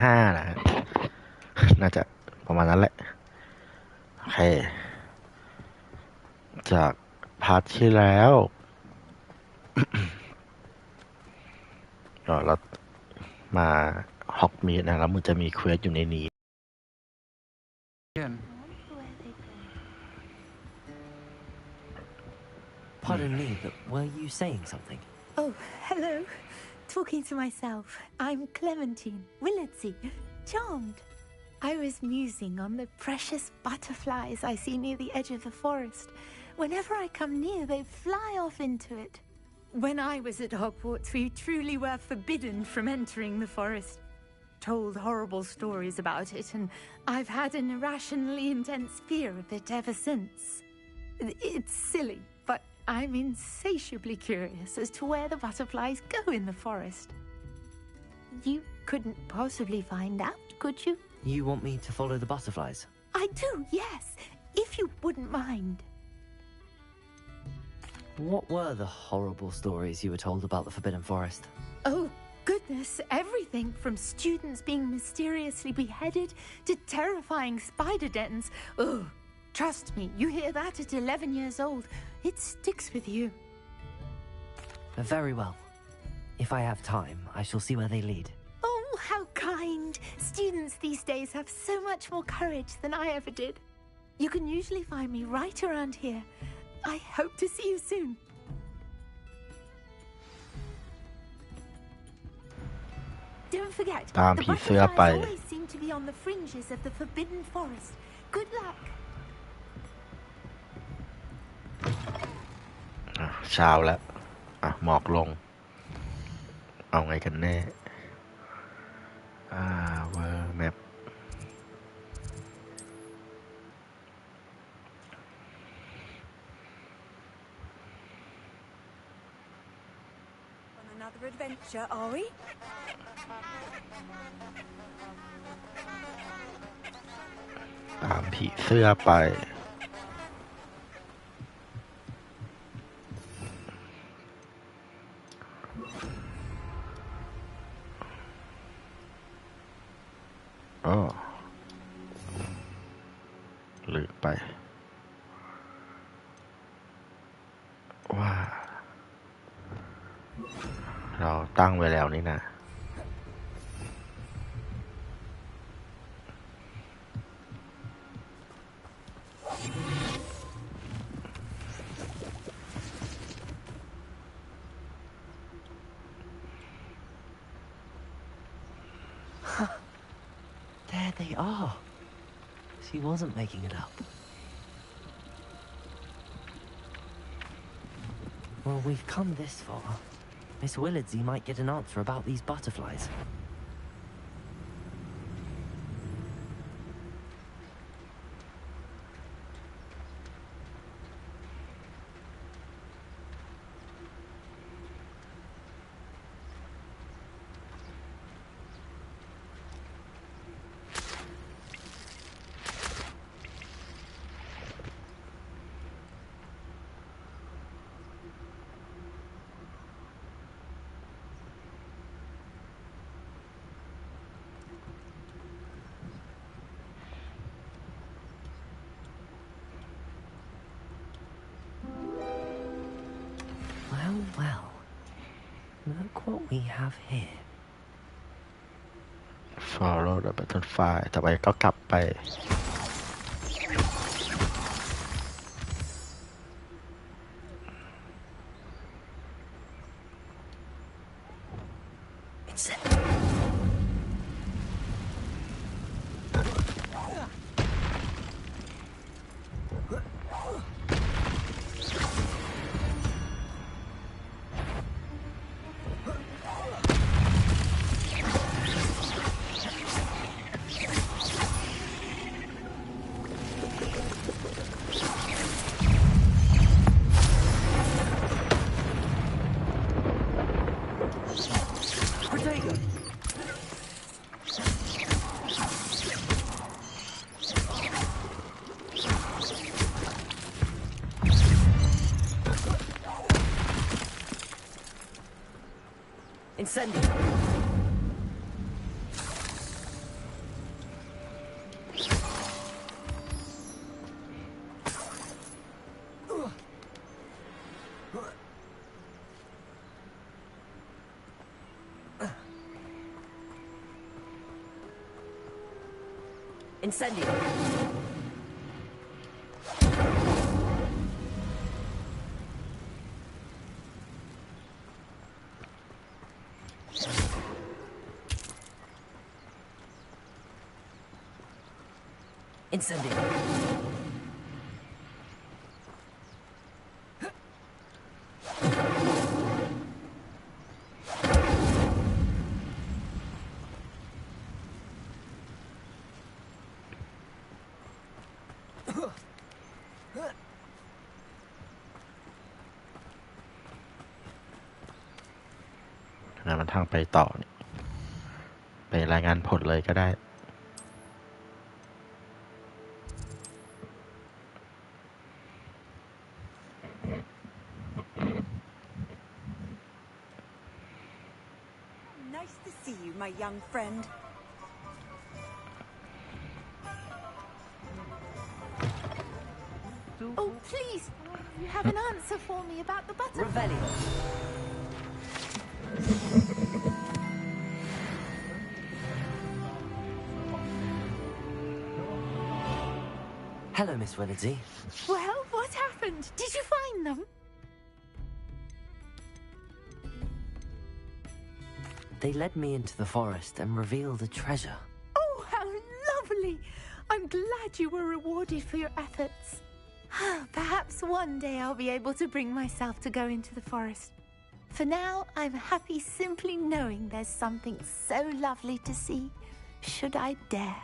5นะฮะน่าจะประมาณนั้นแหละโอเคจากพาร์ทที่แล้วเรามาฮอกมีดนะแล้วมันจะมีเควสอยู่ในนี้Pardon me, but were you saying something? Oh, hello. Talking to myself. I'm Clementine, Willardsey. Charmed. I was musing on the precious butterflies I see near the edge of the forest. Whenever I come near, they fly off into it. When I was at Hogwarts, we truly were forbidden from entering the forest. Told horrible stories about it, and I've had an irrationally intense fear of it ever since. It's silly, but I'm insatiably curious as to where the butterflies go in the forest. You couldn't possibly find out, could you? You want me to follow the butterflies? I do, yes, if you wouldn't mind. What were the horrible stories you were told about the Forbidden Forest? Oh, goodness, everything from students being mysteriously beheaded to terrifying spider dens. Oh, trust me, you hear that at 11 years old, it sticks with you. Very well. If I have time, I shall see where they lead. Oh, how kind. Students these days have so much more courage than I ever did. You can usually find me right around here. I hope to see you soon. Don't forget, the butterflies always seem to be on the fringes of the Forbidden Forest. Good luck. เช้าแล้วหมอกลงเอาไงกันแน่เวอร์แมปOn another adventure, are we? ตามผีเสื้อไปลืมไปว่าเราตั้งไว้แล้วนี่นะThere they are. She wasn't making it up. Well, we've come this far. Miss Willardsey might get an answer about these butterflies. Well, look what we have here. Follow the butterfly ต่อไปก็กลับไปIncendio. Incendio. Incendio. มันทางไปต่อเนี่ยไปรายงานผลเลยก็ได้ Nice to see you, my young friend. Oh, please! You have an answer for me about the butterfly. Revelio. Hello, Miss Willardsey. Well, what happened? Did you find them? They led me into the forest and revealed a treasure. Oh, how lovely! I'm glad you were rewarded for your efforts. Perhaps one day I'll be able to bring myself to go into the forest. For now, I'm happy simply knowing there's something so lovely to see, should I dare.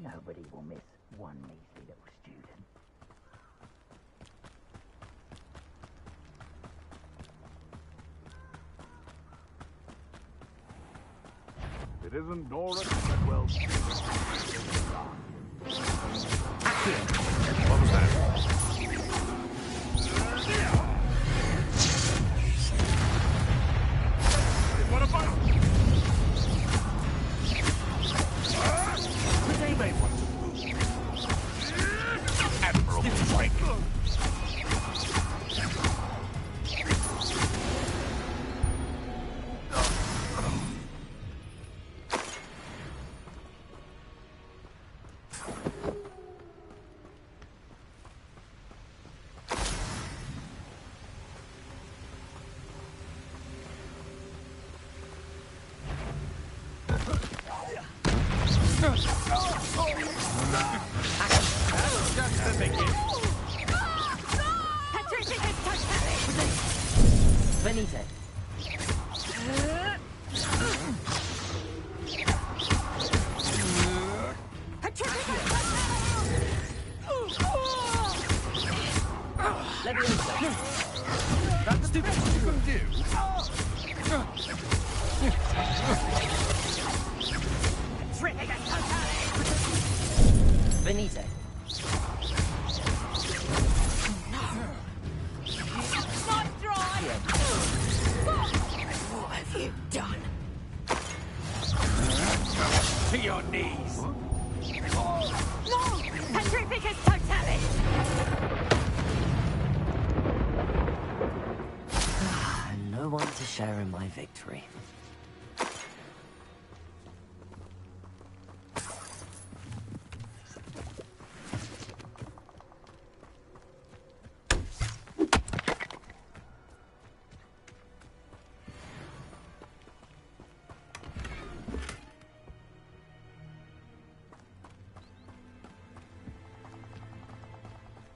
Nobody will miss one measly little student. It isn't Nora, but well. What was that? What about? They may want to move. Admirable strength. Venite. That's stupid. What you gonna do? Venite. Not dry! What have you done? To your knees. No! Petrificus totalis! And no one to share in my victory.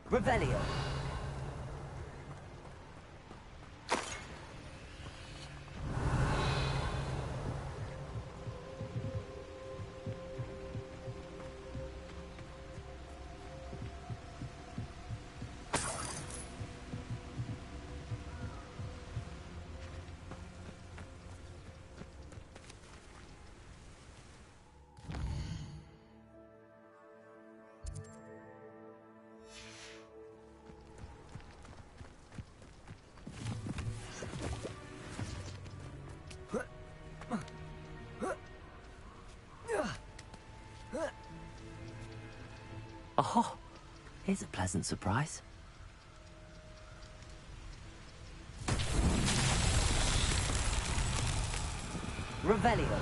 Revelio. Oh, here's a pleasant surprise. Revelio.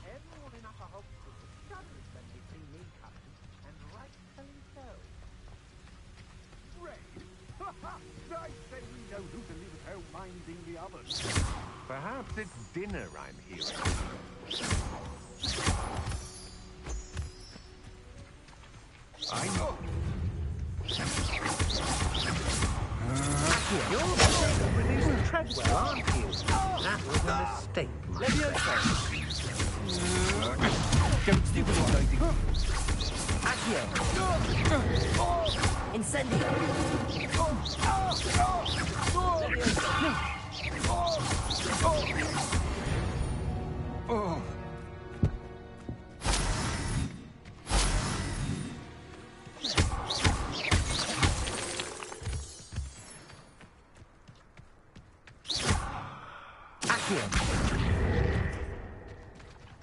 Everyone in Upper Hogwarts shudders when they see me coming, and rightfully so. Raid? I say we know who to leave at home minding the others. Perhaps it's dinner I'm hearing. I know. You're with these Treadwell, aren't you? That was a mistake, my friend. Don't stupid lady. Accio. Incendio. Oh. Accio.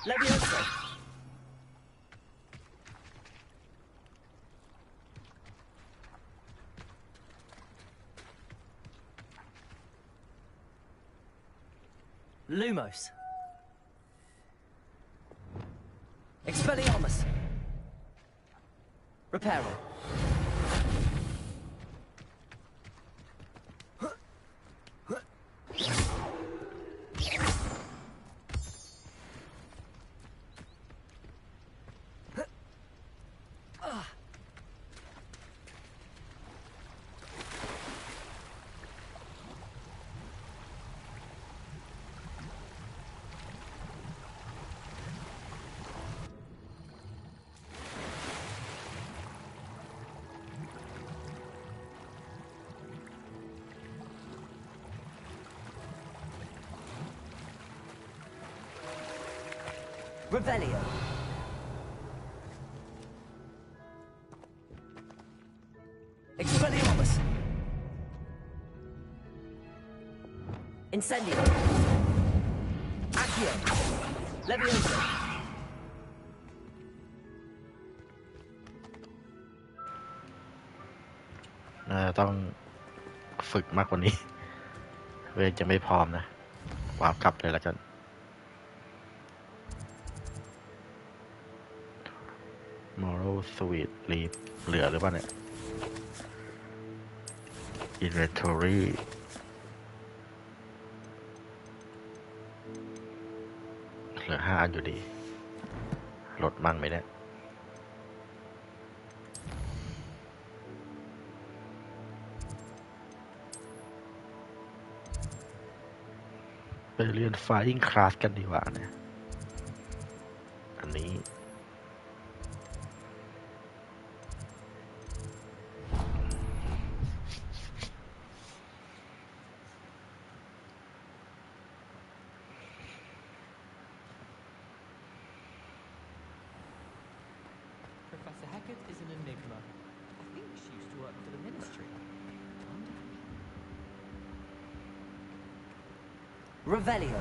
Levioso. Lumos. Expelliarmus. Reparo. Revelio. Expelliarmus. Incendio. Accio. Levioso. ต้องฝึกมากกว่านี้ เวลจะไม่พร้อมนะวาร์ปกลับเลยแล้วกัน Moral Sweet Leaf เหลือหรือเปล่าเนี่ย Inventory เหลือ5 อันอยู่ดีลดมั่งไหมเนี่ยไปเรียน Flying Class กันดีกว่าเนี่ยอันนี้ Professor Hecat is an enigma. I think she used to work for the Ministry. Revelio.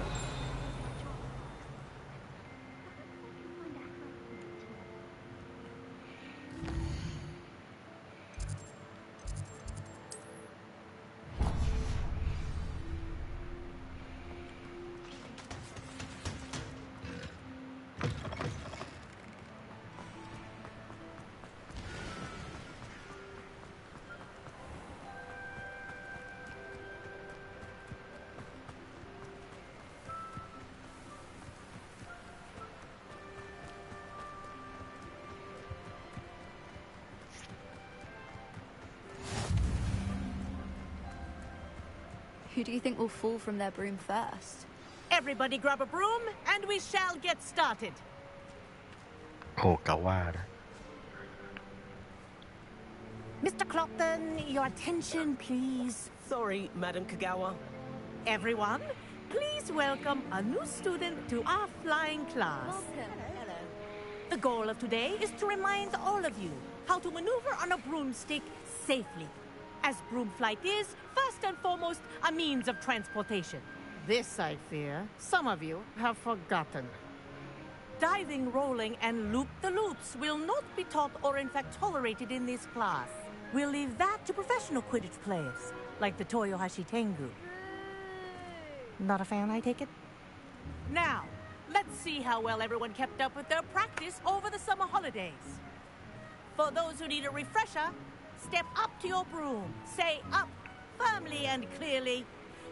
Who do you think will fall from their broom first? Everybody grab a broom, and we shall get started. โคกาวานะ Mr. Clopton, your attention, please. Sorry, Madam Kogawa. Everyone, please welcome a new student to our flying class. Hello. The goal of today is to remind all of you how to maneuver on a broomstick safely, as broom flight is, first and foremost, a means of transportation. This, I fear, some of you have forgotten. Diving, rolling, and loop-the-loops will not be taught or in fact tolerated in this class. We'll leave that to professional Quidditch players, like the Toyohashi Tengu. Not a fan, I take it? Now, let's see how well everyone kept up with their practice over the summer holidays. For those who need a refresher, step up to your broom, say up firmly and clearly,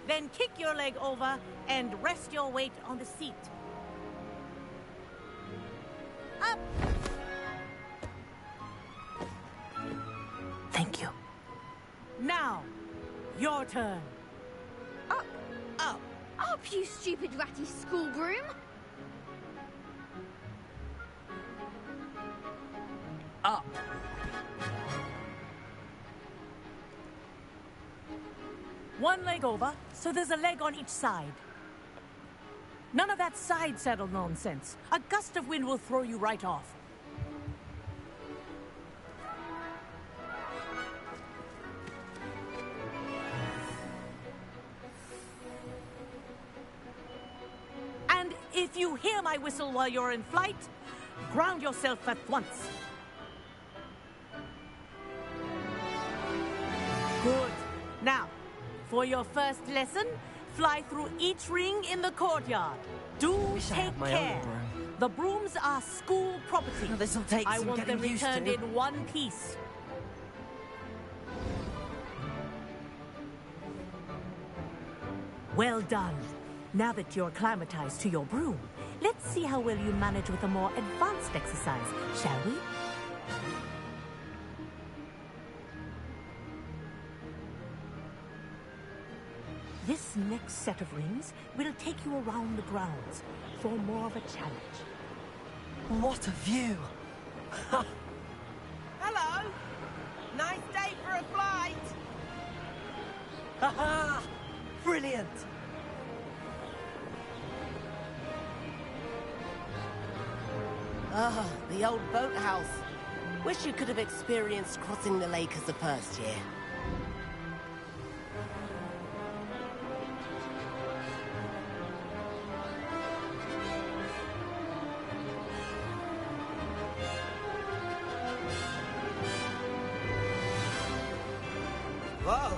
then kick your leg over and rest your weight on the seat. Up! Thank you. Now, your turn. Up! Up! Up, you stupid ratty school broom! Up. One leg over, so there's a leg on each side. None of that side saddle nonsense. A gust of wind will throw you right off. And if you hear my whistle while you're in flight, ground yourself at once. Good. Now, for your first lesson, fly through each ring in the courtyard. Do Wish I take had my care. own broom. The brooms are school property. Oh, this'll take I some want them getting used returned to. in one piece. Well done. Now that you're acclimatized to your broom, let's see how well you manage with a more advanced exercise, shall we? This next set of rings will take you around the grounds for more of a challenge. What a view! Hello. Nice day for a flight. Haha! Brilliant! Ah, the old boathouse. Wish you could have experienced crossing the lake as a first year. Whoa!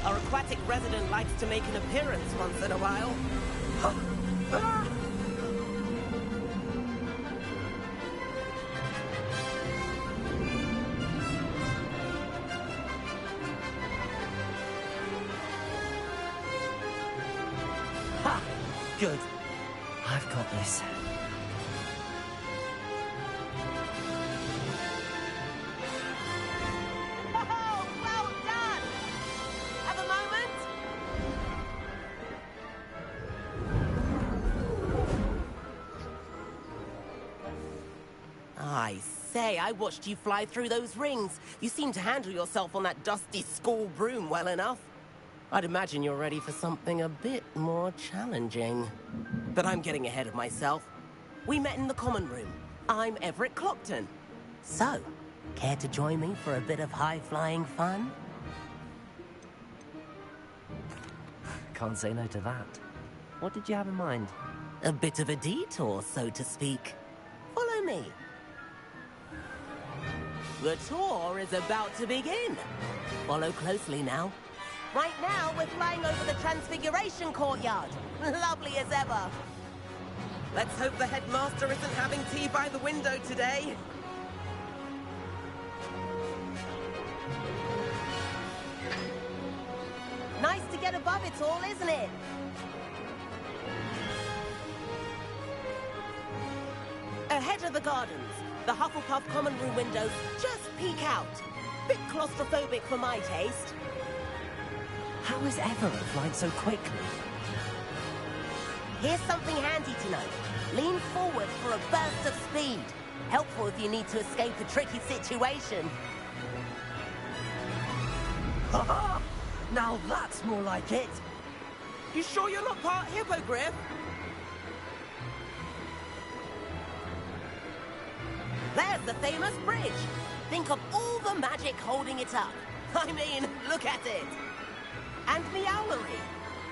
Our aquatic resident likes to make an appearance once in a while. Ah! Ha! Good. I've got this. Oh, well done! Have a moment? I say, I watched you fly through those rings. You seem to handle yourself on that dusty school broom well enough. I'd imagine you're ready for something a bit more challenging. But I'm getting ahead of myself. We met in the common room. I'm Everett Clopton. So, care to join me for a bit of high-flying fun? Can't say no to that. What did you have in mind? A bit of a detour, so to speak. Follow me. The tour is about to begin. Follow closely now. Right now, we're flying over the Transfiguration Courtyard. Lovely as ever. Let's hope the headmaster isn't having tea by the window today. Nice to get above it all, isn't it? Ahead of the gardens, the Hufflepuff common room windows just peek out. Bit claustrophobic for my taste. How is Everett flying so quickly? Here's something handy to know. Lean forward for a burst of speed. Helpful if you need to escape a tricky situation. Now that's more like it. You sure you're not part hippogriff? There's the famous bridge. Think of all the magic holding it up. I mean, look at it. And the owlery.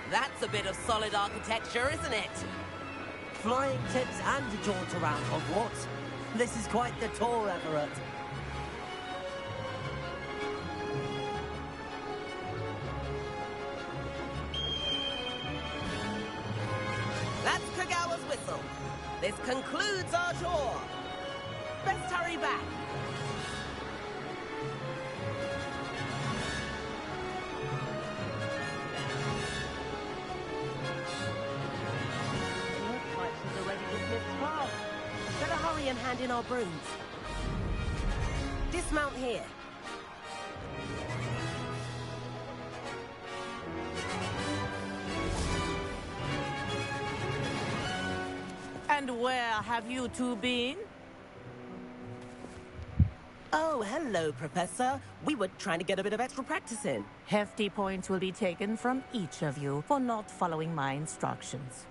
That's a bit of solid architecture, isn't it? Flying tips and a jaunt around Hogwarts. This is quite the tour, Everett. That's Kogawa's whistle. This concludes our tour. Best hurry back. Looks like she's already dismissed class. Better hurry and hand in our brooms. Dismount here. And where have you two been? Oh, hello, Professor. We were trying to get a bit of extra practice in. Hefty points will be taken from each of you for not following my instructions.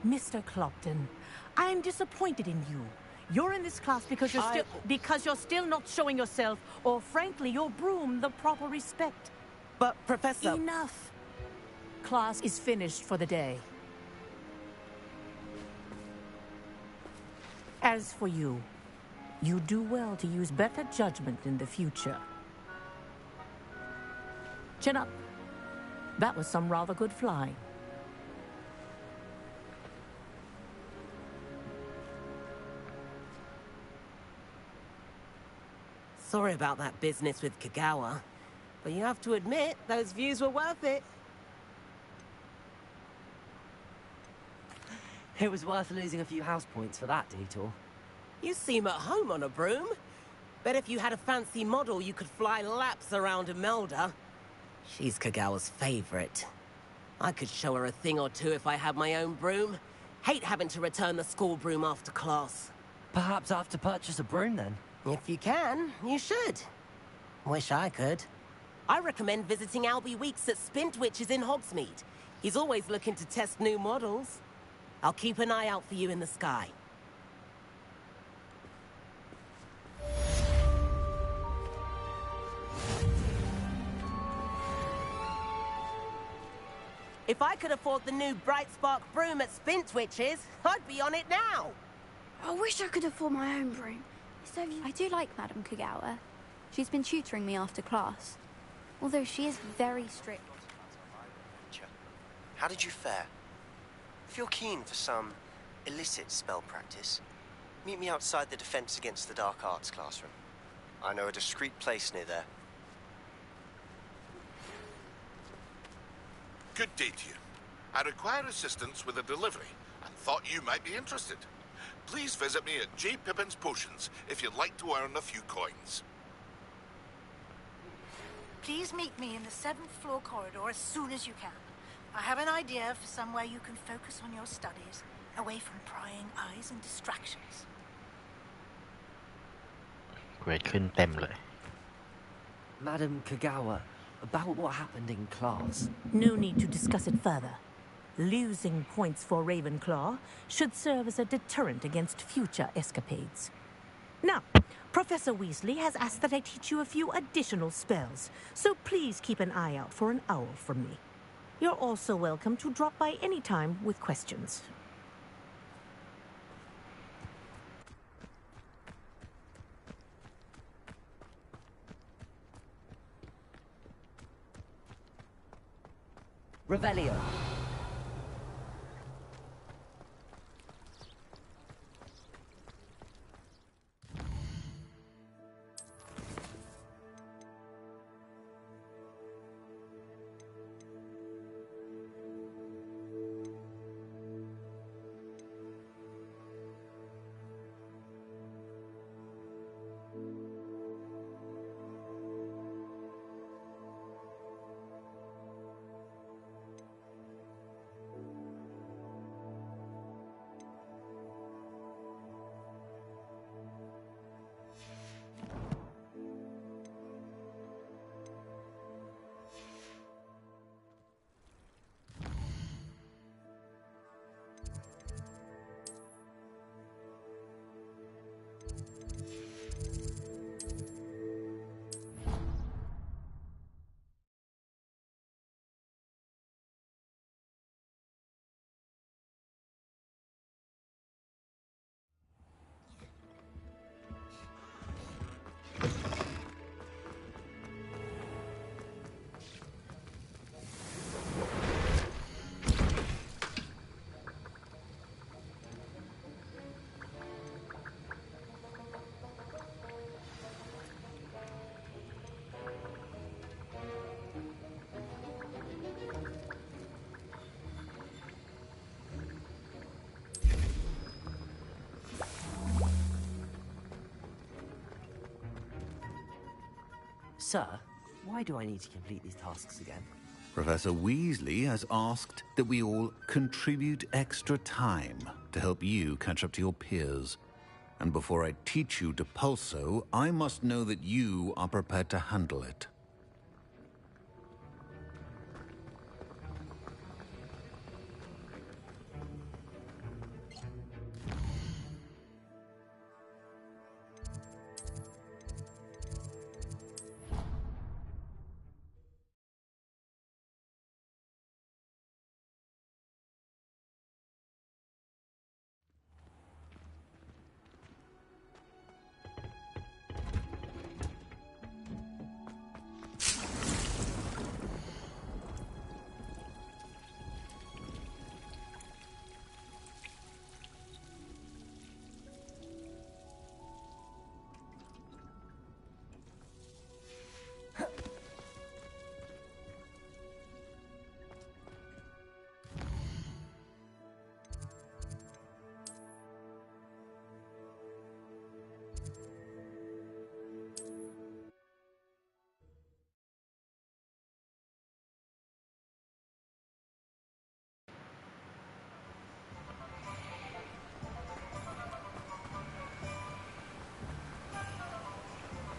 Mr. Clopton, I'm disappointed in you. You're in this class because you're still not showing yourself, or frankly, your broom the proper respect. But, Professor... Enough. Class is finished for the day. As for you, you do well to use better judgment in the future. Chin up. That was some rather good flying. Sorry about that business with Kogawa, but you have to admit, those views were worth it. It was worth losing a few house points for that detour. You seem at home on a broom. Bet if you had a fancy model, you could fly laps around Imelda. She's Kogawa's favorite. I could show her a thing or two if I had my own broom. Hate having to return the school broom after class. Perhaps I have to purchase a broom then? If you can, you should. Wish I could. I recommend visiting Albie Weeks at Spintwitches in Hogsmeade. He's always looking to test new models. I'll keep an eye out for you in the sky. If I could afford the new Bright Spark broom at Spintwitches, I'd be on it now. I wish I could afford my own broom. I do like Madame Kogawa. She's been tutoring me after class. Although she is very strict. How did you fare? If you're keen for some illicit spell practice, meet me outside the Defense Against the Dark Arts classroom. I know a discreet place near there. Good day to you. I require assistance with a delivery and thought you might be interested. Please visit me at J. Pippin's Potions if you'd like to earn a few coins. Please meet me in the 7th floor corridor as soon as you can. I have an idea for somewhere you can focus on your studies, away from prying eyes and distractions. เกรดขึ้นเต็มเลย Madame Kogawa, about what happened in class. No need to discuss it further. Losing points for Ravenclaw should serve as a deterrent against future escapades. Now, Professor Weasley has asked that I teach you a few additional spells, so please keep an eye out for an owl from me. You're also welcome to drop by anytime with questions. Revelio. Sir, why do I need to complete these tasks again? Professor Weasley has asked that we all contribute extra time to help you catch up to your peers. And before I teach you Depulso, I must know that you are prepared to handle it.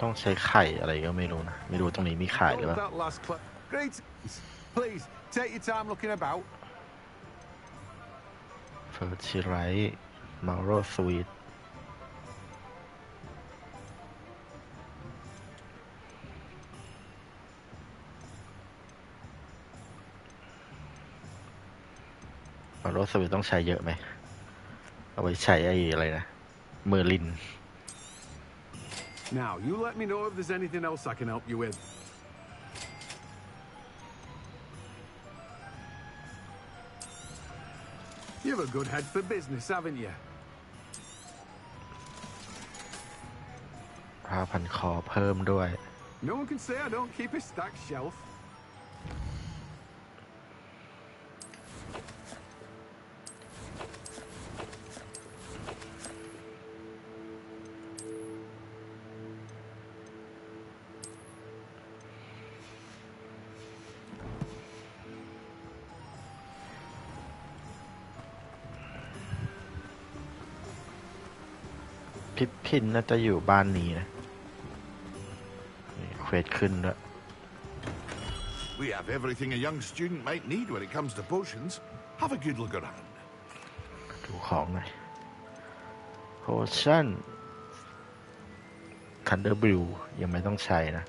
ต้องใช้ไข่อะไรก็ไม่รู้นะไม่รู้ตรงนี้มีไข่หรือเปล่า Great. Please take your time looking about. Fertilite Marrow Sweet มาโรสวีต้องใช้เยอะไหมเอาไว้ใช้ไอ้อะไรนะเมอร์ลิน Now, you let me know if there's anything else I can help you with. You have a good head for business, haven't you? ผ้าพันคอเพิ่มด้วย No one can say I don't keep a stacked shelf. Pippin น่าจะอยู่บ้านนี้นะเควสขึ้นด้วย We have everything a young student might need when it comes to potions. Have a good look around. ดูของหน่อย Potion Thunder Brew ยังไม่ต้องใช้นะ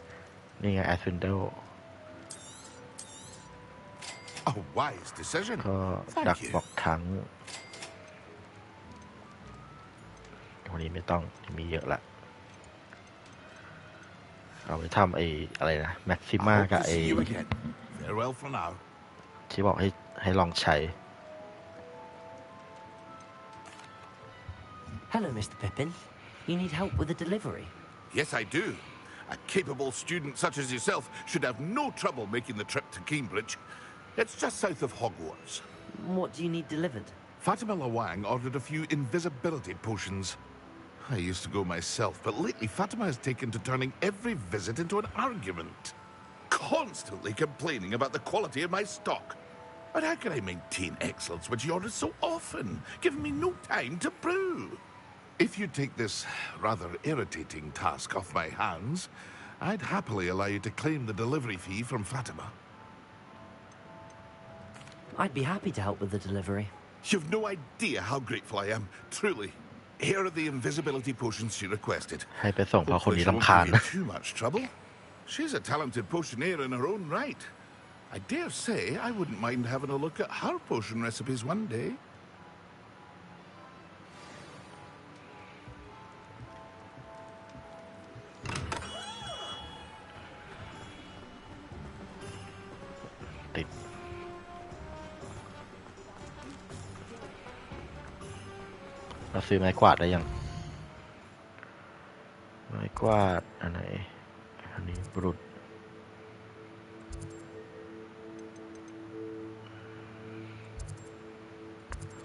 นี่ไง Ascendal A wise decision. ก็ดักบอกทั้งวันนี้ไม่ต้องมีเยอะละเอาไปทำอะไรนะแม็กซิม่ากับFarewell for now. ที่บอกให้ลองใช้ Hello, Mr. Pippin. You need help with a delivery? Yes, I do. A capable student such as yourself should have no trouble making the trip to Cambridge. It's just south of Hogwarts. What do you need delivered? Fatima Lawang ordered a few invisibility potions. I used to go myself, but lately Fatima has taken to turning every visit into an argument. Constantly complaining about the quality of my stock. But how can I maintain excellence when she orders so often, giving me no time to brew? If you take this rather irritating task off my hands, I'd happily allow you to claim the delivery fee from Fatima. I'd be happy to help with the delivery. You've no idea how grateful I am, truly. Here are the invisibility potions she requested. ให้ไปส่งเพราะคนนี้รำคาญ Hopefully she won't give you too much trouble. She's a talented potioneer in her own right. I dare say I wouldn't mind having a look at her potion recipes one day. ติดเราซื้อไม้กวาดได้ยังไม้กวาดอันไหนอันนี้บรุษ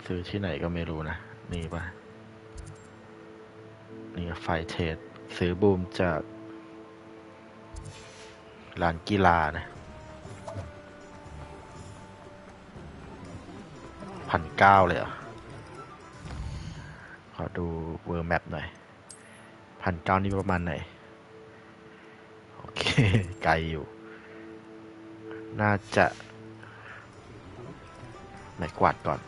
ซื้อที่ไหนก็ไม่รู้นะนี่ป่ะนี่ไฟเทสซื้อบูมจากร้านกีฬานะ1,900เลยเหรอขอดูเวอร์แมปหน่อย1,900นี่ประมาณไหนโอเคไกลอยู่น่าจะไม้กวาดก่อน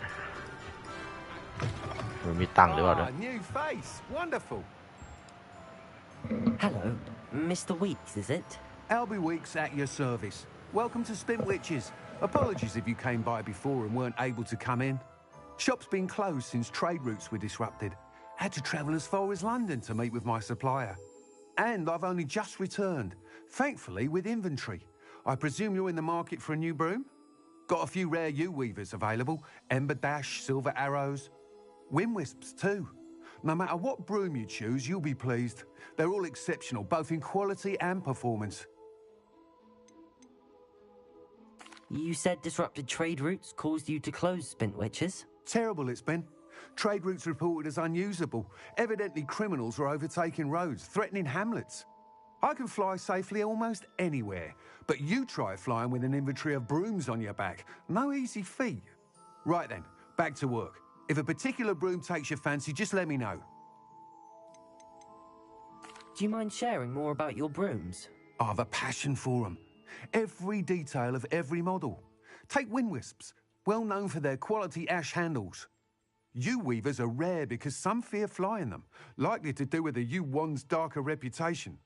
มันมีตังค์หรือเปล่าด้วย New face, wonderful. Hello, Mr. Weeks, is it? Albie Weeks at your service. Welcome to Spintwitches. Apologies if you came by before and weren't able to come in. Shop's been closed since trade routes were disrupted. Had to travel as far as London to meet with my supplier. And I've only just returned, thankfully with inventory. I presume you're in the market for a new broom? Got a few rare U-weavers available. Ember Dash, Silver Arrows. Wind Wisps too. No matter what broom you choose, you'll be pleased. They're all exceptional, both in quality and performance. You said disrupted trade routes caused you to close Spintwitches? Terrible it's been. Trade routes reported as unusable. Evidently criminals are overtaking roads, threatening hamlets. I can fly safely almost anywhere, but you try flying with an inventory of brooms on your back. No easy feat. Right then, back to work. If a particular broom takes your fancy, just let me know. Do you mind sharing more about your brooms? I have a passion for them. Every detail of every model. Take Wind Wisps, well known for their quality ash handles. U-weavers are rare because some fear flying them, likely to do with the U-wand's darker reputation.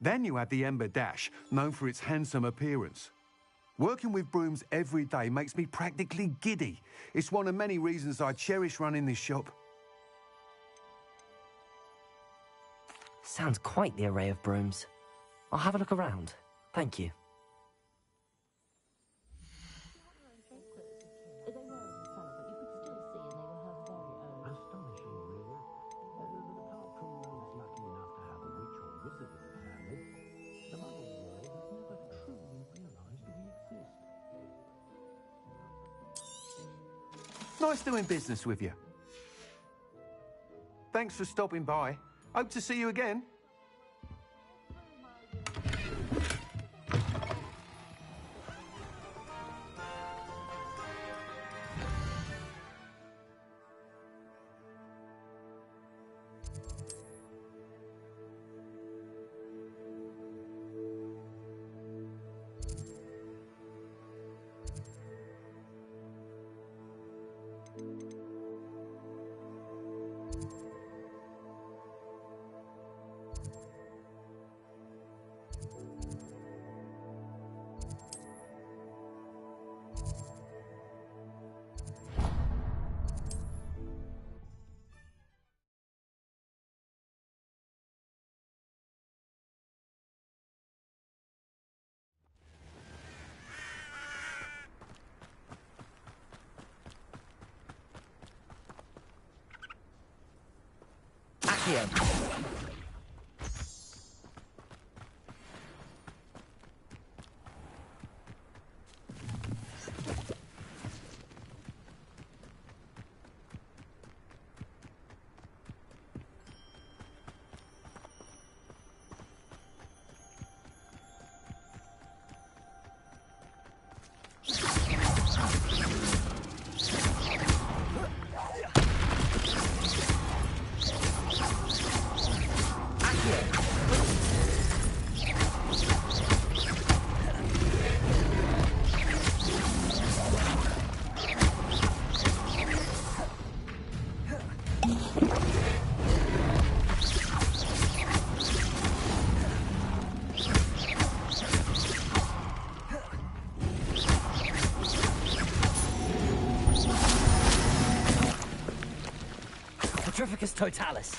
Then you have the Ember Dash, known for its handsome appearance. Working with brooms every day makes me practically giddy. It's one of many reasons I cherish running this shop. Sounds quite the array of brooms. I'll have a look around. Thank you. Nice doing business with you. Thanks for stopping by. Hope to see you again. Accio. Petrificus totalis.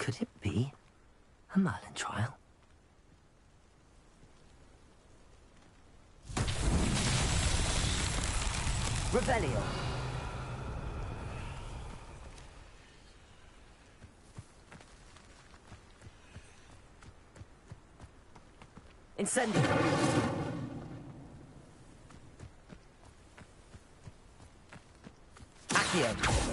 Could it be a Merlin trial? Rebellion. Incendio. Accio.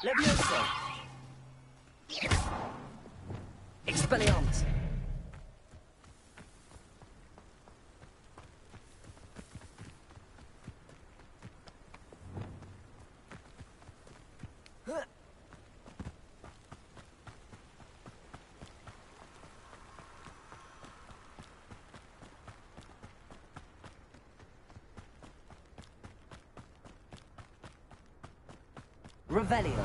Levioso. Expelliarmus. Revelio.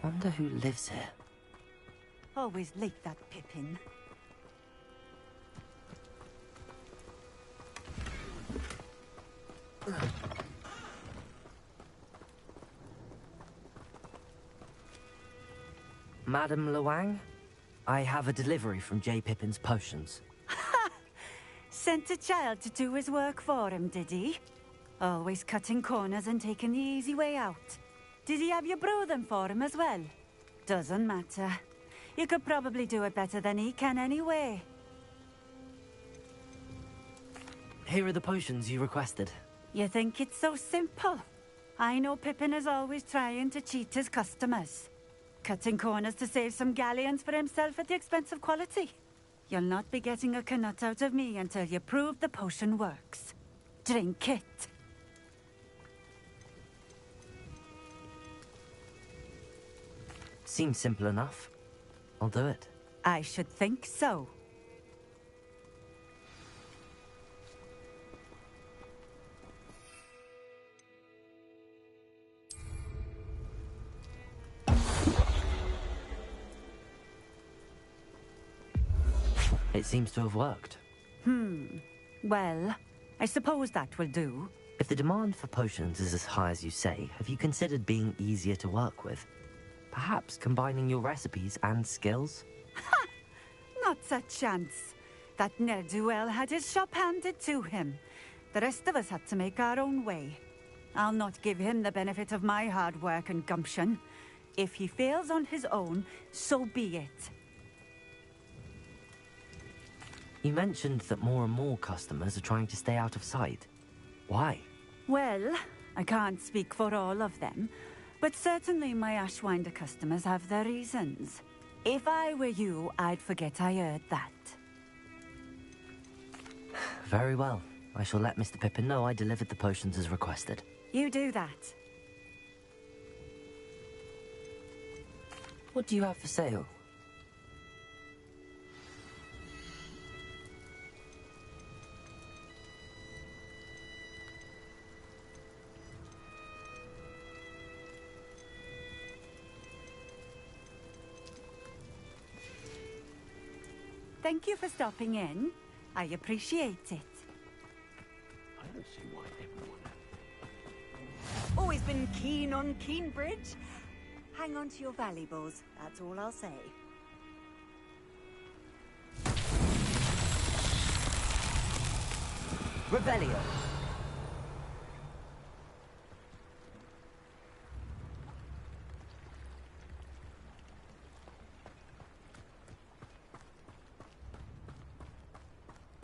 Wonder who lives here. Always like that Pippin. Madam Luang, I have a delivery from J. Pippin's potions. Sent a child to do his work for him, did he? Always cutting corners and taking the easy way out. Did he have you brew them for him as well? Doesn't matter. You could probably do it better than he can anyway. Here are the potions you requested. You think it's so simple? I know Pippin is always trying to cheat his customers. Cutting corners to save some galleons for himself at the expense of quality. You'll not be getting a canut out of me until you prove the potion works. Drink it. Seems simple enough. I'll do it. I should think so. It seems to have worked. Well, I suppose that will do. If the demand for potions is as high as you say, have you considered being easier to work with? Perhaps combining your recipes and skills? Ha! Not a chance. That ne'er-do-well had his shop handed to him. The rest of us had to make our own way. I'll not give him the benefit of my hard work and gumption. If he fails on his own, so be it. You mentioned that more and more customers are trying to stay out of sight. Why? Well, I can't speak for all of them, but certainly my Ashwinder customers have their reasons. If I were you, I'd forget I heard that. Very well. I shall let Mr. Pippin know I delivered the potions as requested. You do that. What do you have for sale? Thank you for stopping in. I appreciate it. I don't see why everyone... Always been keen on Keenbridge. Hang on to your valuables, that's all I'll say. Revelio.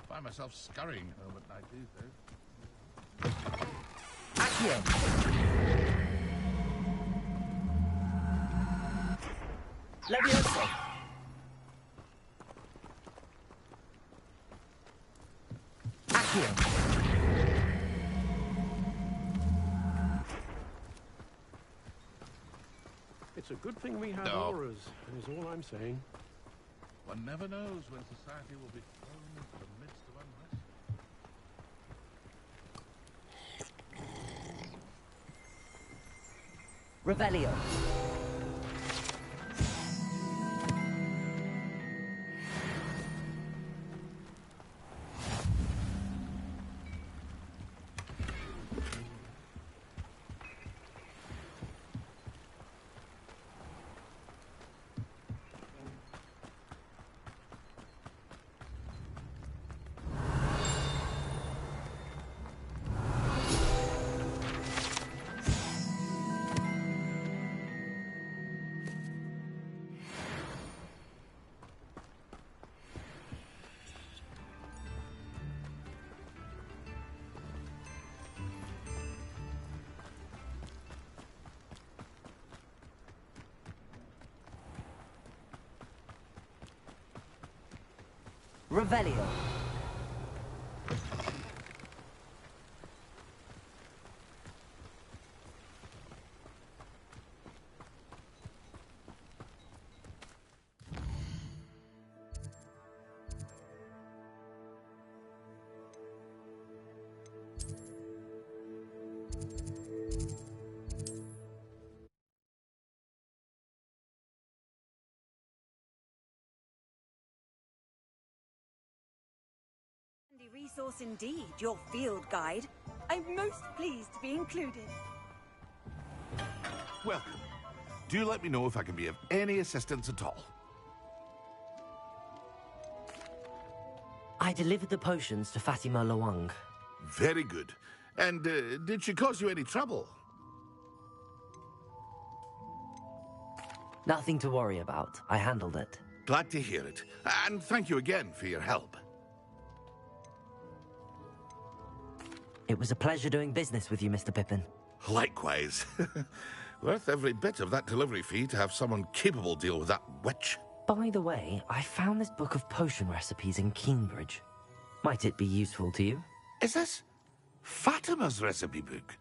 Find myself scurrying home at night these days. Accio. Levioso. Accio. It's a good thing we have No. auras, is all I'm saying. One never knows when society will be thrown into the midst of unrest. Revelio. Revelio. Resource indeed, your field guide. I'm most pleased to be included. Welcome. Do let me know if I can be of any assistance at all. I delivered the potions to Fatima Lawang. Very good. And did she cause you any trouble? Nothing to worry about. I handled it. Glad to hear it. And thank you again for your help. It was a pleasure doing business with you, Mr. Pippin. Likewise. Worth every bit of that delivery fee to have someone capable deal with that witch. By the way, I found this book of potion recipes in Cambridge. Might it be useful to you? Is this Fatima's recipe book?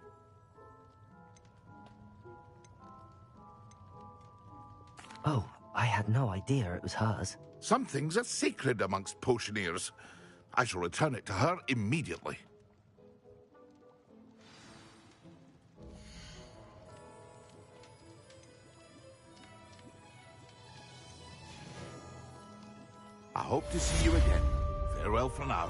Oh, I had no idea it was hers. Some things are sacred amongst potioneers. I shall return it to her immediately. I hope to see you again. Farewell for now.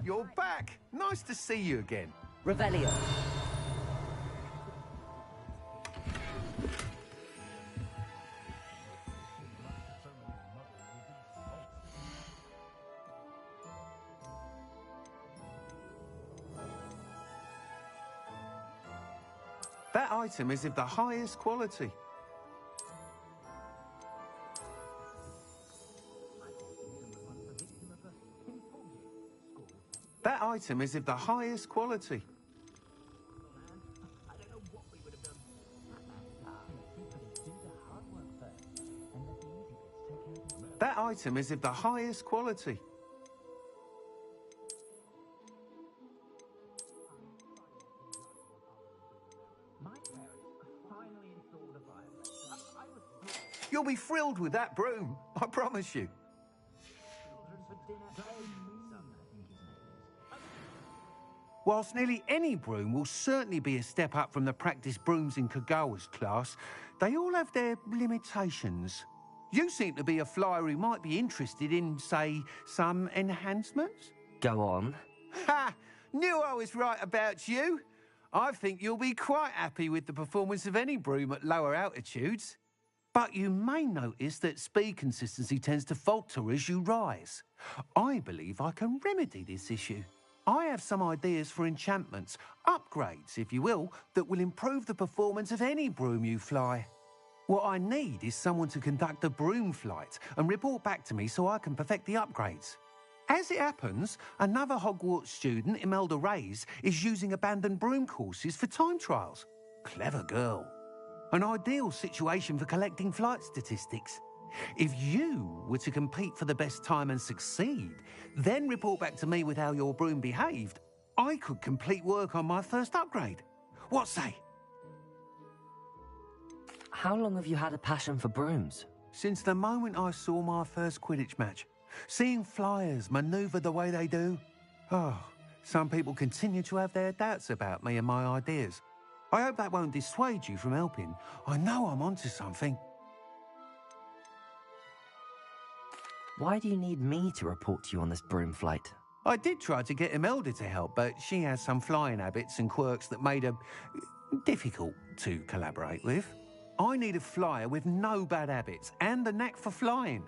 You're back. Nice to see you again. Revelio. That item is of the highest quality. That item is of the highest quality. That item is of the highest quality. You'll be thrilled with that broom, I promise you. Whilst nearly any broom will certainly be a step up from the practice brooms in Kogawa's class, they all have their limitations. You seem to be a flyer who might be interested in, say, some enhancements? Go on. Ha! Knew I was right about you. I think you'll be quite happy with the performance of any broom at lower altitudes. But you may notice that speed consistency tends to falter as you rise. I believe I can remedy this issue. I have some ideas for enchantments, upgrades, if you will, that will improve the performance of any broom you fly. What I need is someone to conduct a broom flight and report back to me so I can perfect the upgrades. As it happens, another Hogwarts student, Imelda Reyes, is using abandoned broom courses for time trials. Clever girl. An ideal situation for collecting flight statistics. If you were to compete for the best time and succeed, then report back to me with how your broom behaved, I could complete work on my first upgrade. What say? How long have you had a passion for brooms? Since the moment I saw my first Quidditch match. Seeing flyers manoeuvre the way they do. Oh, Some people continue to have their doubts about me and my ideas. I hope that won't dissuade you from helping. I know I'm onto something. Why do you need me to report to you on this broom flight? I did try to get Imelda to help, but she has some flying habits and quirks that made her difficult to collaborate with. I need a flyer with no bad habits and the knack for flying.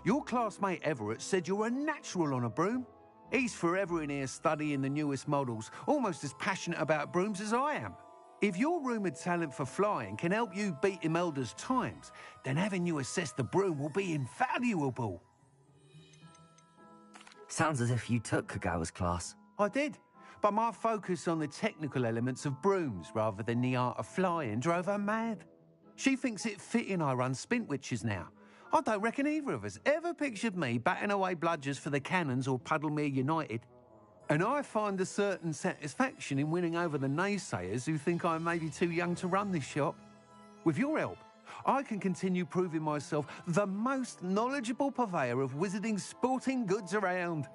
Your classmate Everett said you're a natural on a broom. He's forever in here studying the newest models, almost as passionate about brooms as I am. If your rumoured talent for flying can help you beat Imelda's times, then having you assess the broom will be invaluable. Sounds as if you took Kogawa's class. I did, but my focus on the technical elements of brooms rather than the art of flying drove her mad. She thinks it fitting I run Spintwitches now. I don't reckon either of us ever pictured me batting away bludgers for the Cannons or Puddlemere United. And I find a certain satisfaction in winning over the naysayers who think I may be too young to run this shop. With your help, I can continue proving myself the most knowledgeable purveyor of wizarding sporting goods around.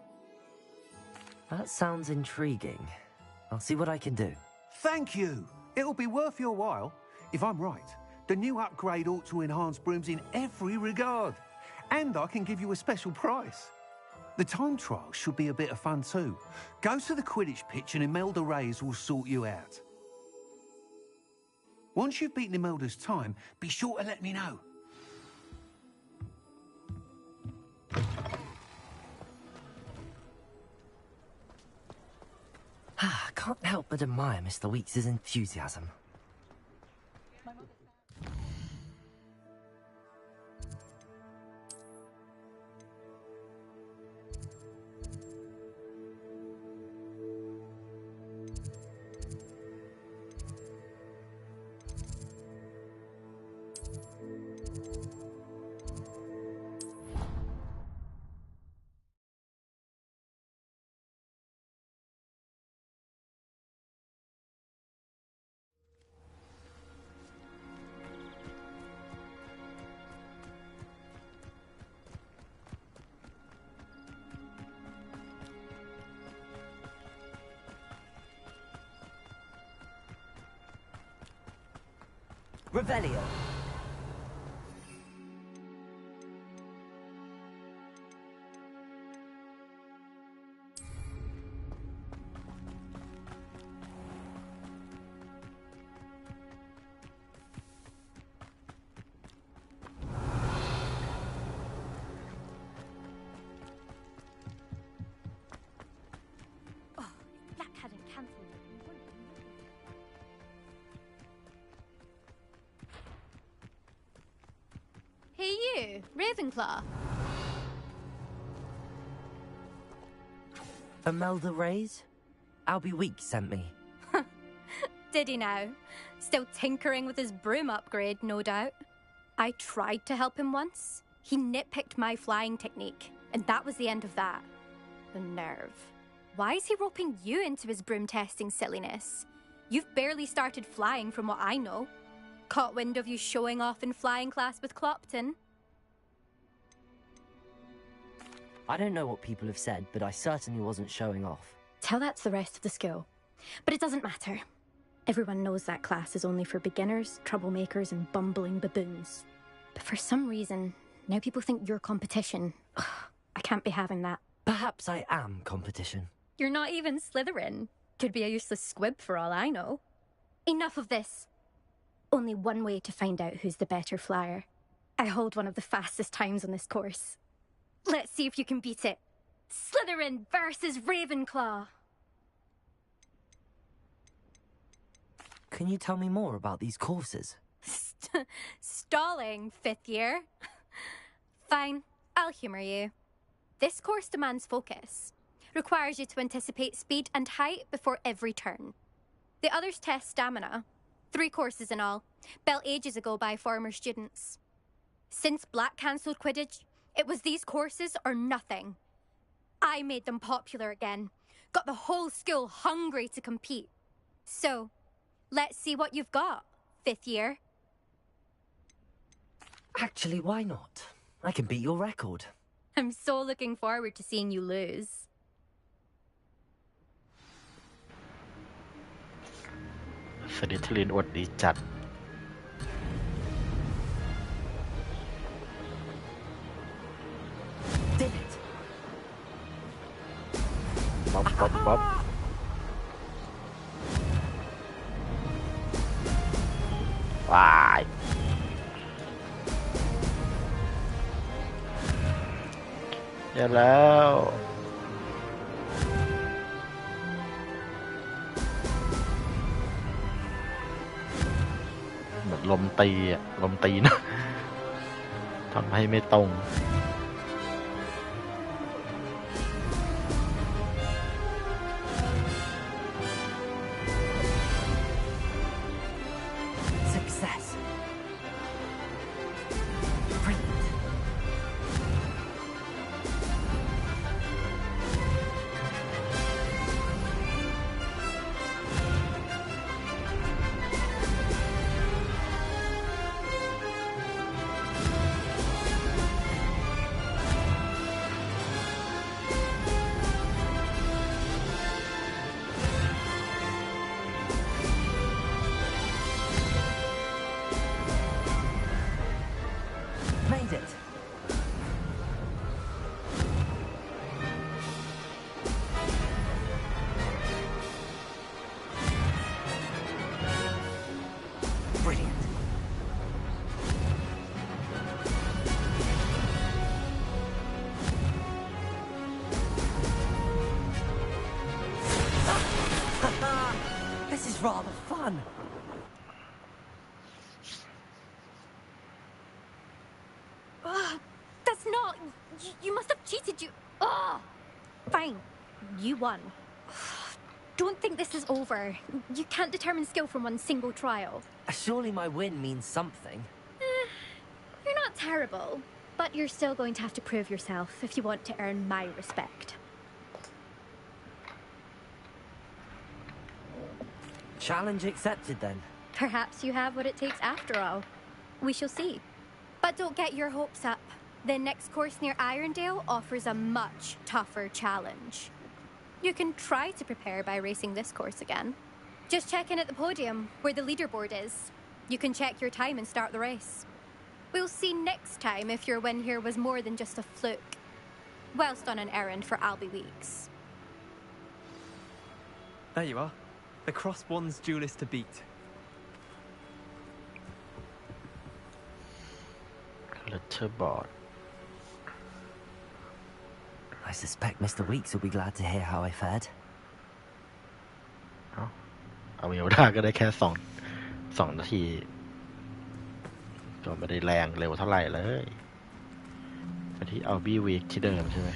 That sounds intriguing. I'll see what I can do. Thank you. It'll be worth your while. If I'm right, the new upgrade ought to enhance brooms in every regard. And I can give you a special price. The time trial should be a bit of fun too. Go to the Quidditch pitch and Imelda Reyes will sort you out. Once you've beaten Imelda's time, be sure to let me know. I can't help but admire Mr. Weeks' enthusiasm. Revelio. Black hadn't cancelled it. Hey you, Ravenclaw. Imelda Reyes? Albie Weeks sent me. Did he now? Still tinkering with his broom upgrade, no doubt. I tried to help him once. He nitpicked my flying technique, and that was the end of that. The nerve. Why is he roping you into his broom testing silliness? You've barely started flying from what I know. Caught wind of you showing off in flying class with Clopton. I don't know what people have said, but I certainly wasn't showing off. Tell that to the rest of the school. But it doesn't matter. Everyone knows that class is only for beginners, troublemakers, and bumbling baboons. But for some reason, now people think you're competition. Ugh, I can't be having that. Perhaps I am competition. You're not even Slytherin. Could be a useless squib for all I know. Enough of this. Only one way to find out who's the better flyer. I hold one of the fastest times on this course. Let's see if you can beat it. Slytherin versus Ravenclaw. Can you tell me more about these courses? Stalling, 5th year. Fine, I'll humour you. This course demands focus. Requires you to anticipate speed and height before every turn. The others test stamina. 3 courses in all, built ages ago by former students. Since Black cancelled Quidditch, it was these courses or nothing. I made them popular again, got the whole school hungry to compete. So, let's see what you've got, 5th year. Actually, why not? I can beat your record. I'm so looking forward to seeing you lose. สลิธีรินอวดดีจัดบ๊อบบ๊อบบ๊อบว้ายเดี๋ยวแล้วเหมือนลมตีอะลมตีนะทำให้ไม่ตรงRather fun. That's not. You must have cheated. Fine. You won. Don't think this is over. You can't determine skill from one single trial. Surely my win means something. You're not terrible, but you're still going to have to prove yourself if you want to earn my respect. Challenge accepted, then. Perhaps you have what it takes after all. We shall see. But don't get your hopes up. The next course near Irondale offers a much tougher challenge. You can try to prepare by racing this course again. Just check in at the podium, where the leaderboard is. You can check your time and start the race. We'll see next time if your win here was more than just a fluke. Whilst on an errand for Albie Weeks. There you are. The cross-wands duelist to beat. Letterboard. I suspect Mr. Weeks will be glad to hear how I fared. เอาเวลได้ก็ได้แค่2 นาทีก็ไม่ได้แรงเร็วเท่าไหร่เลยไปที่เอาบี้วีคที่เดิมใช่ไหม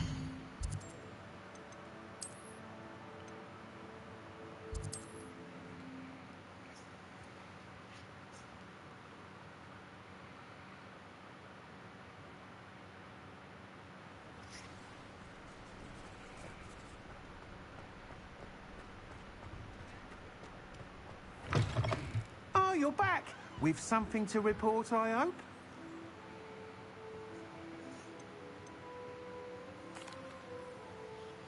You're back with something to report, I hope.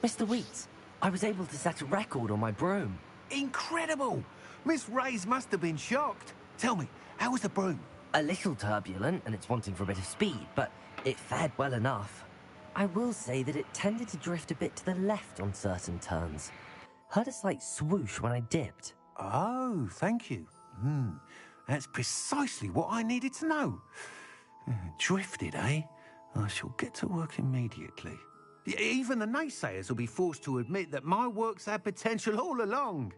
Mr. Weeks, I was able to set a record on my broom. Incredible! Miss Reyes must have been shocked. Tell me, how was the broom? A little turbulent, and it's wanting for a bit of speed, but it fared well enough. I will say that it tended to drift a bit to the left on certain turns. Heard a slight swoosh when I dipped. Oh, thank you. That's precisely what I needed to know. Drifted, eh? I shall get to work immediately. Even the naysayers will be forced to admit that my work's had potential all along.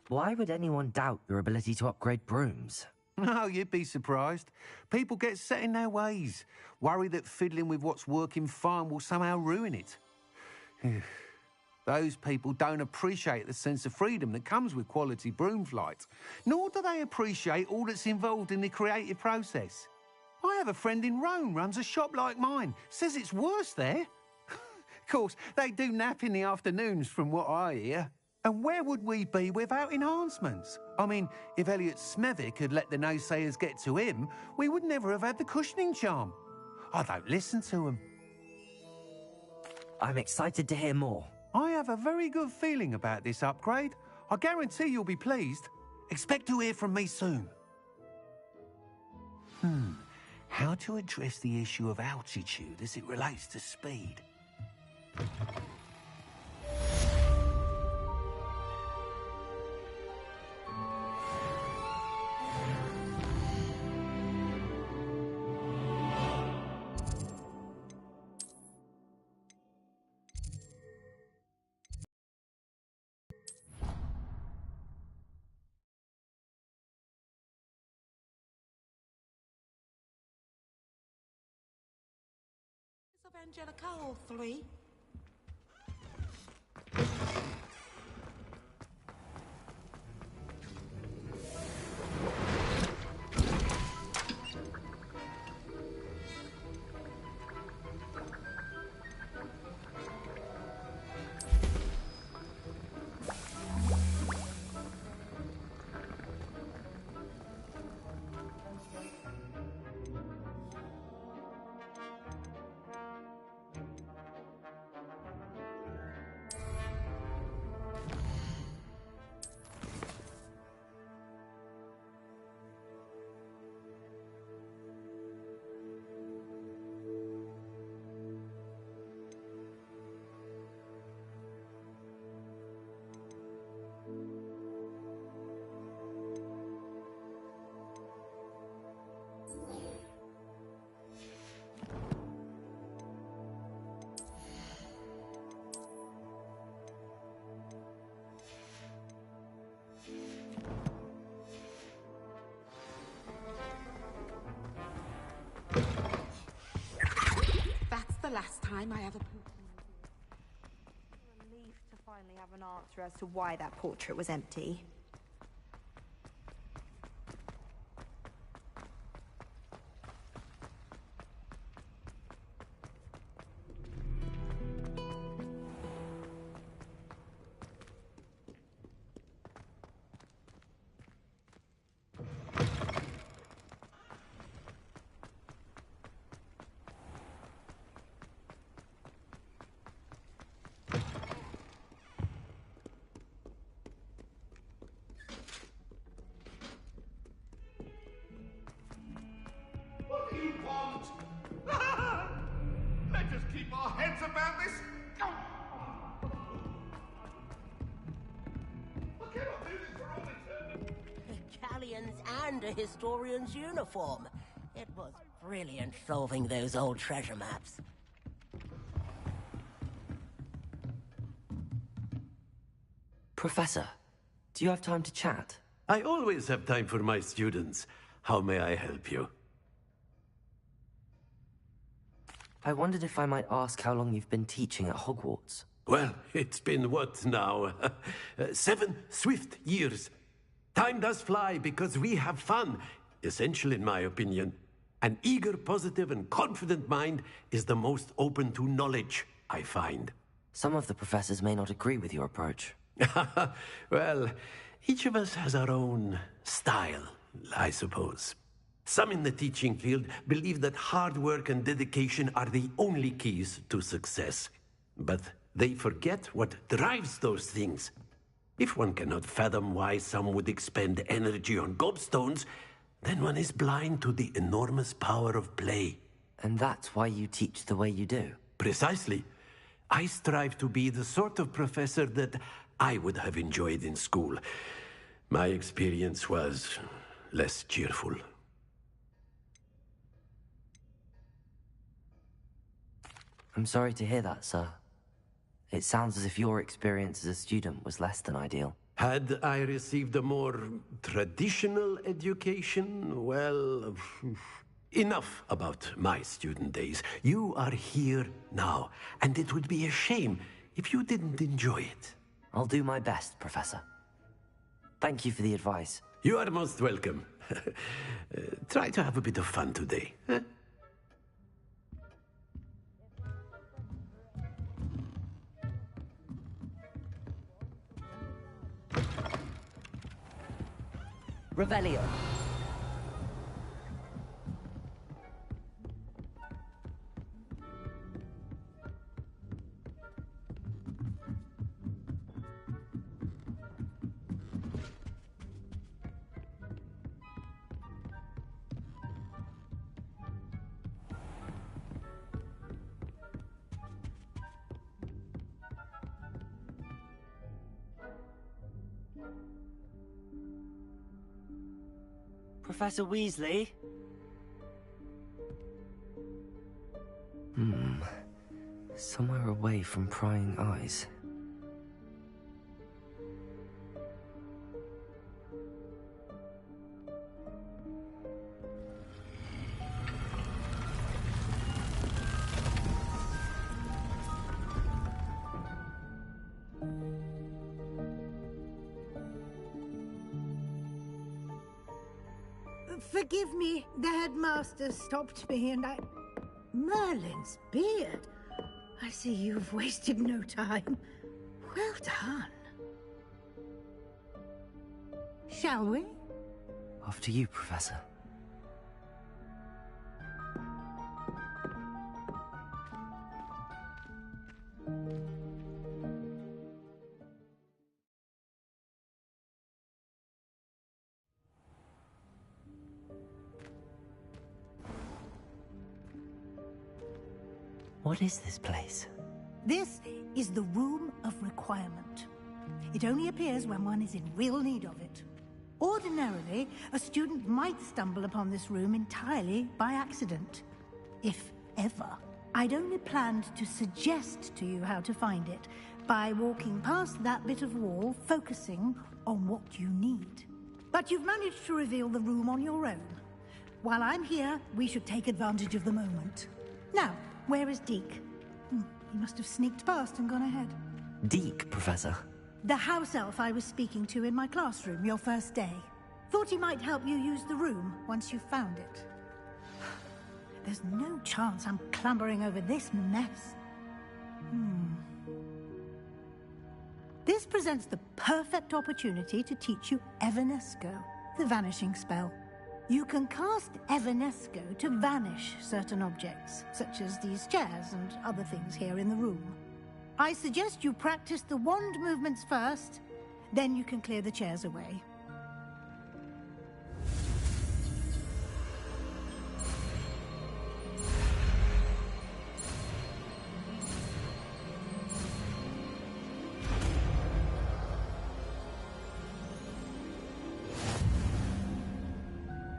Why would anyone doubt your ability to upgrade brooms? Oh, you'd be surprised. People get set in their ways, worry that fiddling with what's working fine will somehow ruin it. Those people don't appreciate the sense of freedom that comes with quality broom flight, nor do they appreciate all that's involved in the creative process. I have a friend in Rome runs a shop like mine, says it's worse there. Of course, they do nap in the afternoons from what I hear. And where would we be without enhancements? I mean, if Elliot Smethwick had let the naysayers get to him, we would never have had the cushioning charm. I don't listen to him. I'm excited to hear more. I have a very good feeling about this upgrade. I guarantee you'll be pleased. Expect to hear from me soon. How to address the issue of altitude as it relates to speed? Of Angelica, all three. That's the last time I ever pooped. Relief to finally have an answer as to why that portrait was empty. What do you want? Let us keep our heads about this. I cannot do this for all eternity. Galleons and a historian's uniform. It was brilliant solving those old treasure maps. Professor, do you have time to chat? I always have time for my students. How may I help you? I wondered if I might ask how long you've been teaching at Hogwarts. Well, it's been what now? 7 swift years. Time does fly because we have fun. Essential in my opinion. An eager, positive, and confident mind is the most open to knowledge, I find. Some of the professors may not agree with your approach. Well, each of us has our own style, I suppose. Some in the teaching field believe that hard work and dedication are the only keys to success. But they forget what drives those things. If one cannot fathom why some would expend energy on gobstones, then one is blind to the enormous power of play. And that's why you teach the way you do? Precisely. I strive to be the sort of professor that I would have enjoyed in school. My experience was less cheerful. I'm sorry to hear that, sir. It sounds as if your experience as a student was less than ideal. Had I received a more traditional education, well, enough about my student days. You are here now, and it would be a shame if you didn't enjoy it. I'll do my best, Professor. Thank you for the advice. You are most welcome. Try to have a bit of fun today. Huh? Revelio. Professor Weasley? Somewhere away from prying eyes. Forgive me, the headmaster stopped me and I... Merlin's beard. I see you've wasted no time. Well done. Shall we? After you, Professor. What is this place? This is the Room of Requirement. It only appears when one is in real need of it. Ordinarily, a student might stumble upon this room entirely by accident. If ever. I'd only planned to suggest to you how to find it by walking past that bit of wall, focusing on what you need. But you've managed to reveal the room on your own. While I'm here, we should take advantage of the moment. Now, where is Deke? He must have sneaked past and gone ahead. Deke, Professor. The house elf I was speaking to in my classroom your first day. Thought he might help you use the room once you found it. There's no chance I'm clambering over this mess. This presents the perfect opportunity to teach you Evanesco, the vanishing spell. You can cast Evanesco to vanish certain objects, such as these chairs and other things here in the room. I suggest you practice the wand movements first, then you can clear the chairs away.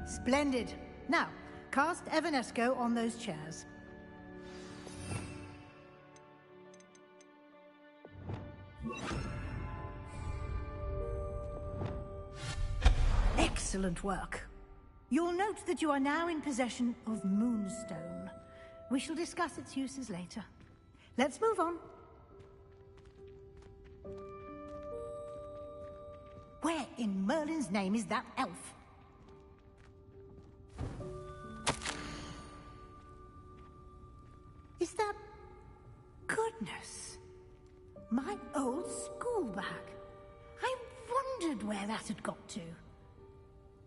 Splendid. Now, cast Evanesco on those chairs. Excellent work. You'll note that you are now in possession of Moonstone. We shall discuss its uses later. Let's move on. Where in Merlin's name is that elf? Is that... Goodness. My old school bag. I wondered where that had got to.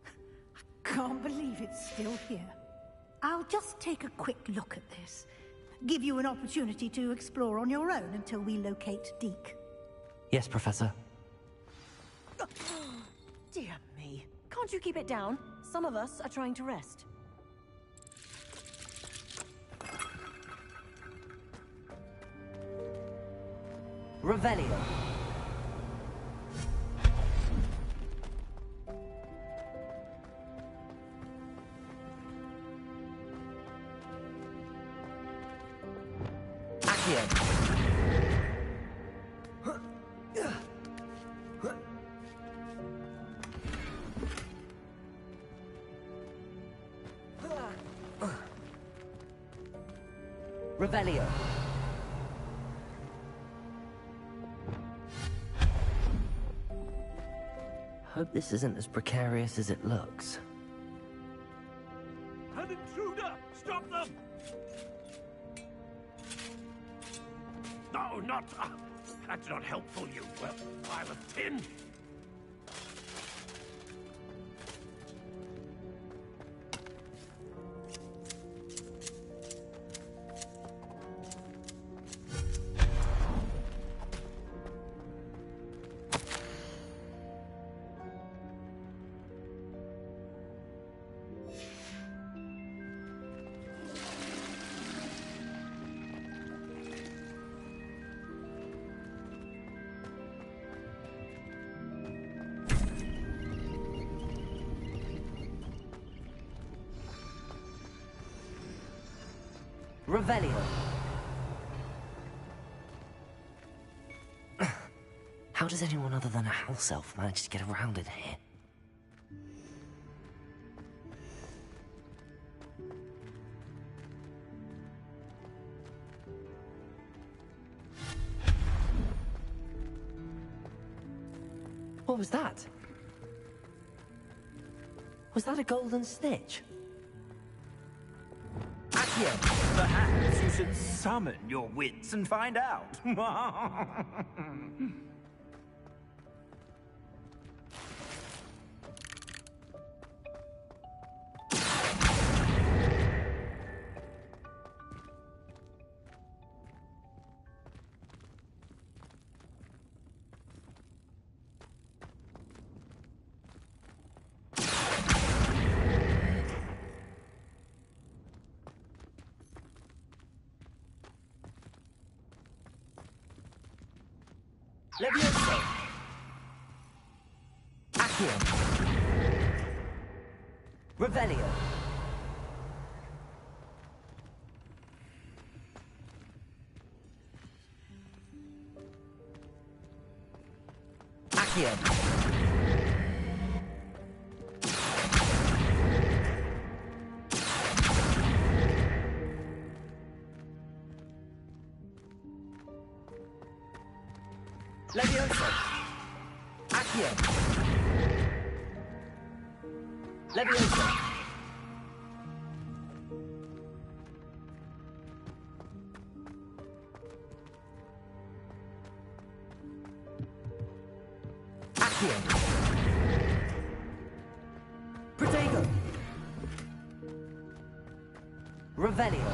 I can't believe it's still here. I'll just take a quick look at this. Give you an opportunity to explore on your own until we locate Deke. Yes, Professor. Dear me. Can't you keep it down? Some of us are trying to rest. Revelio. Accio. Revelio. Hope this isn't as precarious as it looks. An intruder! Stop them! No, not... that's not helpful, you pile of tin! Revelio. How does anyone other than a house elf manage to get around in here? What was that? Was that a golden snitch? Accio, perhaps you should summon your wits and find out. Levioso. Accio. Revelio. Accio. Levioso. Accio. Levioso. Accio. Protego. Revelio.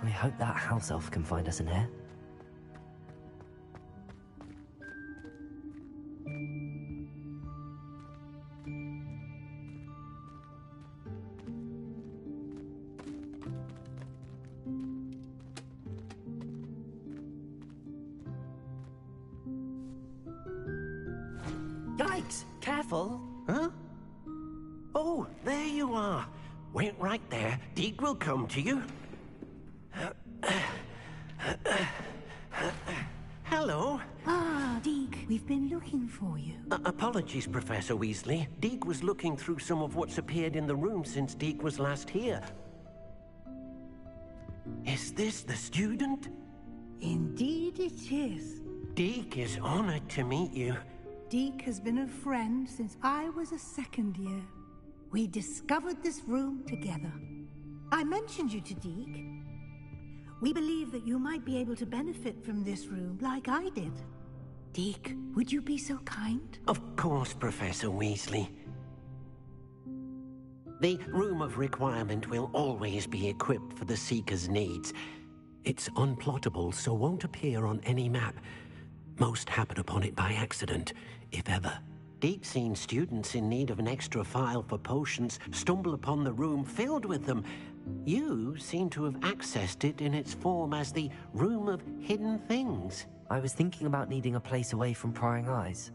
I hope that house elf can find us in here. Yikes! Careful! Huh? Oh, there you are. Wait right there. Deke will come to you. Hello. Ah, Deke, we've been looking for you. Apologies, Professor Weasley. Deke was looking through some of what's appeared in the room since Deke was last here. Is this the student? Indeed it is. Deke is honored to meet you. Deke has been a friend since I was a second year. We discovered this room together. I mentioned you to Deke. We believe that you might be able to benefit from this room like I did. Deke, would you be so kind? Of course, Professor Weasley. The Room of Requirement will always be equipped for the Seeker's needs. It's unplottable, so won't appear on any map. Most happen upon it by accident, if ever. Deke's seen students in need of an extra file for potions stumble upon the room filled with them. You seem to have accessed it in its form as the Room of Hidden Things. I was thinking about needing a place away from prying eyes.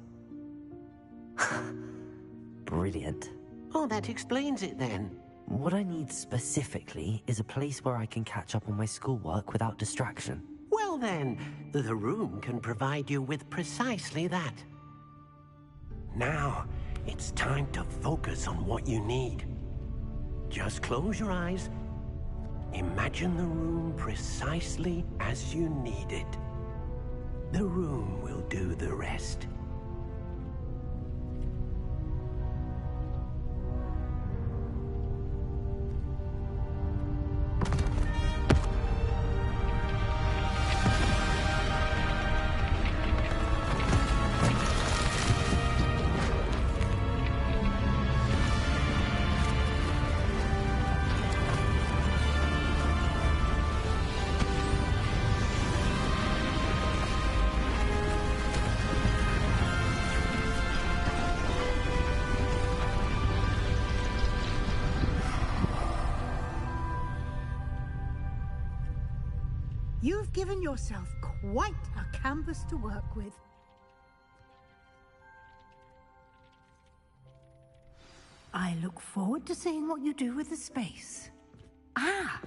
Brilliant. Oh, that explains it then. What I need specifically is a place where I can catch up on my schoolwork without distraction. Well then, the room can provide you with precisely that. Now, it's time to focus on what you need. Just close your eyes. Imagine the room precisely as you need it. The room will do the rest. You've given yourself quite a canvas to work with. I look forward to seeing what you do with the space. Ah,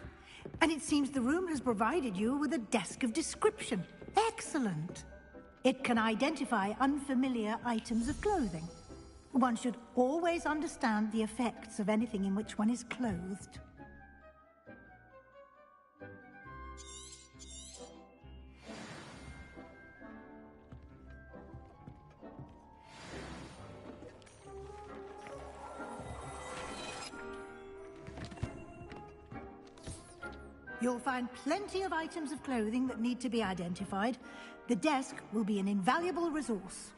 and it seems the room has provided you with a desk of description. Excellent. It can identify unfamiliar items of clothing. One should always understand the effects of anything in which one is clothed. You'll find plenty of items of clothing that need to be identified. The desk will be an invaluable resource.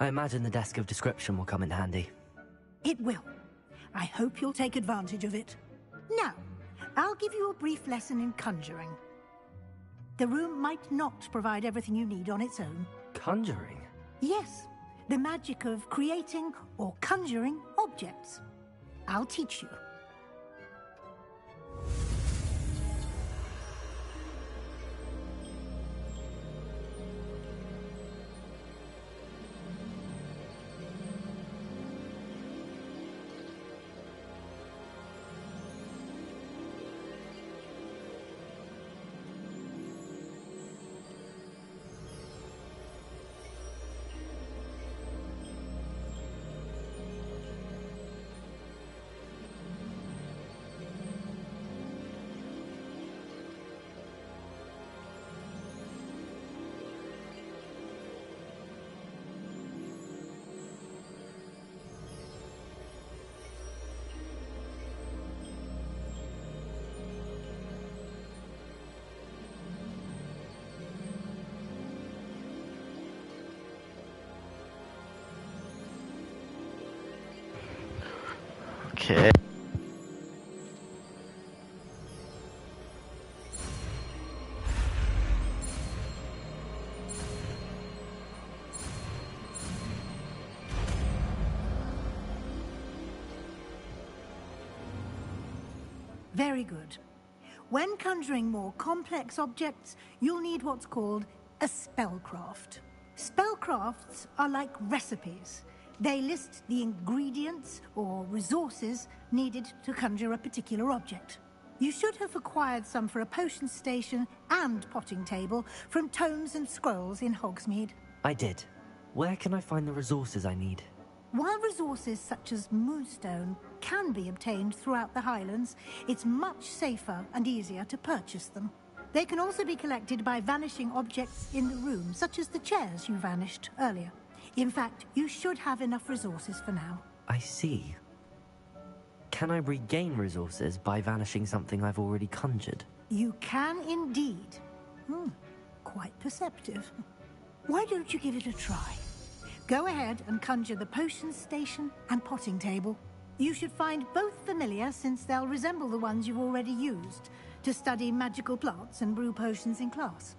I imagine the desk of description will come in handy. It will. I hope you'll take advantage of it. Now, I'll give you a brief lesson in conjuring. The room might not provide everything you need on its own. Conjuring? Yes, the magic of creating or conjuring objects. I'll teach you. Okay. Very good. When conjuring more complex objects, you'll need what's called a spellcraft. Spellcrafts are like recipes. They list the ingredients or resources needed to conjure a particular object. You should have acquired some for a potion station and potting table from tomes and scrolls in Hogsmeade. I did. Where can I find the resources I need? While resources such as moonstone can be obtained throughout the Highlands, it's much safer and easier to purchase them. They can also be collected by vanishing objects in the room, such as the chairs you vanished earlier. In fact, you should have enough resources for now. I see. Can I regain resources by vanishing something I've already conjured? You can indeed. Quite perceptive. Why don't you give it a try? Go ahead and conjure the potion station and potting table. You should find both familiar, since they'll resemble the ones you've already used to study magical plants and brew potions in class.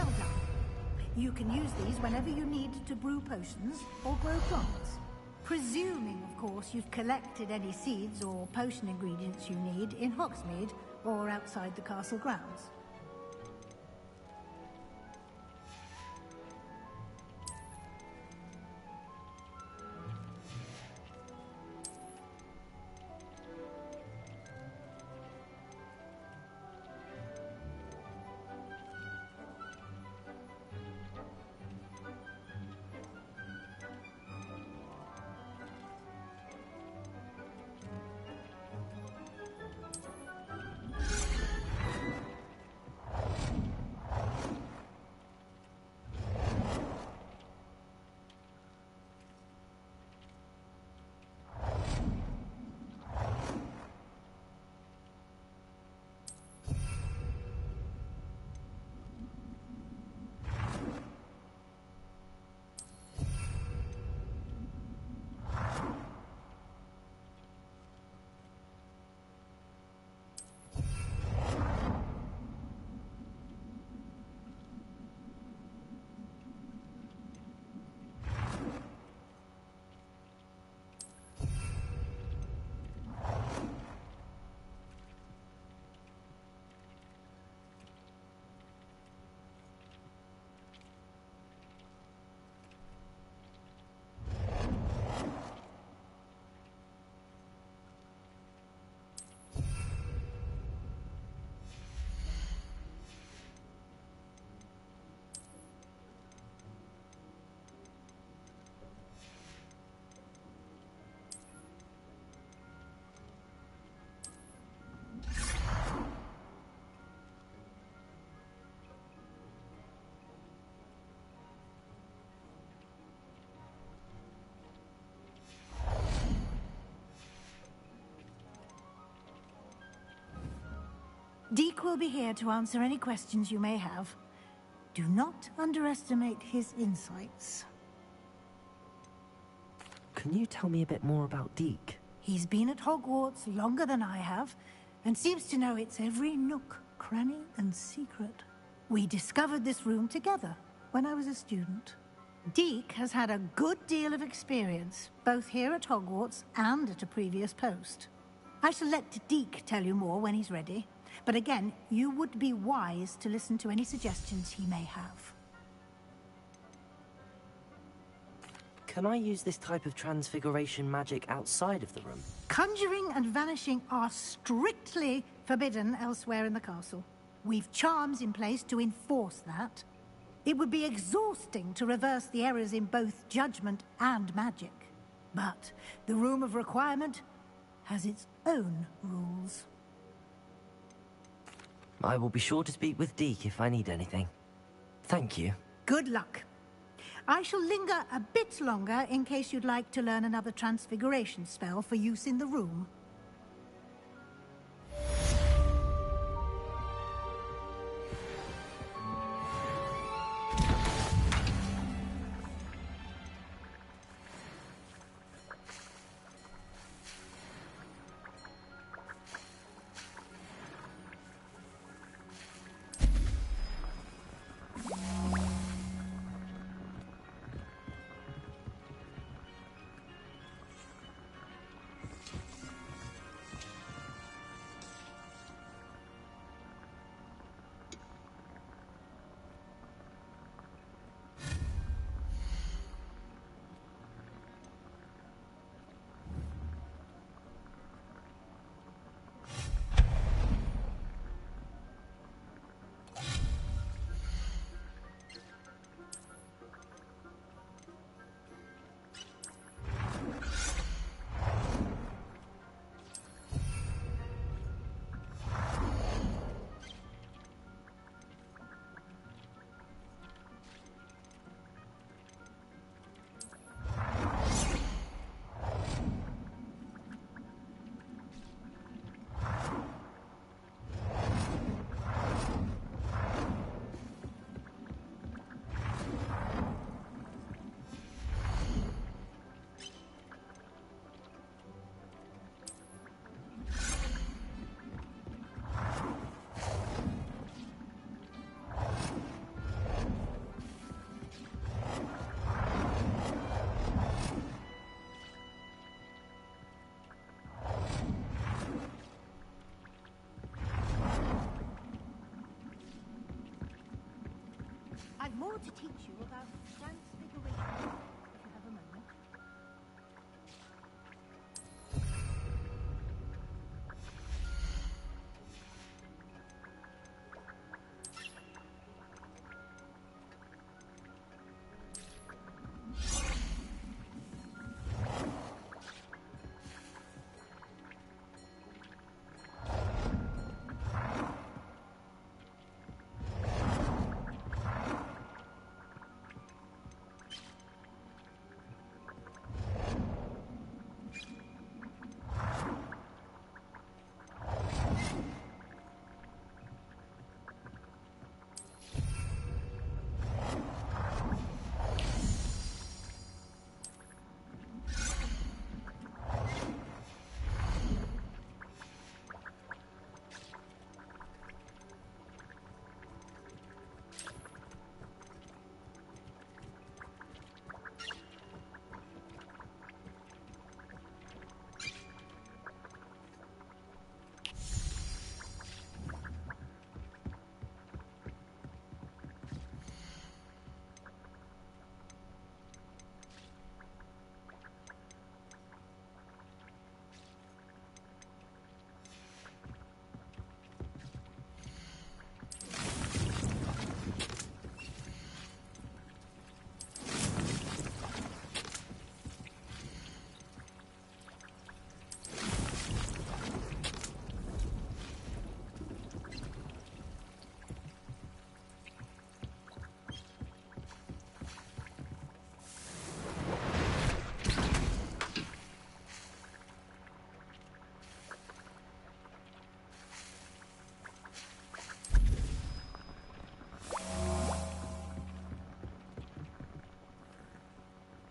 Well done. You can use these whenever you need to brew potions or grow plants. Presuming, of course, you've collected any seeds or potion ingredients you need in Hogsmeade or outside the castle grounds. Deke will be here to answer any questions you may have. Do not underestimate his insights. Can you tell me a bit more about Deke? He's been at Hogwarts longer than I have, and seems to know its every nook, cranny, and secret. We discovered this room together when I was a student. Deke has had a good deal of experience, both here at Hogwarts and at a previous post. I shall let Deke tell you more when he's ready. But again, you would be wise to listen to any suggestions he may have. Can I use this type of transfiguration magic outside of the room? Conjuring and vanishing are strictly forbidden elsewhere in the castle. We've charms in place to enforce that. It would be exhausting to reverse the errors in both judgment and magic. But the Room of Requirement has its own rules. I will be sure to speak with Deke if I need anything. Thank you. Good luck. I shall linger a bit longer in case you'd like to learn another transfiguration spell for use in the room. I've more to teach you about transfiguration, if you have a moment.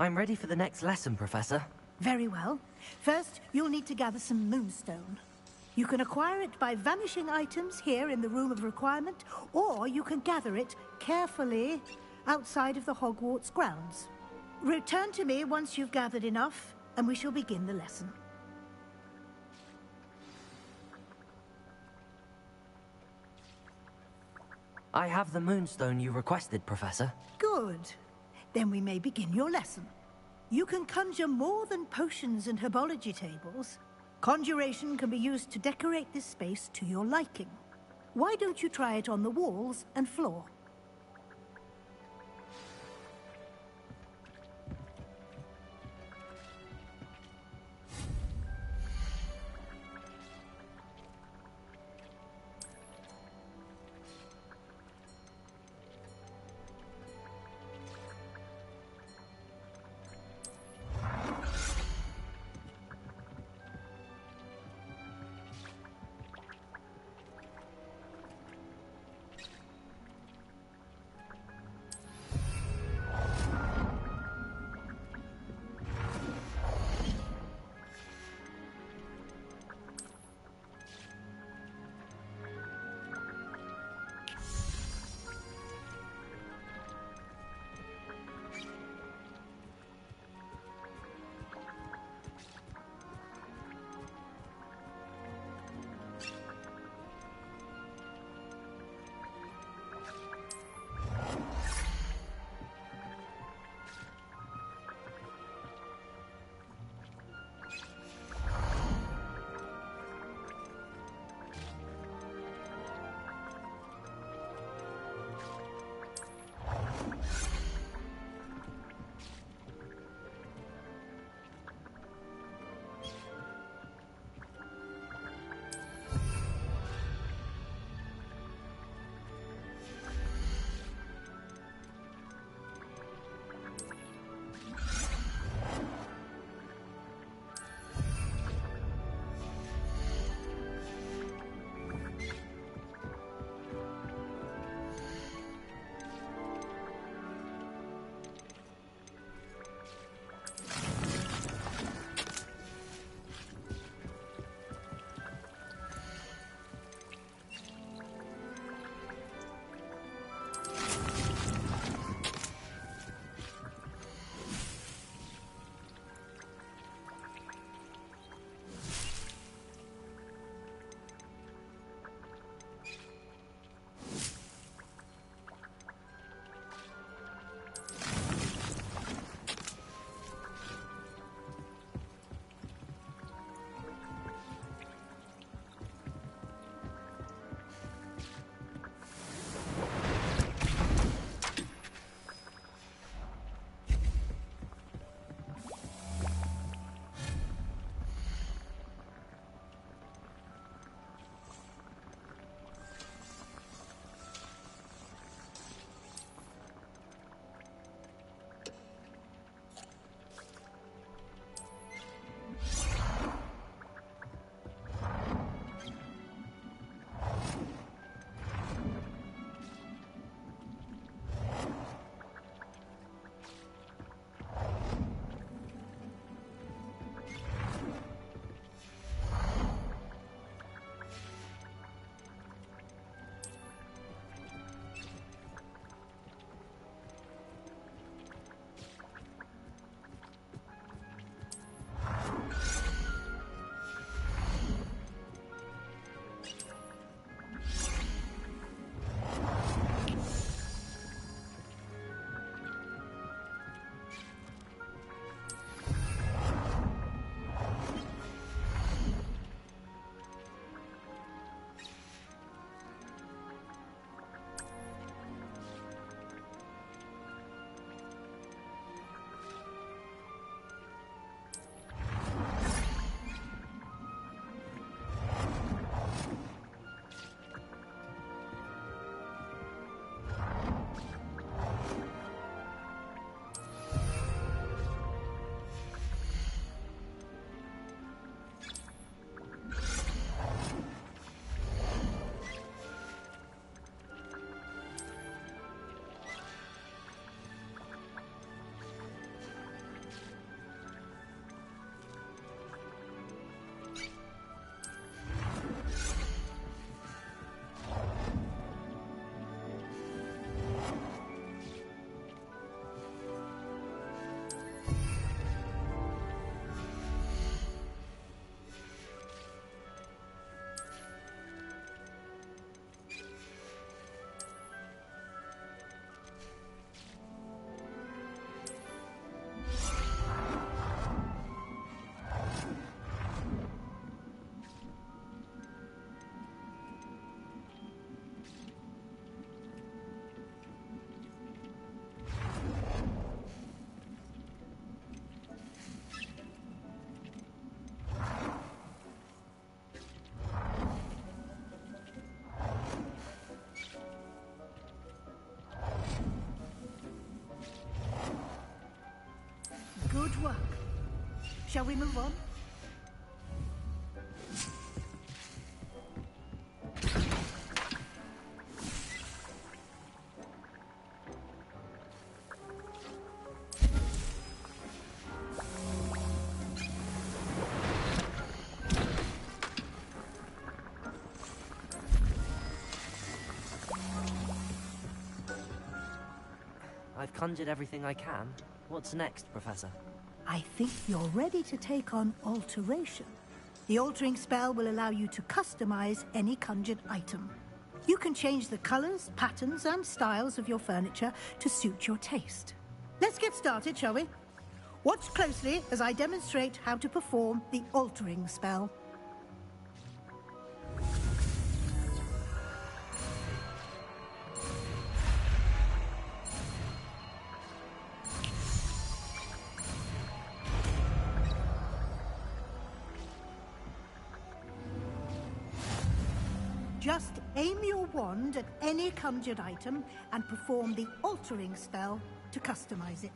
I'm ready for the next lesson, Professor. Very well. First, you'll need to gather some moonstone. You can acquire it by vanishing items here in the Room of Requirement, or you can gather it carefully outside of the Hogwarts grounds. Return to me once you've gathered enough, and we shall begin the lesson. I have the moonstone you requested, Professor. Good. Then we may begin your lesson. You can conjure more than potions and herbology tables. Conjuration can be used to decorate this space to your liking. Why don't you try it on the walls and floor? Shall we move on? I've conjured everything I can. What's next, Professor? I think you're ready to take on alteration. The altering spell will allow you to customize any conjured item. You can change the colors, patterns, and styles of your furniture to suit your taste. Let's get started, shall we? Watch closely as I demonstrate how to perform the altering spell. Just aim your wand at any conjured item and perform the altering spell to customize it.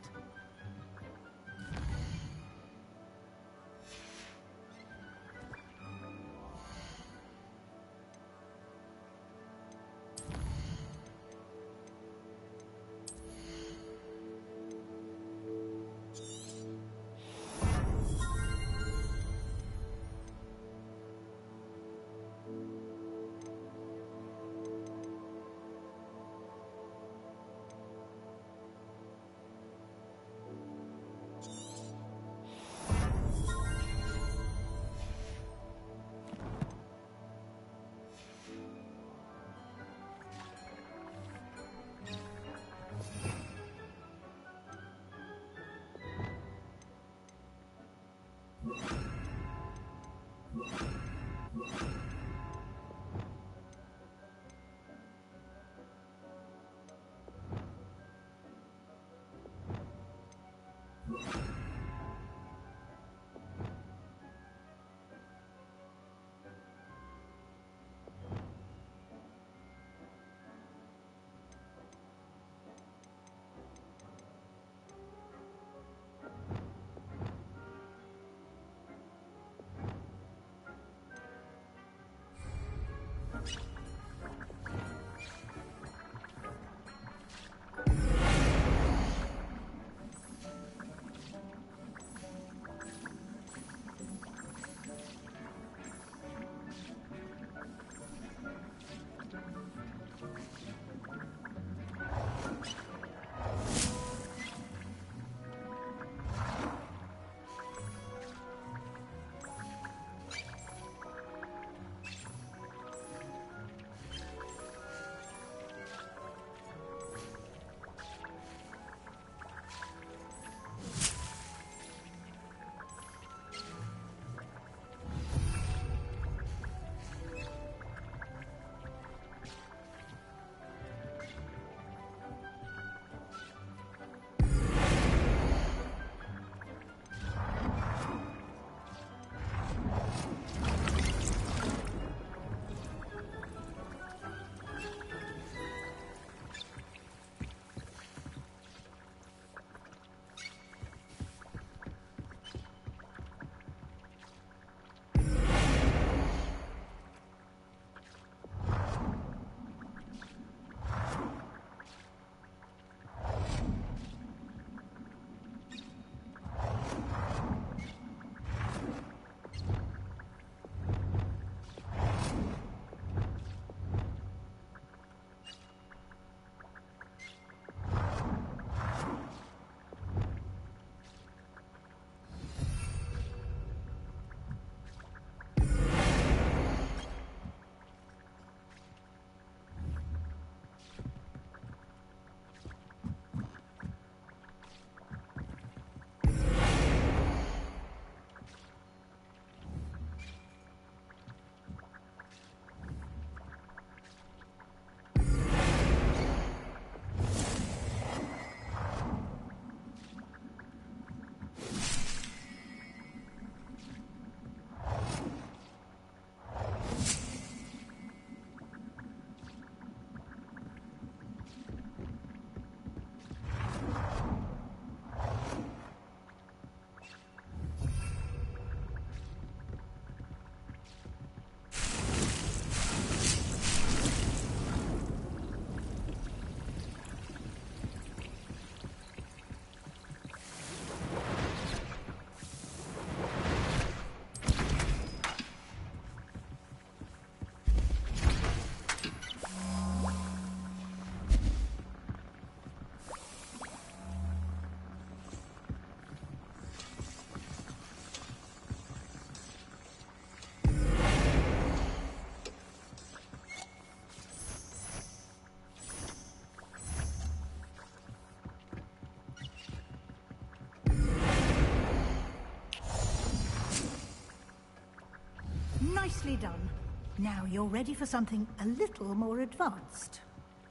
Nicely done. Now you're ready for something a little more advanced.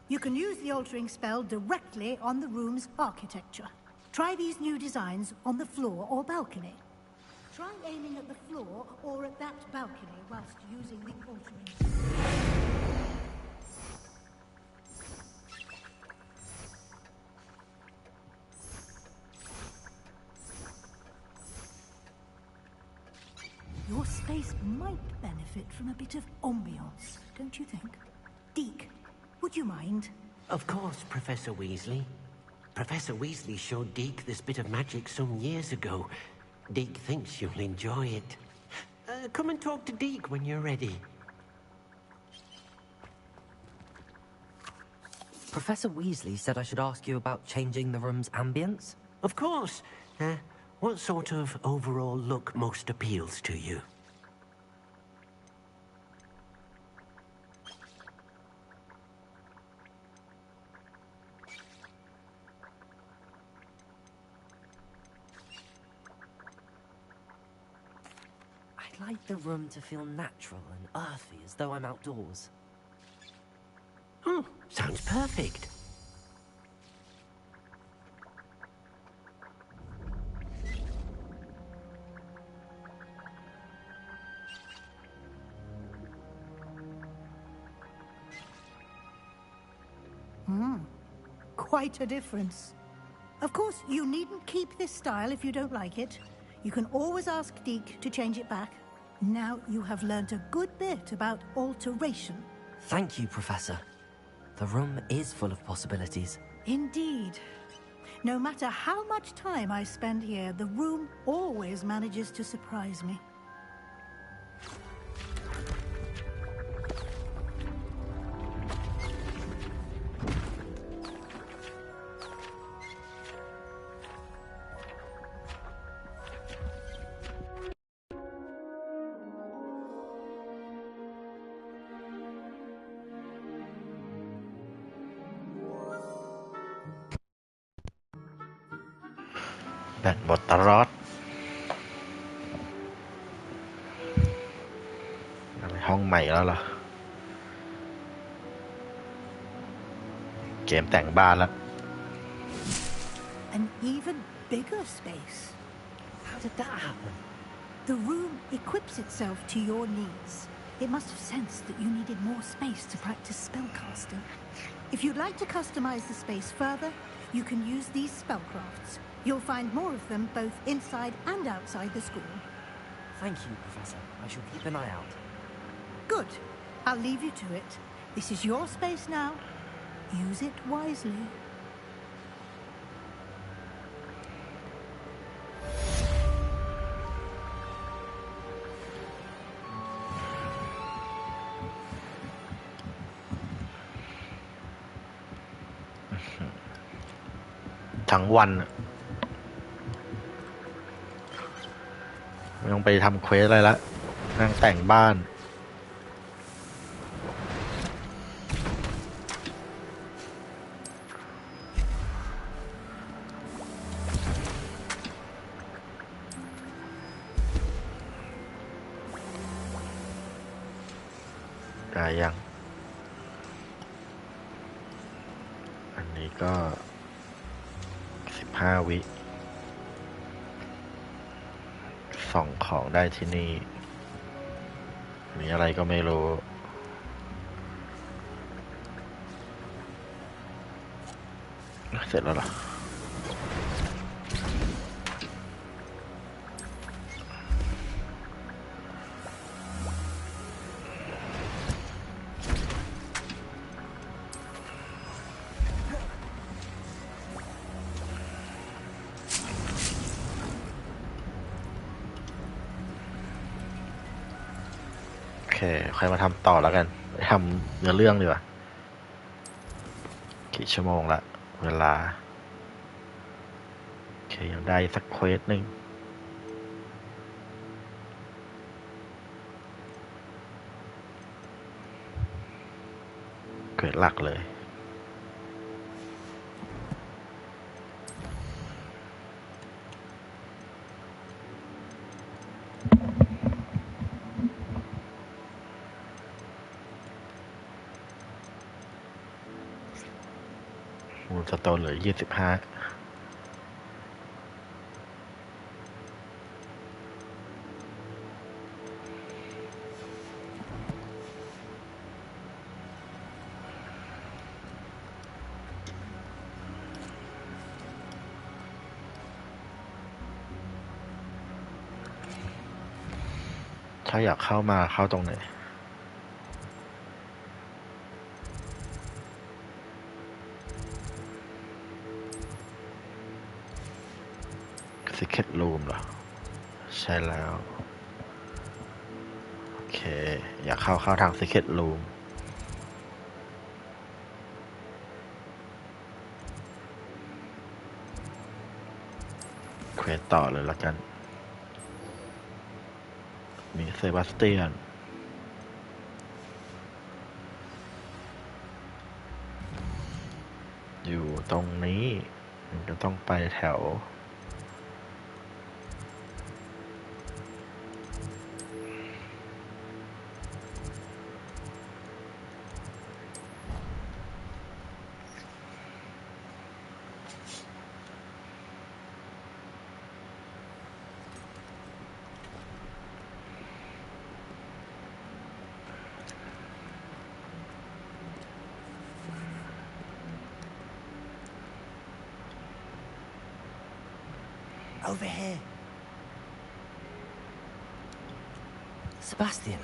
You can use the altering spell directly on the room's architecture. Try these new designs on the floor or balcony. Try aiming at the floor or at that balcony whilst using the altering spell. Your space might benefit from a bit of ambiance, don't you think? Deke, would you mind? Of course, Professor Weasley. Professor Weasley showed Deke this bit of magic some years ago. Deke thinks you'll enjoy it. Come and talk to Deke when you're ready. Professor Weasley said I should ask you about changing the room's ambience? Of course. What sort of overall look most appeals to you? I'd like the room to feel natural and earthy, as though I'm outdoors. Oh, sounds perfect. Quite a difference. Of course, you needn't keep this style if you don't like it. You can always ask Deke to change it back. Now you have learnt a good bit about alteration. Thank you, Professor. The room is full of possibilities. Indeed. No matter how much time I spend here, the room always manages to surprise me.แบตหมดตลอดอะไรห้องใหม่แล้วเหรอเกมแต่งบ้านแล้ว An even bigger space. How did that happen? The room equips itself to your needs. It must have sensed that you needed more space to practice spellcasting. If you'd like to customize the space further, you can use these spellcrafts. You'll find more of them both inside and outside the school. Thank you, Professor. I shall keep an eye out. Good. I'll leave you to it. This is your space now. Use it wisely. Mm-hmm. ทั้งวันไม่ต้องไปทำเควสอะไรละนั่งแต่งบ้านได้ยังอันนี้ก็15 วิส่องของได้ที่นี่มีอะไรก็ไม่รู้เสร็จแล้วเหรอใครมาทำต่อแล้วกันไปทำเนื้อเรื่องดีกว่ากี่ชั่วโมงละเวลาโอเคยังได้สักเควสหนึ่งเควสหลักเลย สโตนเหลือ25ถ้าอยากเข้ามาเข้าตรงไหนSecret Room เหรอใช่แล้วโอเคอยากเข้าทาง Secret Room เควสต่อเลยละกันมีเซบาสเตียนอยู่ตรงนี้มันก็ต้องไปแถวOver here. Sebastian,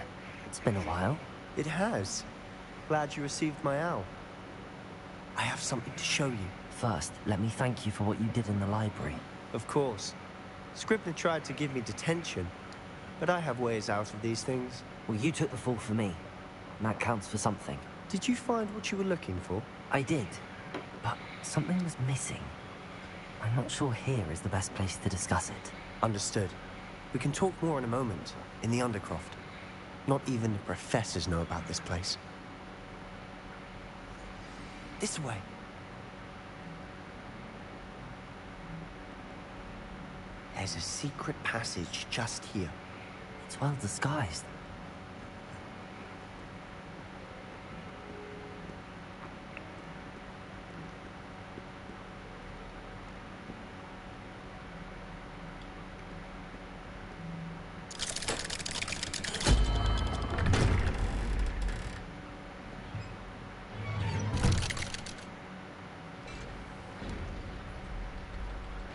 it's been a while. It has. Glad you received my owl. I have something to show you. First, let me thank you for what you did in the library. Of course. Scribner tried to give me detention, but I have ways out of these things. Well, you took the fall for me, and that counts for something. Did you find what you were looking for? I did, but something was missing. I'm not sure here is the best place to discuss it. Understood. We can talk more in a moment, in the Undercroft. Not even the professors know about this place. This way. There's a secret passage just here. It's well disguised.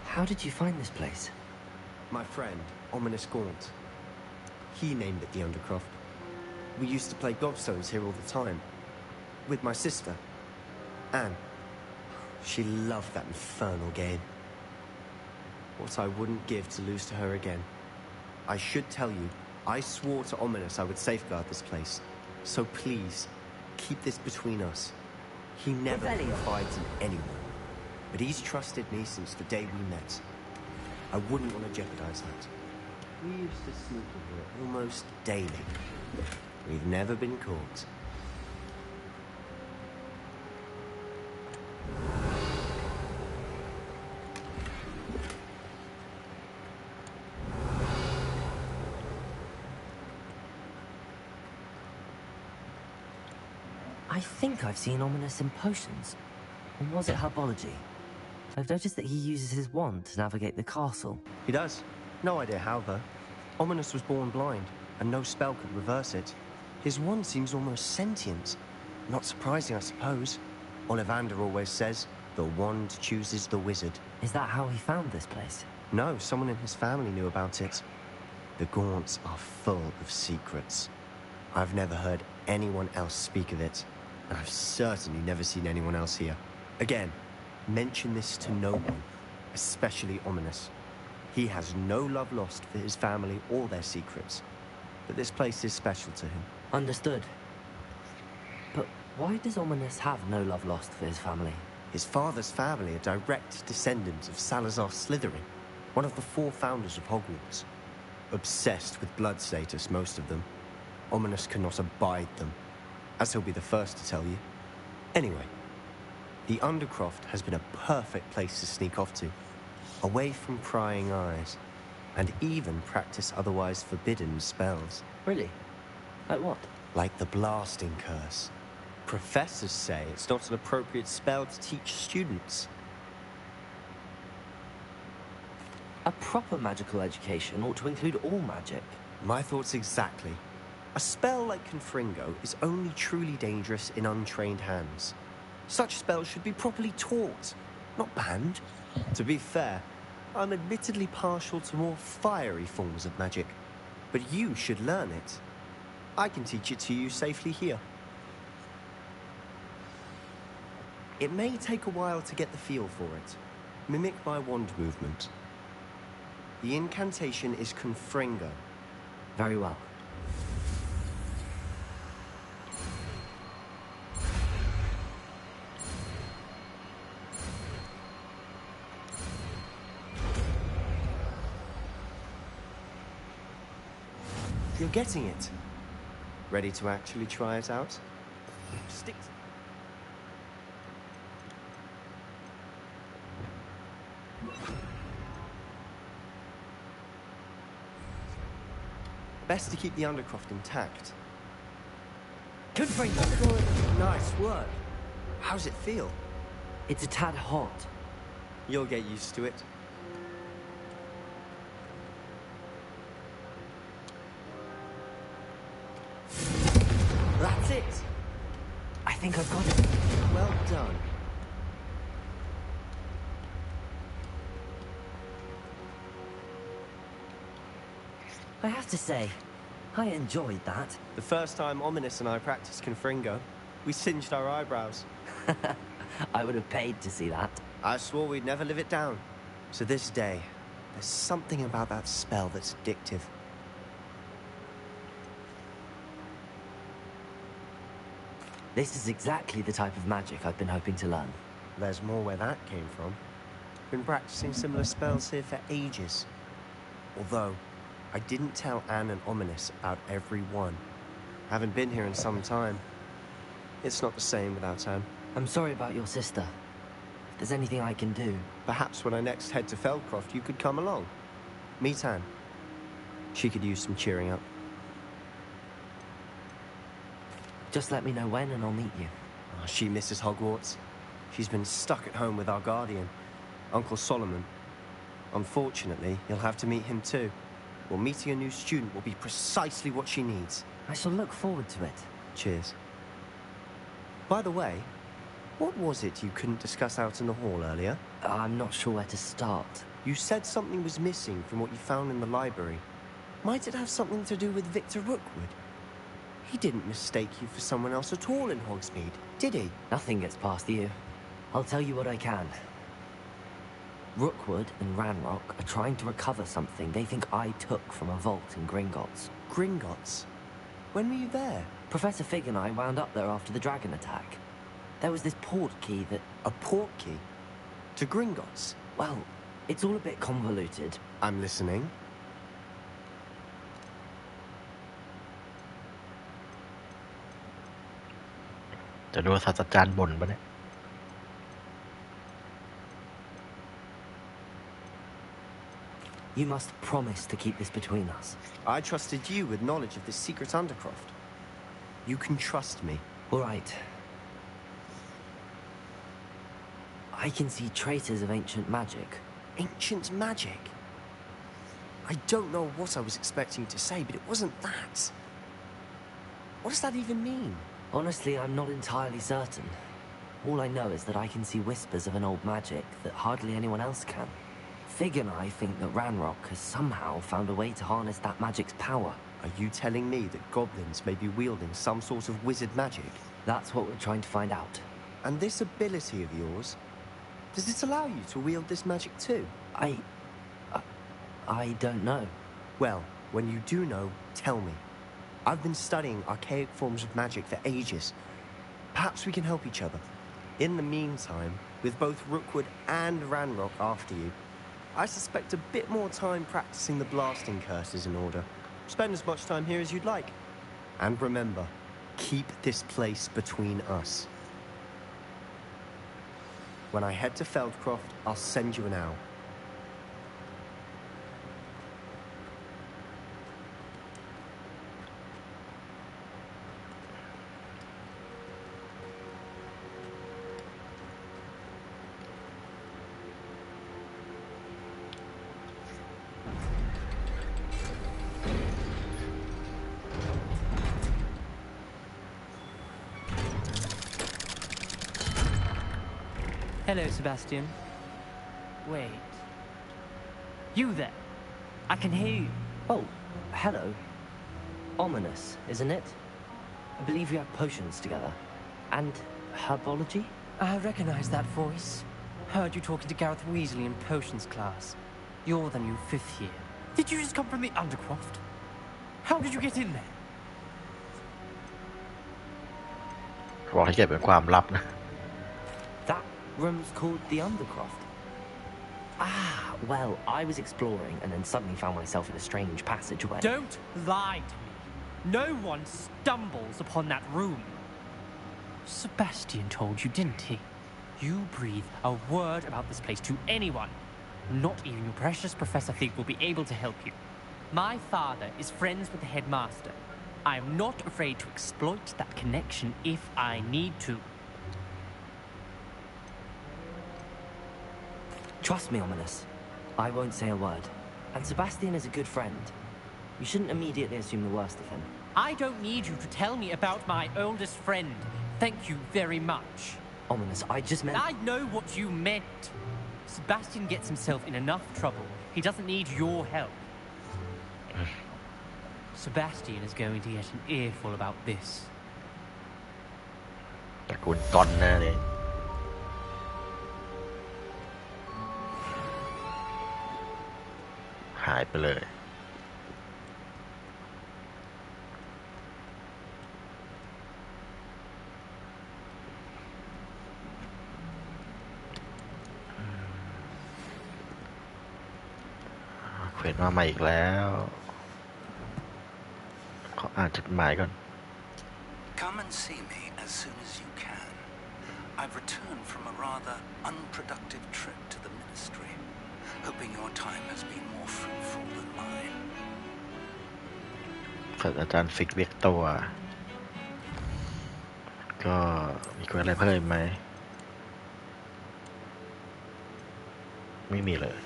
How did you find this place? My friend, Ominous Gaunt. He named it the Undercroft. We used to play gobstones here all the time. With my sister, Anne. She loved that infernal game. What I wouldn't give to lose to her again. I should tell you, I swore to Ominous I would safeguard this place. So please, keep this between us. He never confides in anyone. But he's trusted me since the day we met. I wouldn't want to jeopardize that. We used to sneak in here almost daily. We've never been caught. I think I've seen Ominous in potions. Or was it herbology? I've noticed that he uses his wand to navigate the castle. He does. No idea how, though. Ominous was born blind, and no spell could reverse it. His wand seems almost sentient. Not surprising, I suppose. Ollivander always says, the wand chooses the wizard. Is that how he found this place? No, someone in his family knew about it. The Gaunts are full of secrets. I've never heard anyone else speak of it, and I've certainly never seen anyone else here. Again, mention this to no one, especially Ominous. He has no love lost for his family or their secrets, but this place is special to him. Understood. But why does Ominous have no love lost for his family? His father's family are direct descendants of Salazar Slytherin, one of the 4 founders of Hogwarts. Obsessed with blood status, most of them. Ominous cannot abide them, as he'll be the first to tell you. Anyway, the Undercroft has been a perfect place to sneak off to, away from prying eyes, and even practice otherwise forbidden spells. Really? Like what? Like the blasting curse. Professors say it's not an appropriate spell to teach students. A proper magical education ought to include all magic. My thoughts exactly. A spell like Confringo is only truly dangerous in untrained hands. Such spells should be properly taught, not banned. To be fair, I'm admittedly partial to more fiery forms of magic, but you should learn it. I can teach it to you safely here. It may take a while to get the feel for it. Mimic my wand movement. The incantation is Confringo. Very well. You're getting it. Ready to actually try it out? Stick. Best to keep the Undercroft intact. Confringo! Nice work. How's it feel? It's a tad hot. You'll get used to it. That's it. I think I've got it. Well done. I have to say, I enjoyed that. The first time Ominous and I practiced Confringo, we singed our eyebrows. I would have paid to see that. I swore we'd never live it down. To this day, there's something about that spell that's addictive. This is exactly the type of magic I've been hoping to learn. There's more where that came from. Been practicing similar spells here for ages. Although, I didn't tell Anne and Ominous about every one. Haven't been here in some time. It's not the same without Anne. I'm sorry about your sister. If there's anything I can do... Perhaps when I next head to Feldcroft, you could come along. Meet Anne. She could use some cheering up. Just let me know when and I'll meet you. Oh, she misses Hogwarts. She's been stuck at home with our guardian, Uncle Solomon. Unfortunately, you'll have to meet him too. Well, meeting a new student will be precisely what she needs. I shall look forward to it. Cheers. By the way, what was it you couldn't discuss out in the hall earlier? I'm not sure where to start. You said something was missing from what you found in the library. Might it have something to do with Victor Rookwood? He didn't mistake you for someone else at all in Hogsmeade, did he? Nothing gets past you. I'll tell you what I can. Rookwood and Ranrock are trying to recover something they think I took from a vault in Gringotts. Gringotts? When were you there? Professor Fig and I wound up there after the dragon attack. There was this port key that... A port key? To Gringotts? Well, it's all a bit convoluted. I'm listening.จะดูศาสตราจารย์บ่นปะเนี่ย You must promise to keep this between us. I trusted you with knowledge of this secret Undercroft. You can trust me. All right. I can see traces of ancient magic. Ancient magic? I don't know what I was expecting to say, but it wasn't that. What does that even mean? Honestly, I'm not entirely certain. All I know is that I can see whispers of an old magic that hardly anyone else can. Fig and I think that Ranrock has somehow found a way to harness that magic's power. Are you telling me that goblins may be wielding some sort of wizard magic? That's what we're trying to find out. And this ability of yours, does it allow you to wield this magic too? I don't know. Well, when you do know, tell me. I've been studying archaic forms of magic for ages. Perhaps we can help each other. In the meantime, with both Rookwood and Ranrock after you, I suspect a bit more time practicing the blasting curse is in order. Spend as much time here as you'd like. And remember, keep this place between us. When I head to Feldcroft, I'll send you an owl. Hello, Sebastian. Wait. You there? I can hear you. Oh, hello. Ominous, isn't it? I believe we have potions together. And herbology? I recognize that voice. Heard you talking to Gareth Weasley in potions class. You're the new 5th year. Did you just come from the Undercroft? How did you get in there? บอกให้เก็บเป็นความลับนะ That room's called the Undercroft. Ah, well, I was exploring and then suddenly found myself in a strange passageway. Don't lie to me. No one stumbles upon that room. Sebastian told you, didn't he? You breathe a word about this place to anyone. Not even your precious Professor Fig will be able to help you. My father is friends with the headmaster. I am not afraid to exploit that connection if I need to. Trust me, Ominous. I won't say a word. And Sebastian is a good friend. You shouldn't immediately assume the worst of him. I don't need you to tell me about my oldest friend. Thank you very much. Ominous, I just meant... I know what you meant. Sebastian gets himself in enough trouble. He doesn't need your help. Sebastian is going to get an earful about this. ตระกูลกอนแน่เลยหายไปเลยเควสมาใหม่อีกแล้วขออ่านจดหมายก่อน Come and see me as soon as you can. I've returned from a rather unproductive trip to the ministry, hoping your time has been more fruitful than mine. ศาสตราจารย์ฟิกเรียกตัวก็มีอะไรเพิ่มไหมไม่มีเลย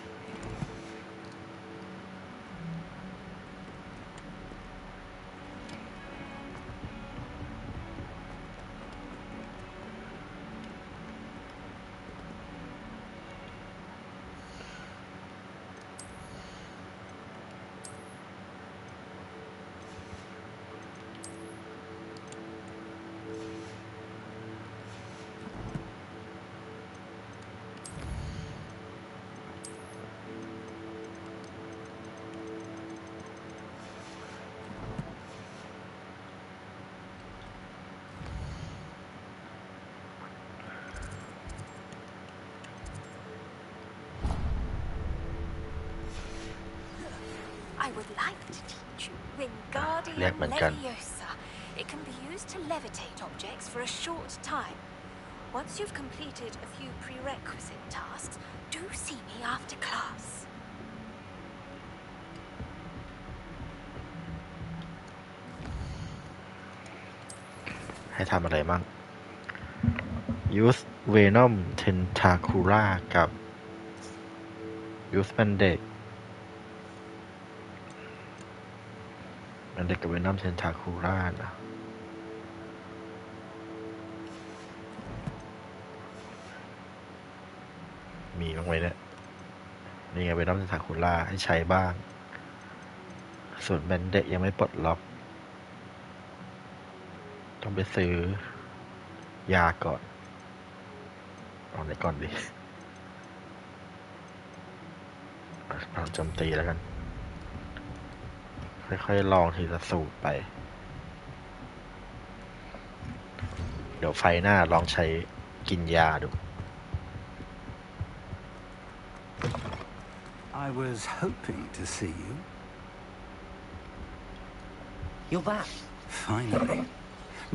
I would like to teach you Wingardium Leviosa. It can be used to levitate objects for a short time. Once you've completed a few prerequisite tasks, do see me after class. ให้ทำอะไรบ้าง Use Venom Tentacula กับ Use Bandage Bandage กับ Venom Tentacula นะมีบ้างไหมเนี่ยนี่ไง Venom Tentacula ให้ใช้บ้างส่วน Bandage ยังไม่ปลดล็อกต้องไปซื้อยาก่อนเอาไหนก่อนดิพลังโจมตีแล้วกันค่อยๆลองทีละสูตรไปเดี๋ยวไฟหน้าลองใช้กินยาดู I was hoping to see you. You're back. Finally.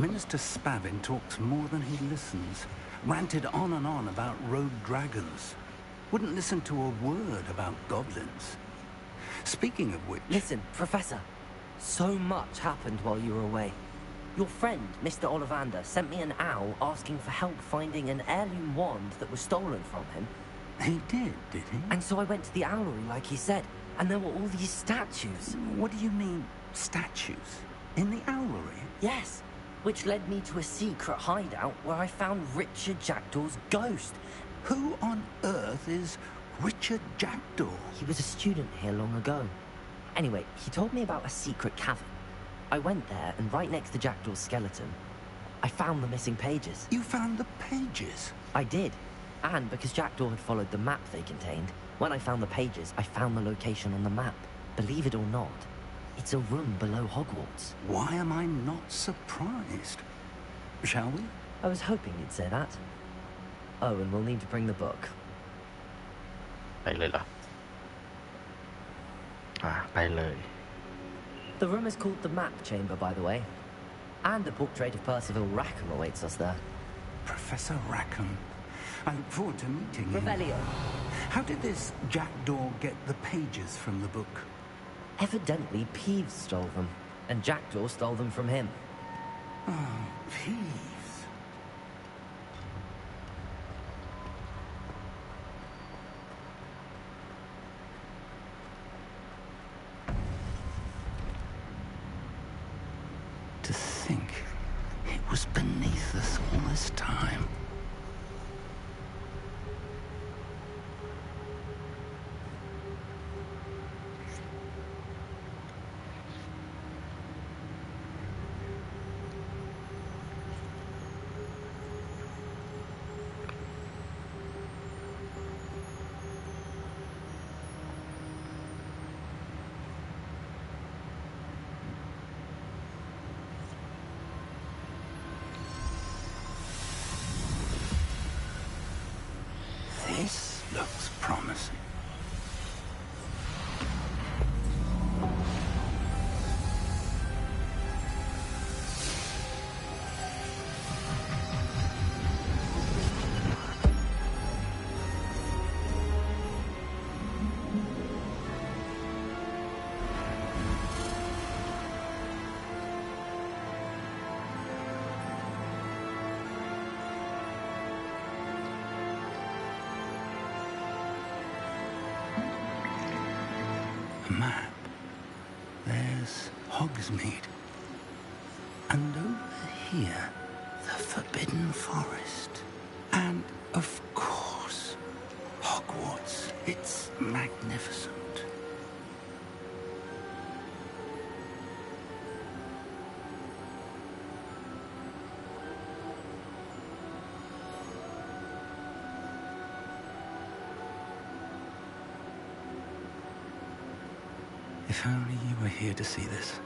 Minister Spavin talks more than he listens. Ranted on and on about rogue dragons. Wouldn't listen to a word about goblins. Speaking of which... Listen, Professor. So much happened while you were away. Your friend, Mr. Ollivander, sent me an owl asking for help finding an heirloom wand that was stolen from him. He did he? And so I went to the owlery like he said, and there were all these statues. What do you mean, statues? In the owlery? Yes. Which led me to a secret hideout where I found Richard Jackdaw's ghost. Who on earth is Richard Jackdaw? He was a student here long ago. Anyway, he told me about a secret cavern. I went there, and right next to Jackdaw's skeleton, I found the missing pages. You found the pages? I did. And because Jackdaw had followed the map they contained, when I found the pages, I found the location on the map. Believe it or not, it's a room below Hogwarts. Why am I not surprised? Shall we? I was hoping you'd say that. Oh, and we'll need to bring the book. ไปเลยเหรอไปเลย The room is called the Map Chamber, by the way. And a portrait of Percival Rackham awaits us there. Professor Rackham. I look forward to meeting him. Revelio. How did this Jackdaw get the pages from the book? Evidently, Peeves stole them, and Jackdaw stole them from him. Oh, Peeves. To think it was beneath us all this time. This looks promising. Map. There's Hogsmeade. And over here, the Forbidden Forest. And, of course, Hogwarts. It's magnificent. If only you were here to see this.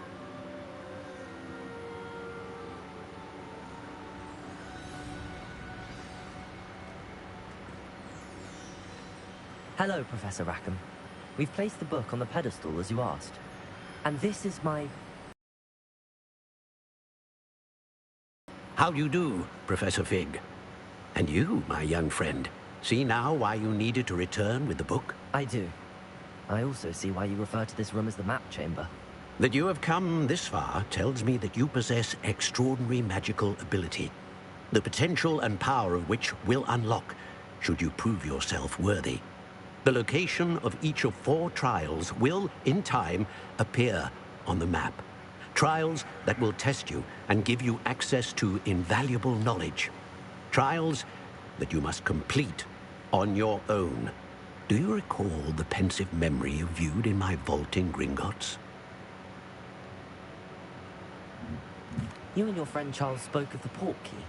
Hello, Professor Rackham. We've placed the book on the pedestal as you asked. And this is my... How do you do, Professor Fig? And you, my young friend, see now why you needed to return with the book? I do. I also see why you refer to this room as the Map Chamber. That you have come this far tells me that you possess extraordinary magical ability, the potential and power of which will unlock should you prove yourself worthy. The location of each of 4 trials will, in time, appear on the map. Trials that will test you and give you access to invaluable knowledge. Trials that you must complete on your own. Do you recall the pensive memory you viewed in my vault in Gringotts? You and your friend Charles spoke of the Portkey,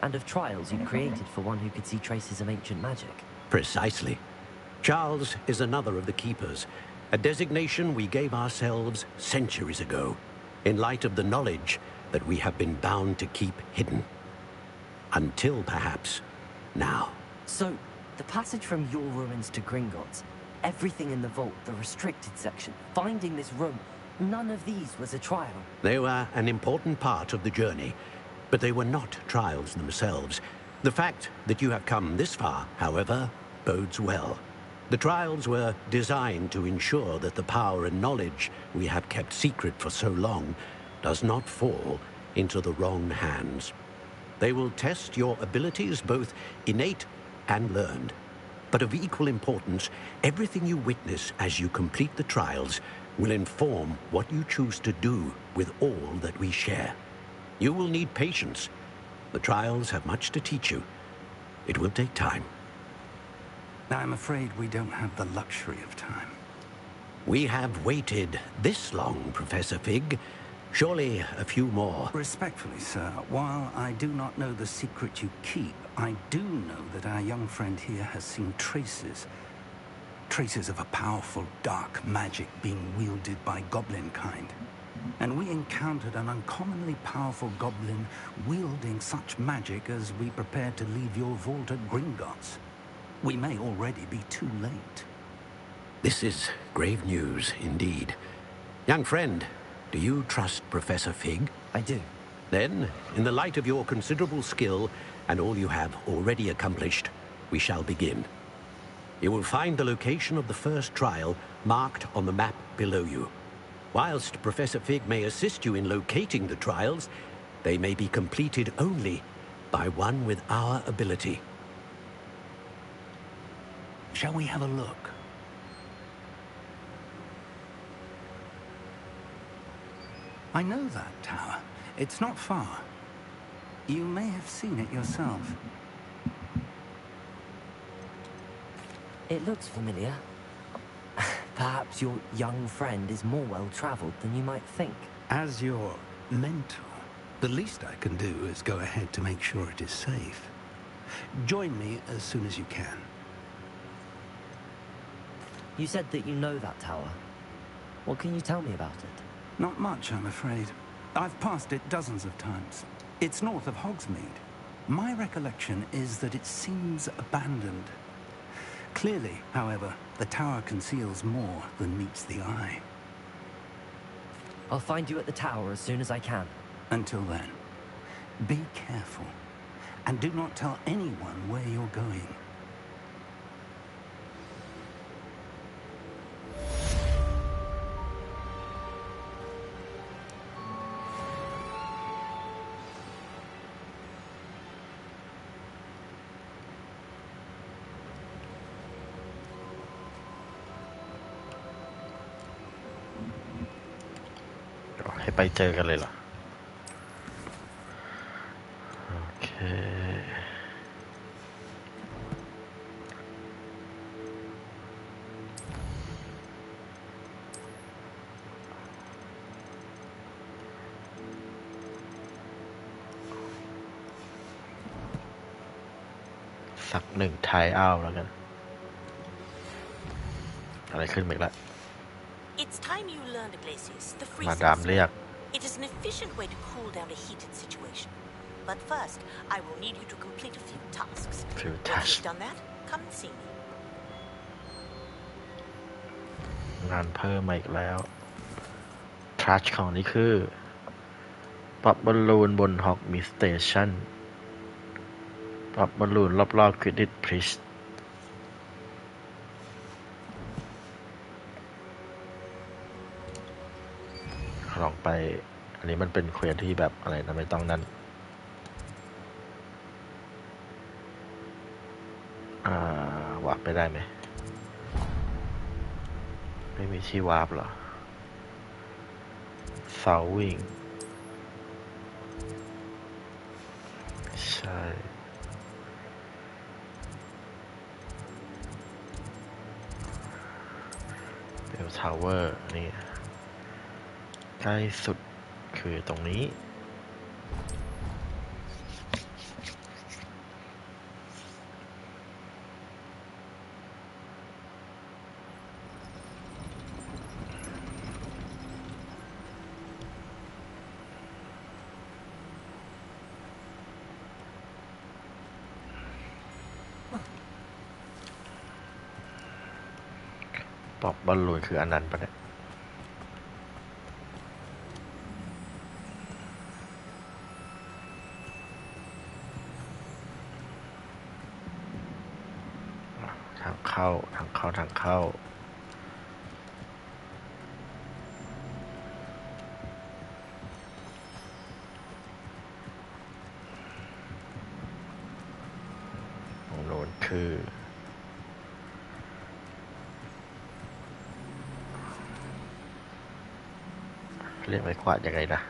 and of trials you created for one who could see traces of ancient magic. Precisely. Charles is another of the Keepers, a designation we gave ourselves centuries ago, in light of the knowledge that we have been bound to keep hidden. Until, perhaps, now. So, the passage from your ruins to Gringotts, everything in the vault, the restricted section, finding this room, none of these was a trial. They were an important part of the journey, but they were not trials themselves. The fact that you have come this far, however, bodes well. The trials were designed to ensure that the power and knowledge we have kept secret for so long does not fall into the wrong hands. They will test your abilities, both innate and learned. But of equal importance, everything you witness as you complete the trials will inform what you choose to do with all that we share. You will need patience. The trials have much to teach you. It will take time. I'm afraid we don't have the luxury of time. We have waited this long, Professor Fig. Surely a few more. Respectfully, sir, while I do not know the secret you keep, I do know that our young friend here has seen traces of a powerful dark magic being wielded by goblin kind. And we encountered an uncommonly powerful goblin wielding such magic as we prepared to leave your vault at Gringotts. We may already be too late. This is grave news indeed. Young friend, do you trust Professor Fig? I do. Then, in the light of your considerable skill and all you have already accomplished, we shall begin. You will find the location of the first trial marked on the map below you. Whilst Professor Fig may assist you in locating the trials, they may be completed only by one with our ability. Shall we have a look? I know that tower. It's not far. You may have seen it yourself. It looks familiar. Perhaps your young friend is more well-traveled than you might think. As your mentor, the least I can do is go ahead to make sure it is safe. Join me as soon as you can. You said that you know that tower. What can you tell me about it? Not much, I'm afraid. I've passed it dozens of times. It's north of Hogsmeade. My recollection is that it seems abandoned. Clearly, however, the tower conceals more than meets the eye. I'll find you at the tower as soon as I can. Until then, be careful, and do not tell anyone where you're going.ไปเจอกันเลยเหรอโอเคสักหนึ่งทายเอาแล้วกันอะไรขึ้นอีกแล้ว It's time you learned, Glacius, the freeze. มาดามเรียก It is an efficient way to cool down a heated situation. But first, I will need you to complete a few tasks. Once you've done that, come and see me. งานเพิ่มมาอีกแล้วทรัชของนี้คือปรับบอลลูนบนฮอกมิสเตชันปรับบอลลูนรอบๆควิดดิชพริชลองไปอันนี้มันเป็นเควสที่แบบอะไรนะไม่ต้องนั่นวาร์ปไปได้ไหมไม่มีที่วาร์ปเหรอเสาวิ่งใช่เบลทาวเวอร์นี่ใกล้สุดคือตรงนี้ปอบบอลลูนคืออันนั้นปะเนี่ยทางเข้าตรงโน้นคือเรียกไม้กวาดยังไงนะ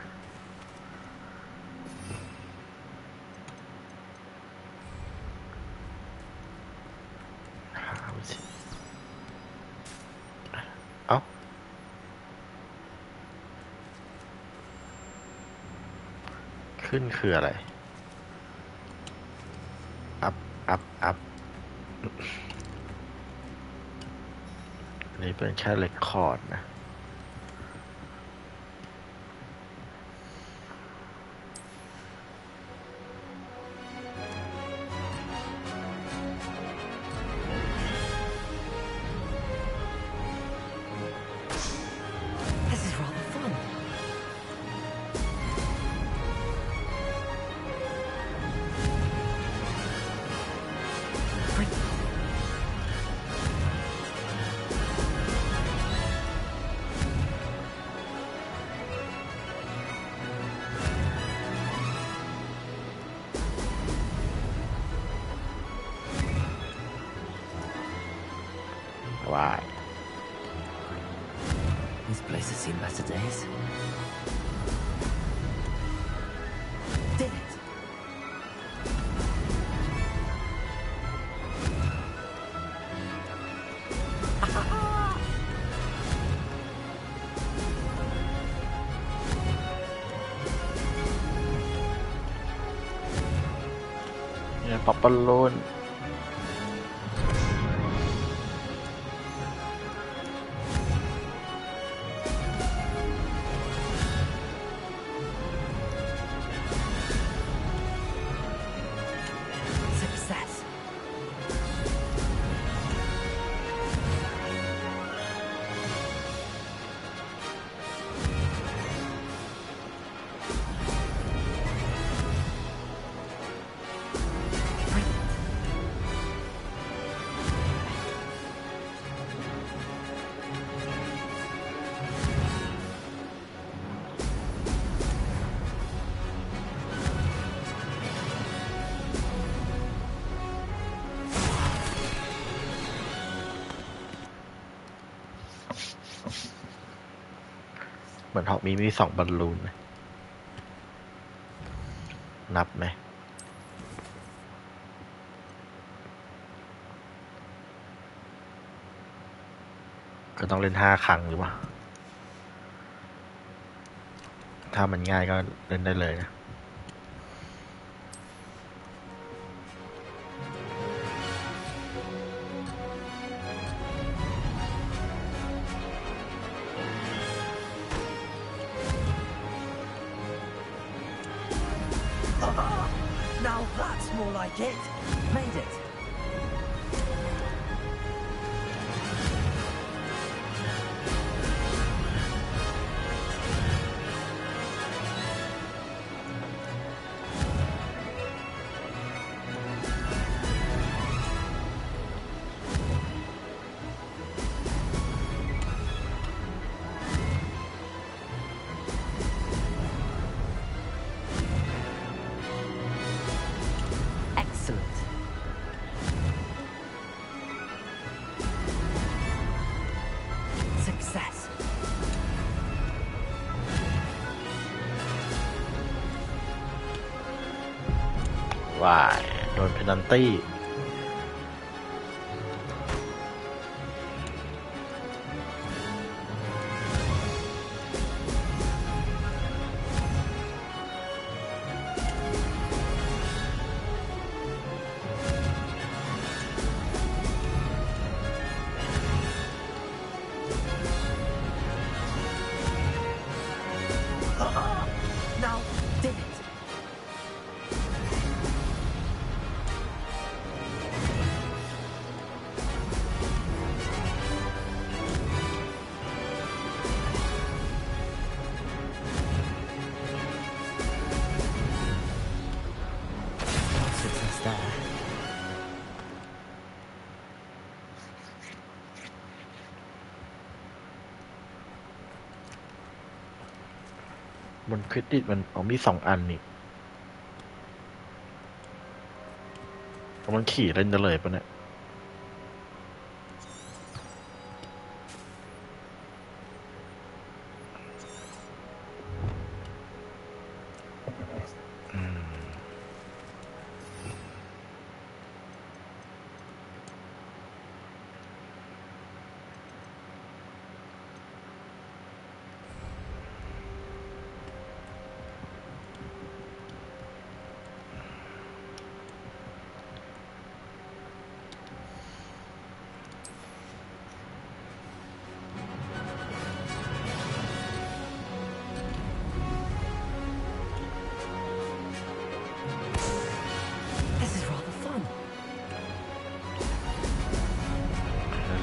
หา ขึ้นคืออะไร อัพนี่เป็นแค่เรคคอร์ดนะ This is rather fun. Why? This place has seen better days. Did it? Yeah, pop balloon. Success.เหมือนฮอกมี2บอลลูนนะนับไหมก็ต้องเล่น5 ครั้งหรือเปล่าถ้ามันง่ายก็เล่นได้เลยนะNow that's more like it. Made it. Excellent. Success. ว้ายโดนเพนัลตี้Now did it. Not success there. บนคริดิตมันมี2 อันนี่มันขี่เล่นได้เลยปะเนี่ย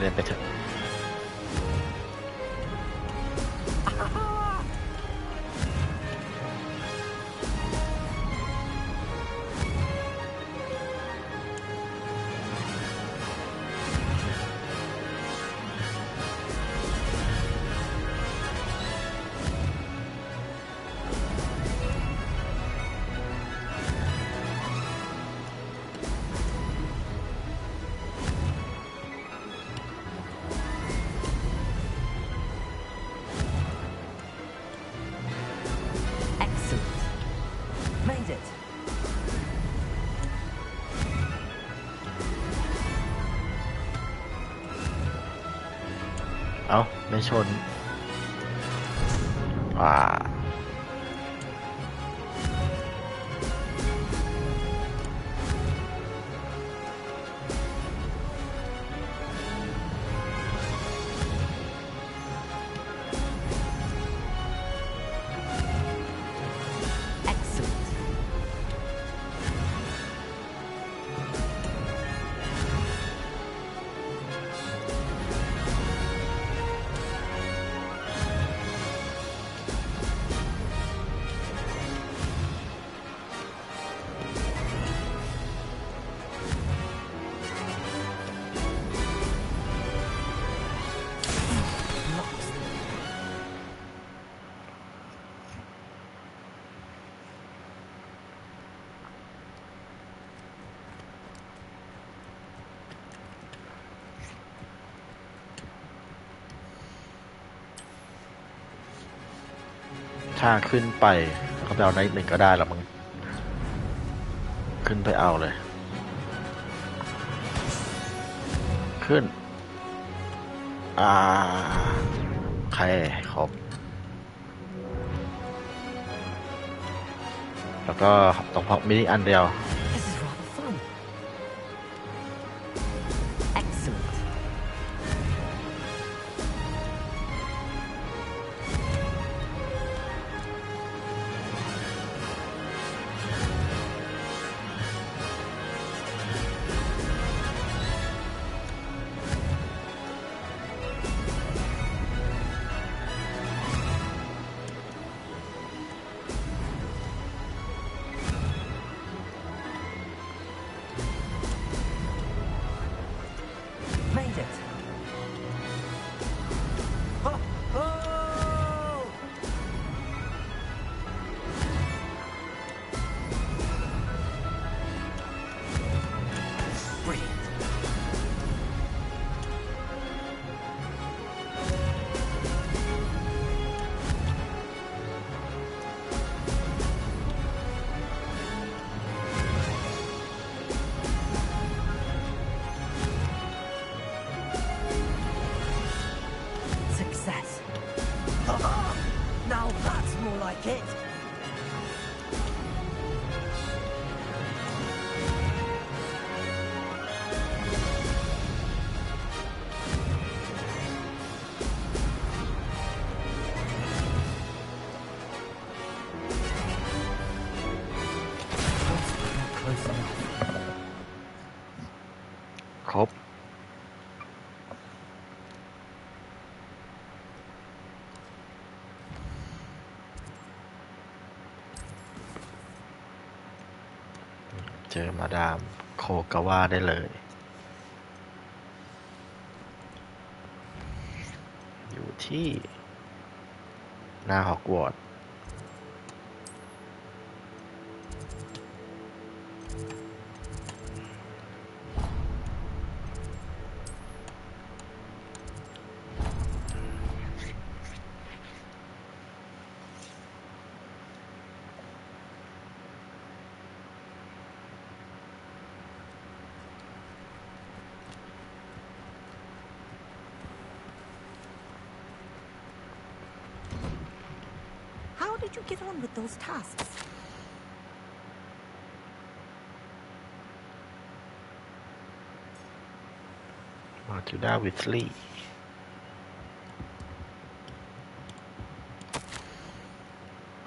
ล่นไปเถอะเอาไม่ชนถ้าขึ้นไปเขาไปเอาไนท์หนึ่งก็ได้หรอมึงขึ้นไปเอาเลยขึ้นใครครบแล้วก็ต้องพกมินิอันเดียวครบเจอมาดามโคกาวาได้เลยอยู่ที่หน้าฮอกวอตส์How did you get on with those tasks? Matilda Weasley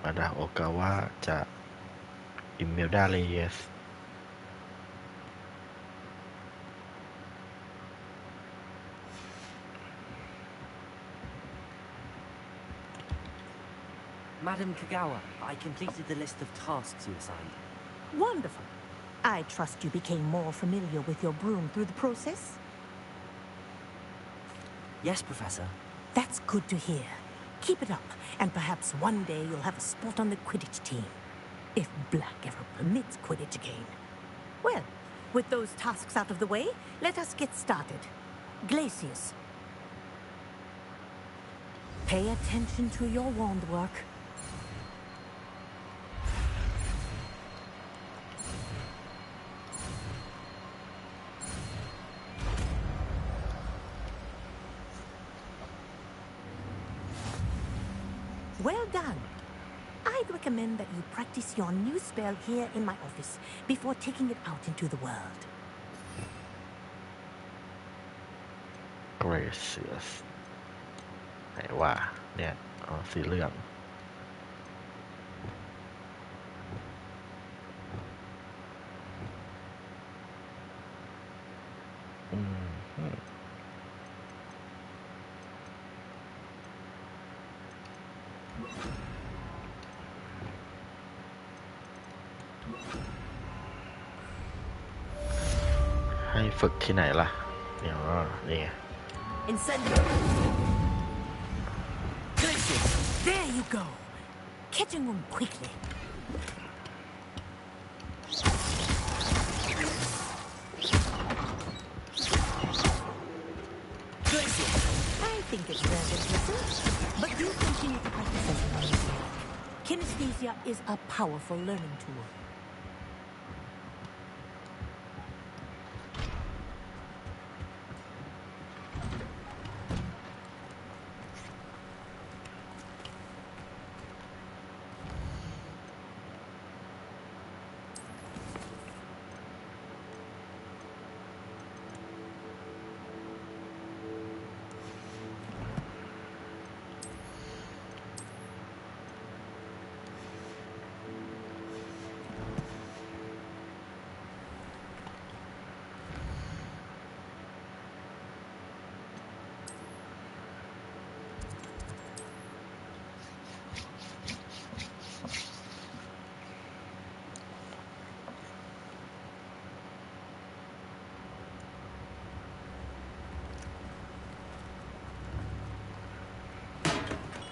มาดามโอกาวาจากอิมเมลดาเลเยส Madam Kogawa, I completed the list of tasks you assigned. Wonderful. I trust you became more familiar with your broom through the process? Yes, Professor. That's good to hear. Keep it up, and perhaps one day you'll have a spot on the Quidditch team. If Black ever permits Quidditch again. Well, with those tasks out of the way, let us get started. Glacius. Pay attention to your wand work. Well done. I'd recommend that you practice your new spell here in my office before taking it out into the world. Gracious ไหนว่าเนี่ยสีเหลืองให้ฝึกที่ไหนล่ะเนี่ยนี่ไง Incendio. There you go. Catching them quickly. I think it's rather impressive, but do continue to practice it. Kinesthesia is a powerful learning tool.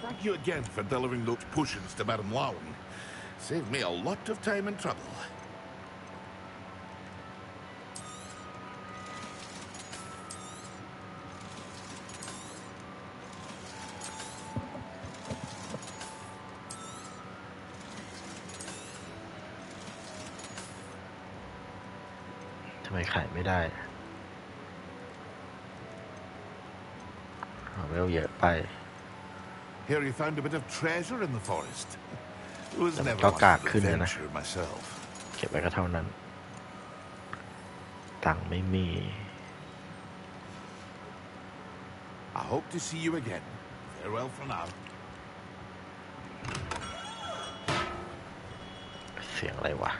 Thank you again for delivering those potions to Madame Lowing. Saved me a lot of time and trouble.ทำไมขายไม่ได้เวลเยอะไปHere you found a bit of treasure in the forest. It was never ก็ much กาก of an ขึ้นเลยนะ adventure myself. เก็บไว้ก็เท่านั้นตังค์ไม่มี I hope to see you again. Farewell for now. เสียงอะไรวะ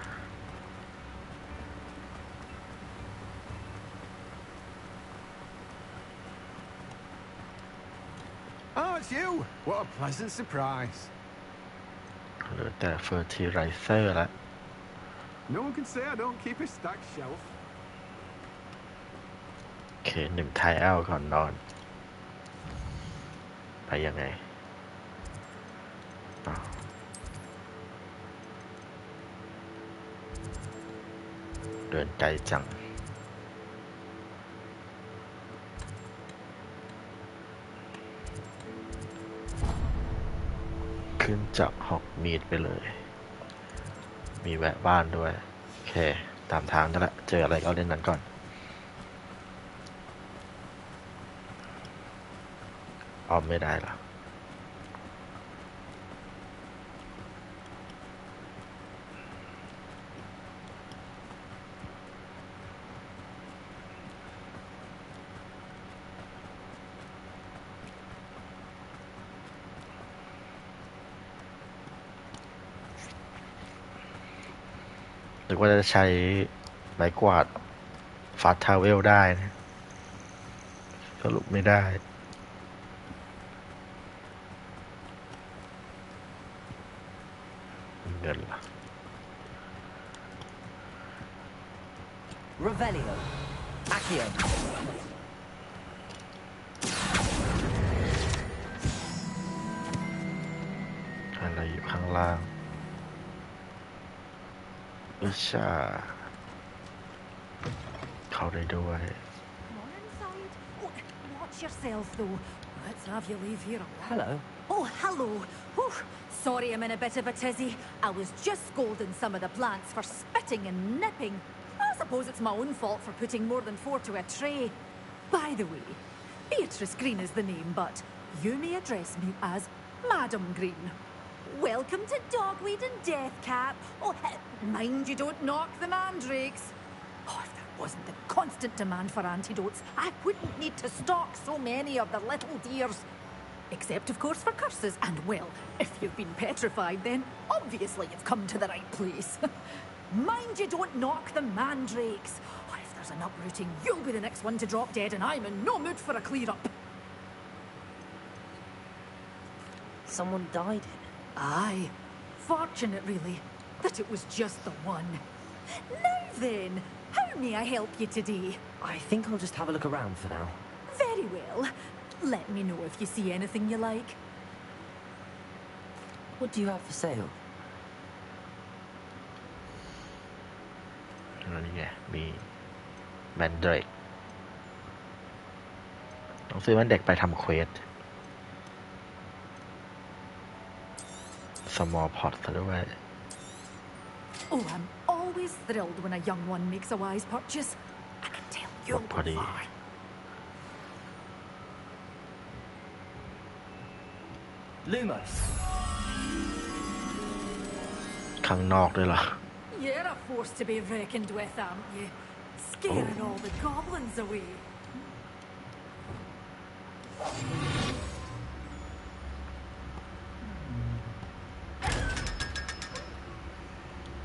Oh, it's you! What a pleasant surprise. เหลือแต่เฟอร์ทิไรเซอร์ละ No one can say I don't keep a stacked shelf. โอเค1ไทเอลก่อนนอนไปยังไงเดินไกลจังขึ้นจากฮอกมีดไปเลยมีแวะบ้านด้วยโอเคตามทางนั่นแหละเจออะไรก็เล่นนั้นก่อนออมไม่ได้หรอนึกว่าจะใช้ไม้กวาดฟาสทราเวลได้นะสรุปไม่ได้ Revelio. Accio. อะไรอยู่ข้างล่างอุชาเข้าได้ด้วย Watch yourself, though. Let's have you leave here alive. Hello. Oh, hello. Whew. Sorry I'm in a bit of a tizzy. I was just scolding some of the plants for spitting and nipping. I suppose it's my own fault for putting more than 4 to a tray. By the way, Beatrice Green is the name, but you may address me as Madam Green. Welcome to Dogweed and Deathcap. Oh, mind you don't knock the mandrakes. Oh, if there wasn't the constant demand for antidotes, I wouldn't need to stock so many of the little dears. Except, of course, for curses. And, well, if you've been petrified, then obviously you've come to the right place. Mind you don't knock the mandrakes. Oh, if there's an uprooting, you'll be the next one to drop dead, and I'm in no mood for a clear-up. Someone died here. Aye. Fortunate, really, that it was just the one. Now then, how may I help you today? I think I'll just have a look around for now. Very well. Let me know if you see anything you like. What do you have for sale? นี่ไงมีแมนเดรกต้องซื้อแมนเด็กไปทำเควส small pot ซะด้วย Oh, I'm always thrilled when a young one makes a wise purchase. I can tell you'll go far. Lumos. ข้างนอกด้วยเหรอ You're a force to be reckoned with, aren't you? Scaring all the goblins away.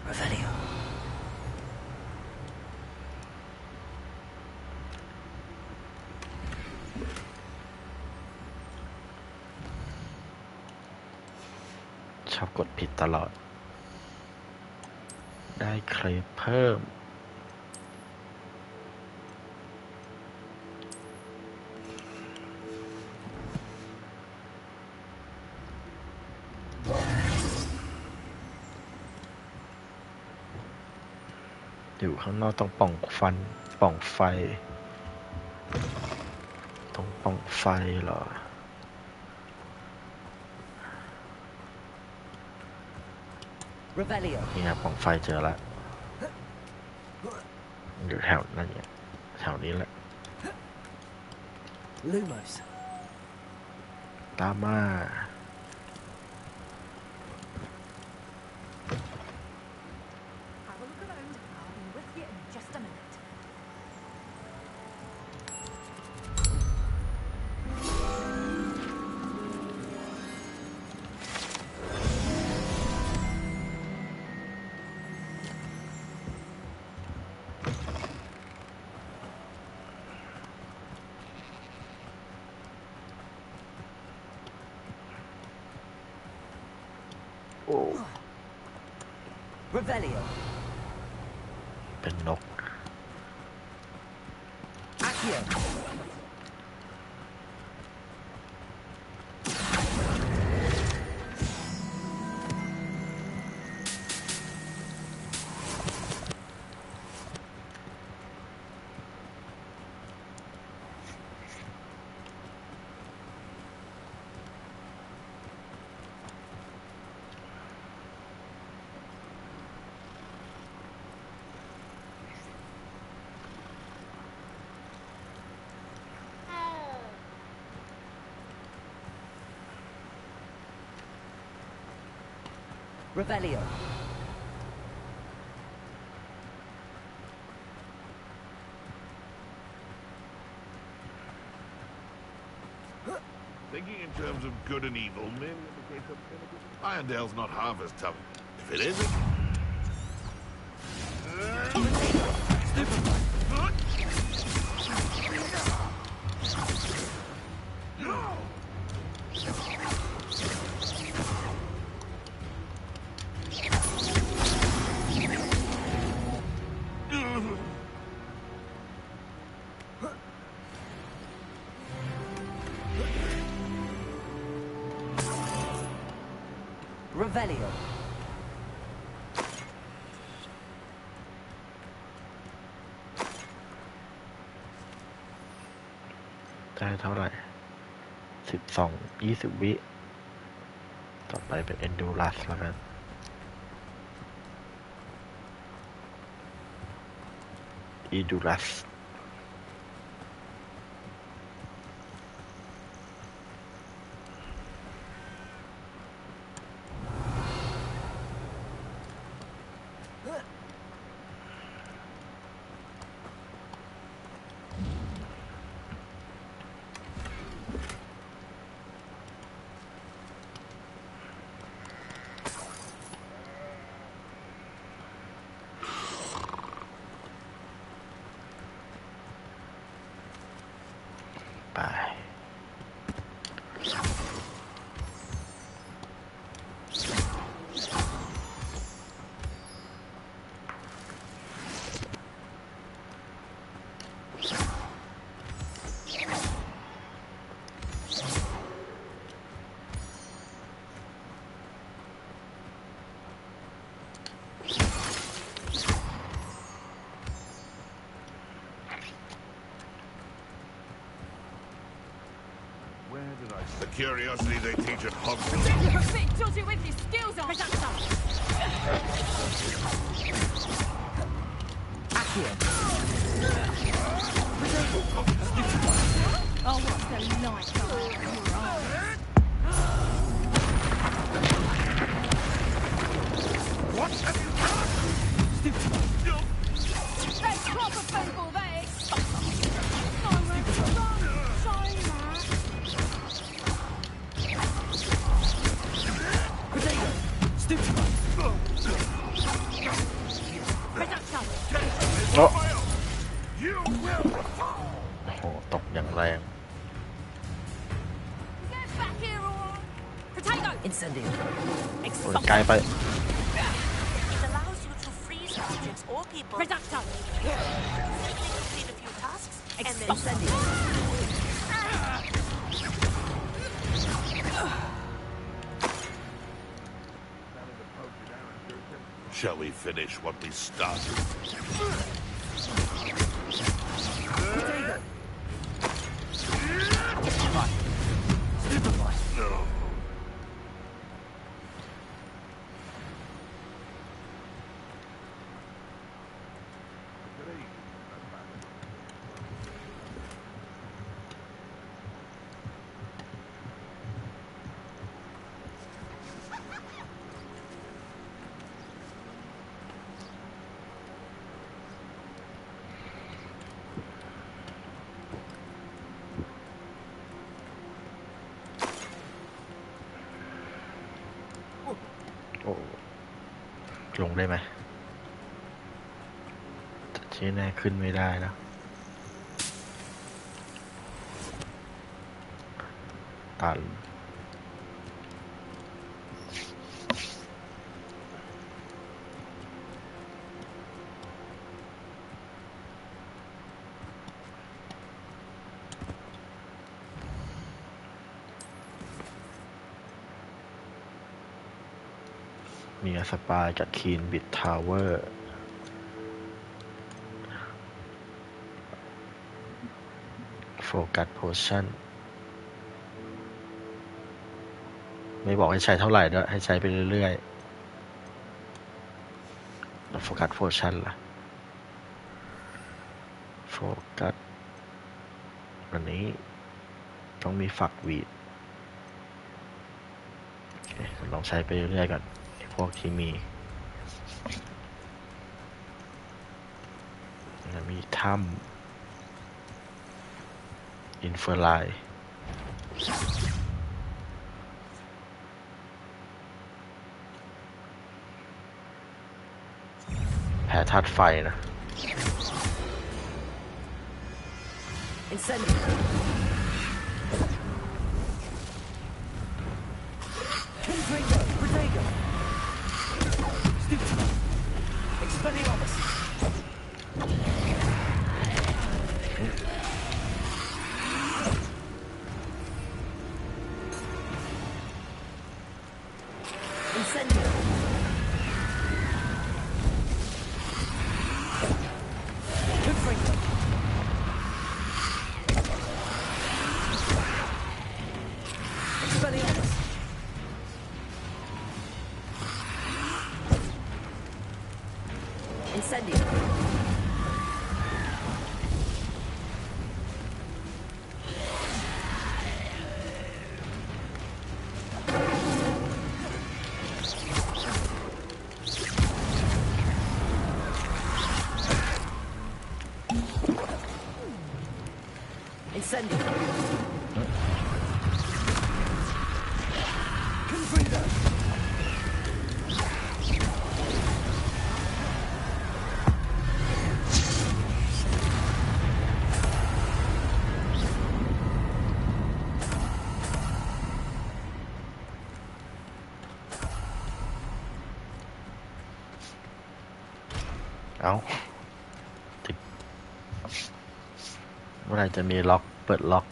Revelio.ชอบกดผิดตลอด ได้เครปเพิ่ม อยู่ข้างนอกต้องป่องไฟต้องป่องไฟเหรอ Revelio. นี่ครับป่องไฟเจอแล้วอยู่แถวนั่นเนี่ยแถวนี้แหละ Lumos. ตามมา Have a look around. I'll be with you in just a minute. Revelio. เป็นนก Accio. Revelio. Thinking in terms of good and evil, men Irondale's not half as tough. If it isn't... Revelio. ได้เท่าไหร่20 วิต่อไปเป็น Endurance แล้วกัน Enduranceไป The curiosity they teach at Hogwarts. Judge you with your skills on. Oh, what's the light? What have you done? That's proper people, they. Nowhere to run. Sorry, man.โอ้โหตกอย่างแรง Incendio. ไกลไป It allows you to freeze objects or people. Projectile. Simply complete a few tasks and then Incendio. Shall we finish what we started?โอ้ลงได้ไหมที่แน่ขึ้นไม่ได้นะตันมีสปายกับคีนบิดทาวเวอร์โฟกัสโพชั่นไม่บอกให้ใช้เท่าไหร่ด้วยให้ใช้ไปเรื่อยๆแล้วโฟกัสโพชั่นล่ะโฟกัสอันนี้ต้องมีฝักวีดโอเคลองใช้ไปเรื่อยๆก่อนพวกที่มีถ้ำอินเฟอร์ไลแพ้ธาตุไฟนะ Incendio. Confringo. Protego. Stupid. Expelliarmus. Incendio. Incendio. เอาติดเมื่อไหร่จะมีล็อกเปิดล็อก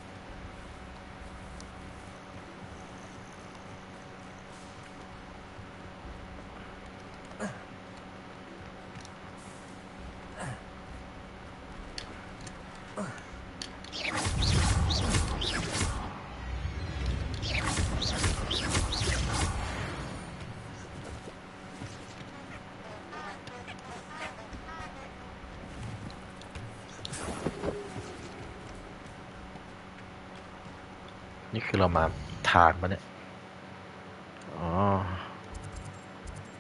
นี่คือเรามาทางปะเนี่ยอ๋อ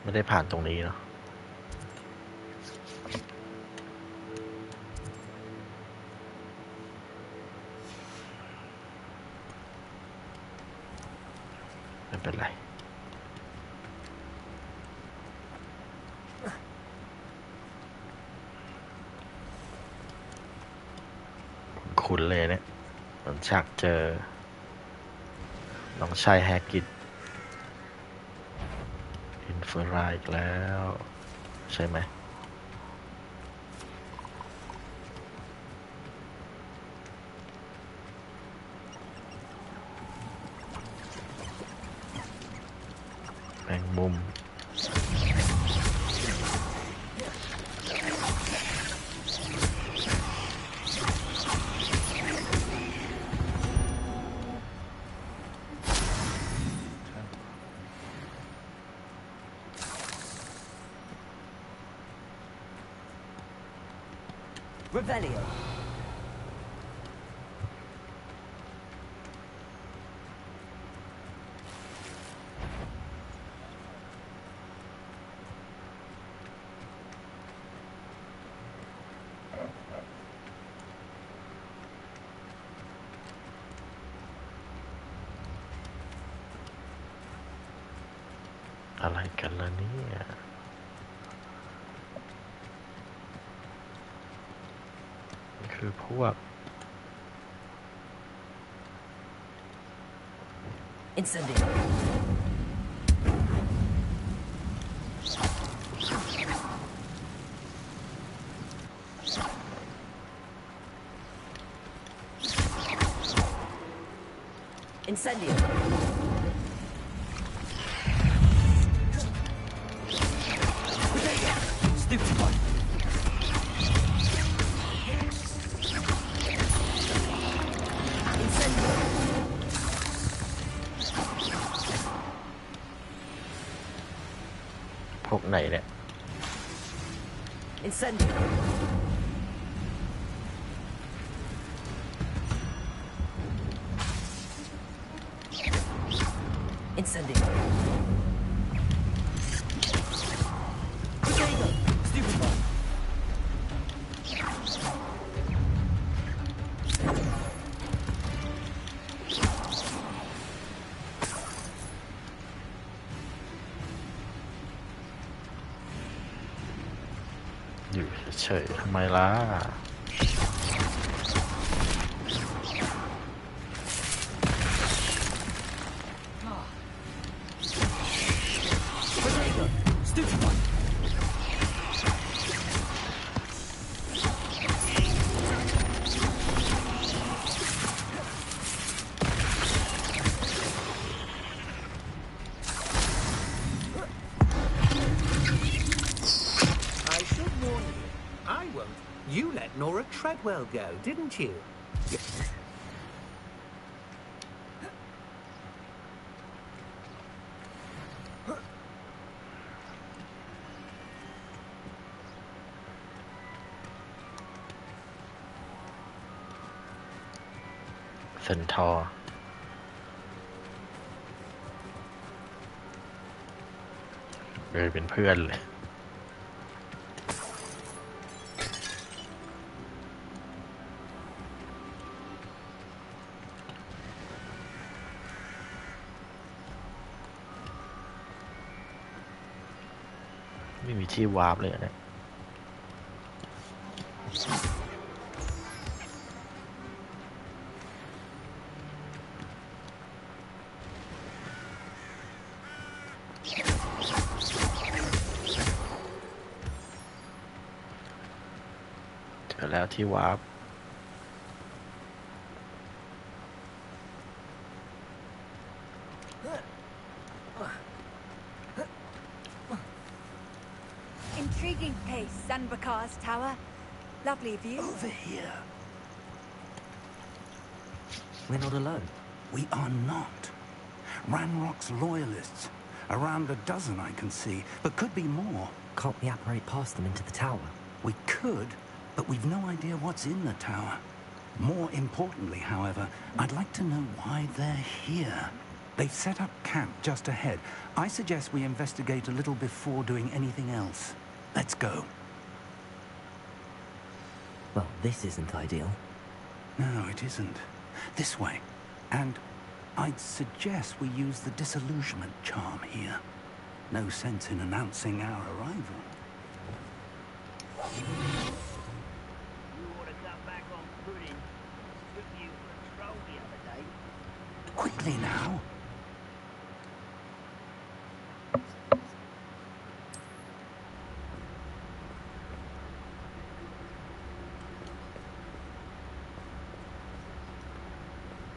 ไม่ได้ผ่านตรงนี้เนาะไม่เป็นไรคุ้นเลยเนี่ยมันฉากเจอน้องชายแฮกกิดอินเฟอร์ไรอีกแล้วใช่ไหมแมงมุมRevelio.อะไรกันล่ะเนี่ยคือพวก Incendio. Incendio. Stupid one. พวกไหนเนี่ย Incendio. Incendio. Potato. Stupid one.อยู่เฉยๆทำไมล่ะYou let Nora Treadwell go, didn't you? เ นทอร์เลยเป็นเพื่อนเลยไม่มีที่วาร์ปเลยเนี่ยเจอแล้วที่วาร์ปIntriguing place, Sanbakar's tower. Lovely view. Over here. We're not alone. We are not. Ranrock's loyalists. Around a dozen I can see, but could be more. Can't we apparate past them into the tower? We could, but we've no idea what's in the tower. More importantly, however, I'd like to know why they're here. They've set up camp just ahead. I suggest we investigate a little before doing anything else. Let's go. Well, this isn't ideal. No, it isn't. This way. And I'd suggest we use the disillusionment charm here. No sense in announcing our arrival. You ought to come back on footing. Took you for a stroll the other day. Quickly now.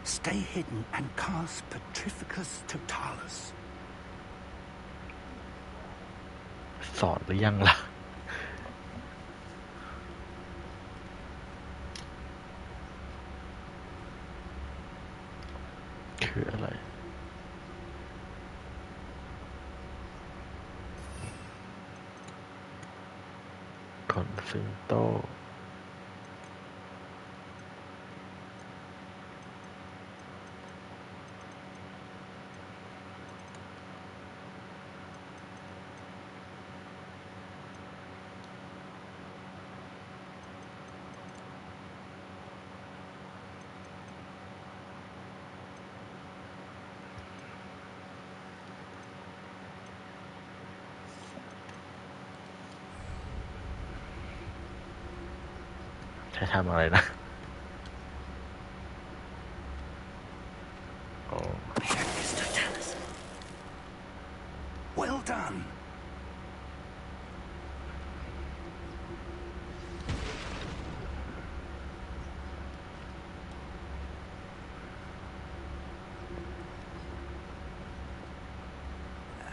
Stay hidden and cast Petrificus Totalis. สอนหรือยังล่ะคืออะไรคอนฟิงโตใช้ทำอะไรนะโอ้ Well done.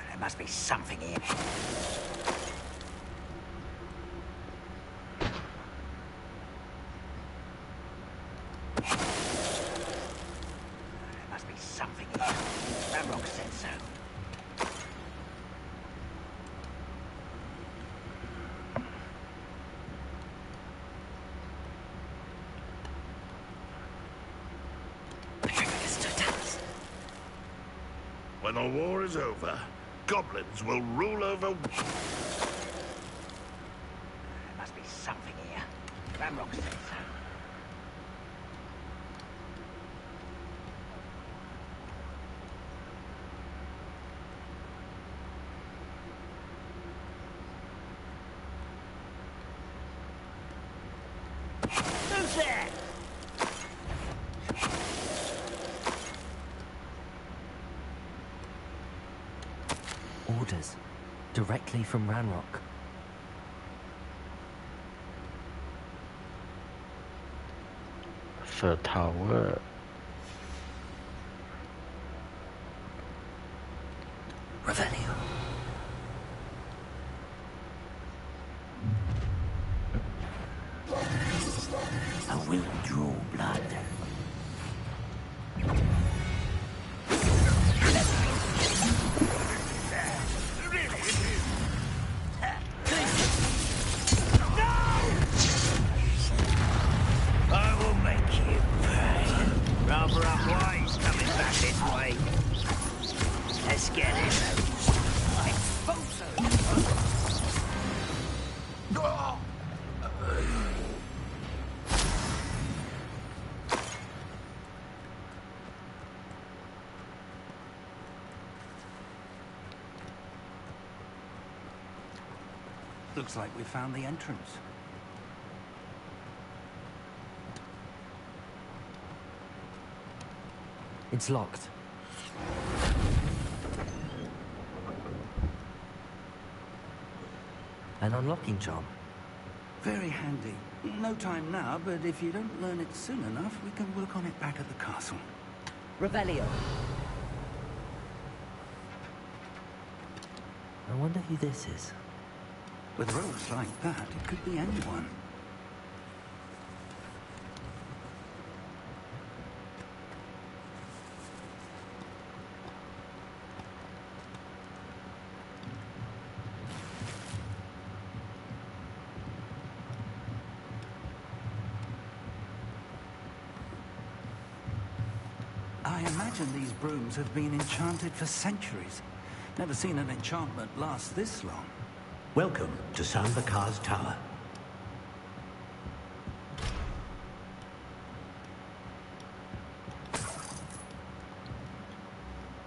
There must be something here. Something here. Ramrock said so. When the war is over, goblins will rule over... There must be something here. Ramrock said so. Who's there? Orders. Directly from Ranrock. Third Tower Revelio. I will draw blood. I will make you pay. Rubber up Looks like we found the entrance. It's locked. An unlocking charm. Very handy. No time now, but if you don't learn it soon enough, we can work on it back at the castle. Revelio. I wonder who this is. With robes like that, it could be anyone. I imagine these brooms have been enchanted for centuries. Never seen an enchantment last this long. Welcome to Sambakar's Tower.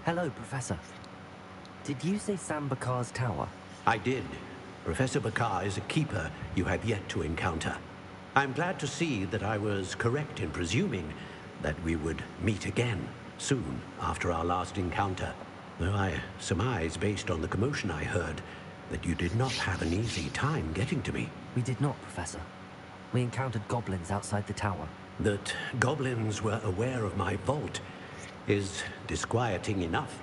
Hello, Professor. Did you say Sambakar's Tower? I did. Professor Bakar is a keeper you have yet to encounter. I'm glad to see that I was correct in presuming that we would meet again soon after our last encounter, though I surmise, based on the commotion I heard, that you did not have an easy time getting to me. We did not, Professor. We encountered goblins outside the tower. That goblins were aware of my vault is disquieting enough.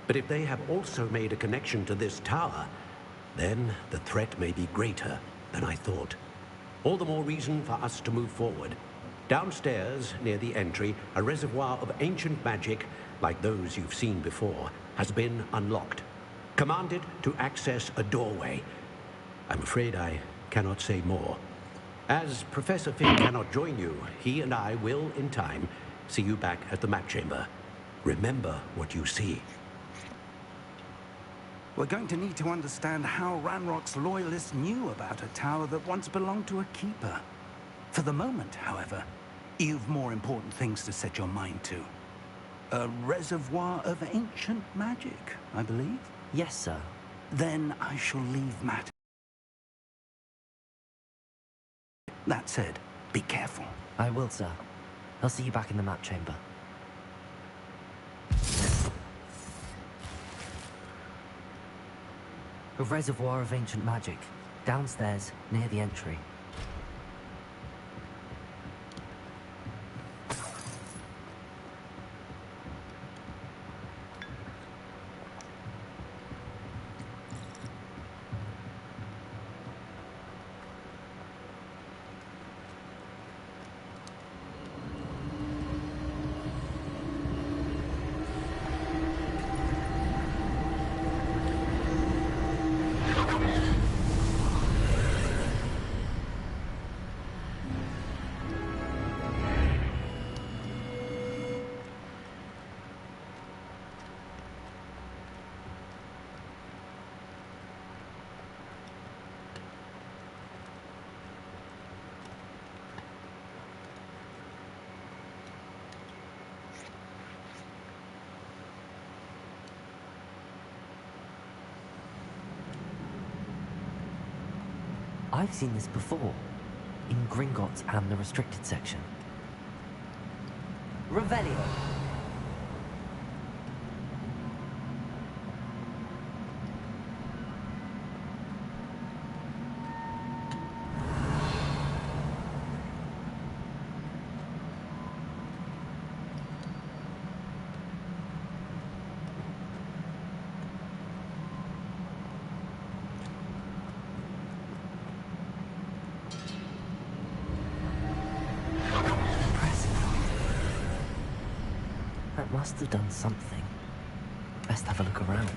But if they have also made a connection to this tower, then the threat may be greater than I thought. All the more reason for us to move forward. Downstairs, near the entry, a reservoir of ancient magic, like those you've seen before, has been unlocked. Commanded to access a doorway. I'm afraid I cannot say more. As Professor Finn cannot join you, he and I will, in time, see you back at the map chamber. Remember what you see. We're going to need to understand how Ranrock's loyalists knew about a tower that once belonged to a keeper. For the moment, however, you've more important things to set your mind to. A reservoir of ancient magic, I believe? Yes, sir. Then I shall leave matters. That said, be careful. I will, sir. I'll see you back in the map chamber. A reservoir of ancient magic. Downstairs, near the entry. I've seen this before, in Gringotts and the restricted section. Revelio. Must have done something. Best have a look around.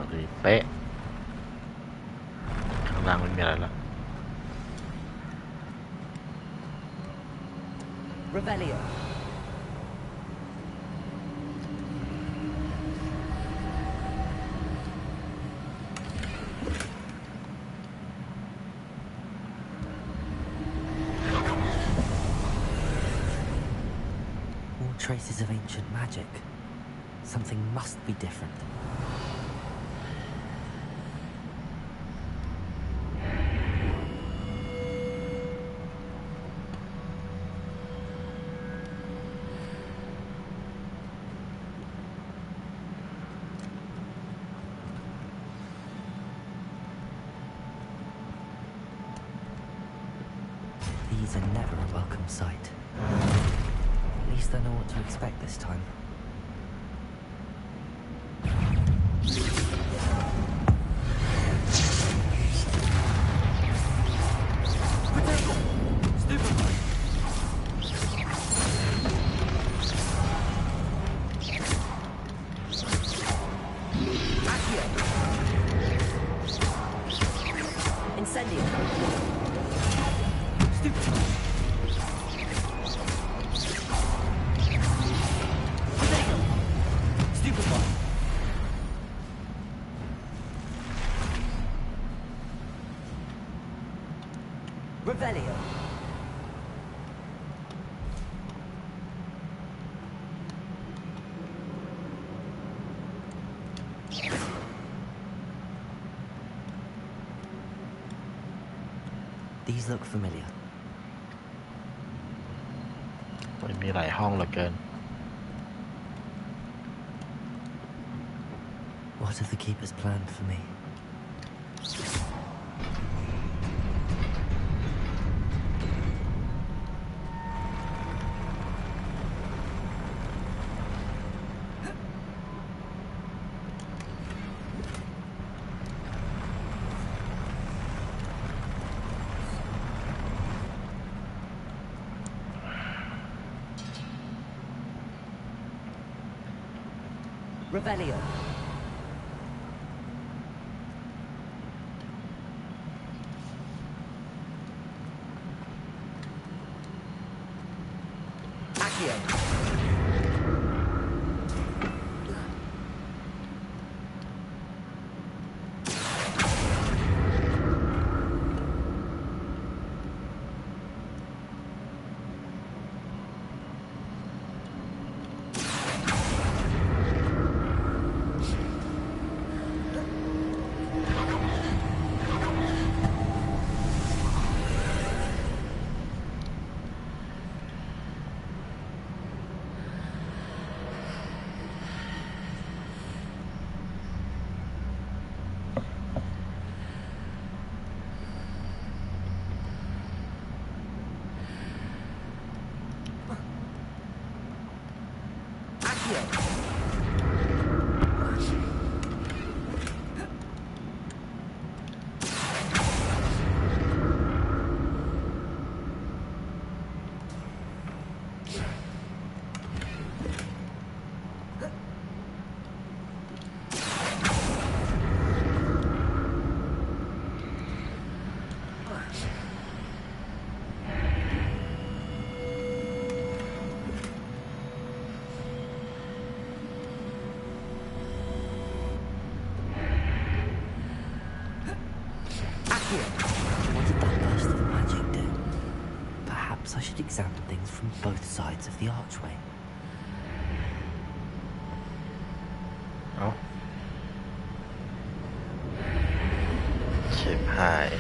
พอดีเป๊ะข้างล่างไม่มีอะไรแล้ว Revelio. More traces of ancient magic. Something must be different. These are never a welcome sight. At least I know what to expect this time. Revelio. These look familiar. มันมีหลายห้องเหลือเกิน What have the keepers planned for me? Revelio. Accio. What did that burst of magic do? Perhaps I should examine things from both sides of the archway. Oh. Chip high.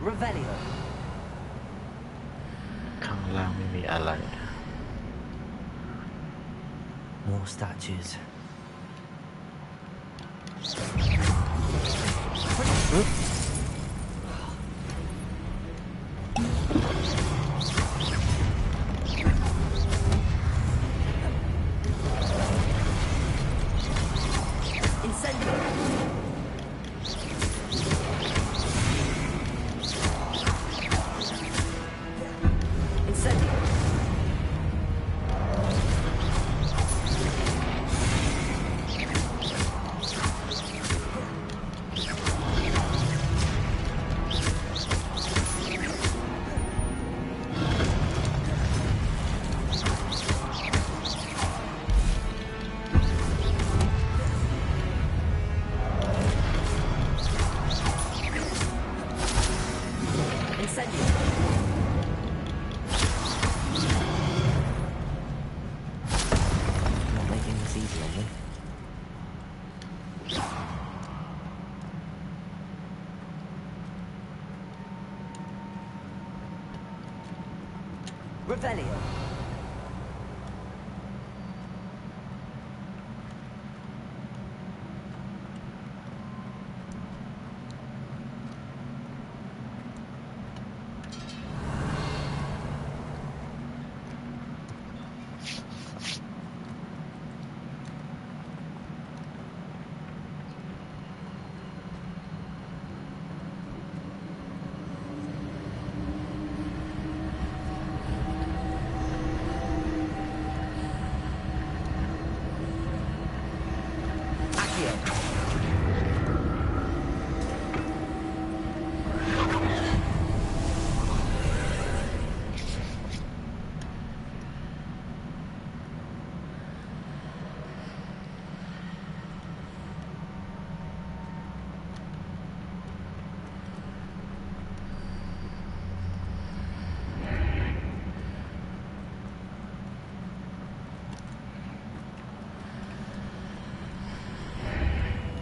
Revelio. ข้างล่างไม่มีอะไร More statues. Incendio. Incendio. Not making this easy on me. Revelio.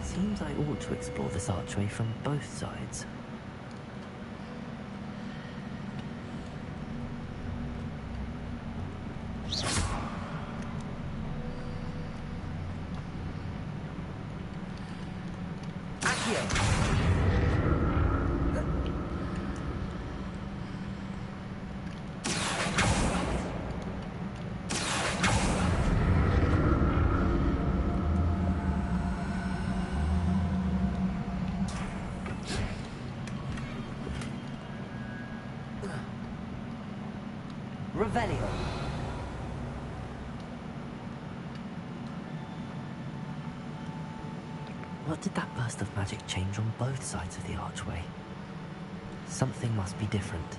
Seems I ought to explore this archway from both sides. Revelio. What did that burst of magic change on both sides of the archway? Something must be different.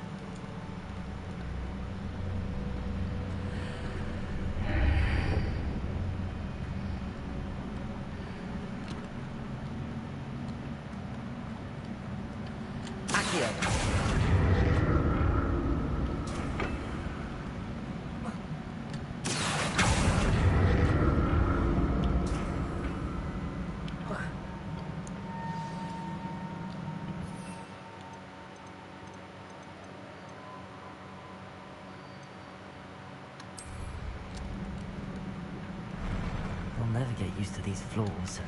I'll never get used to these floors.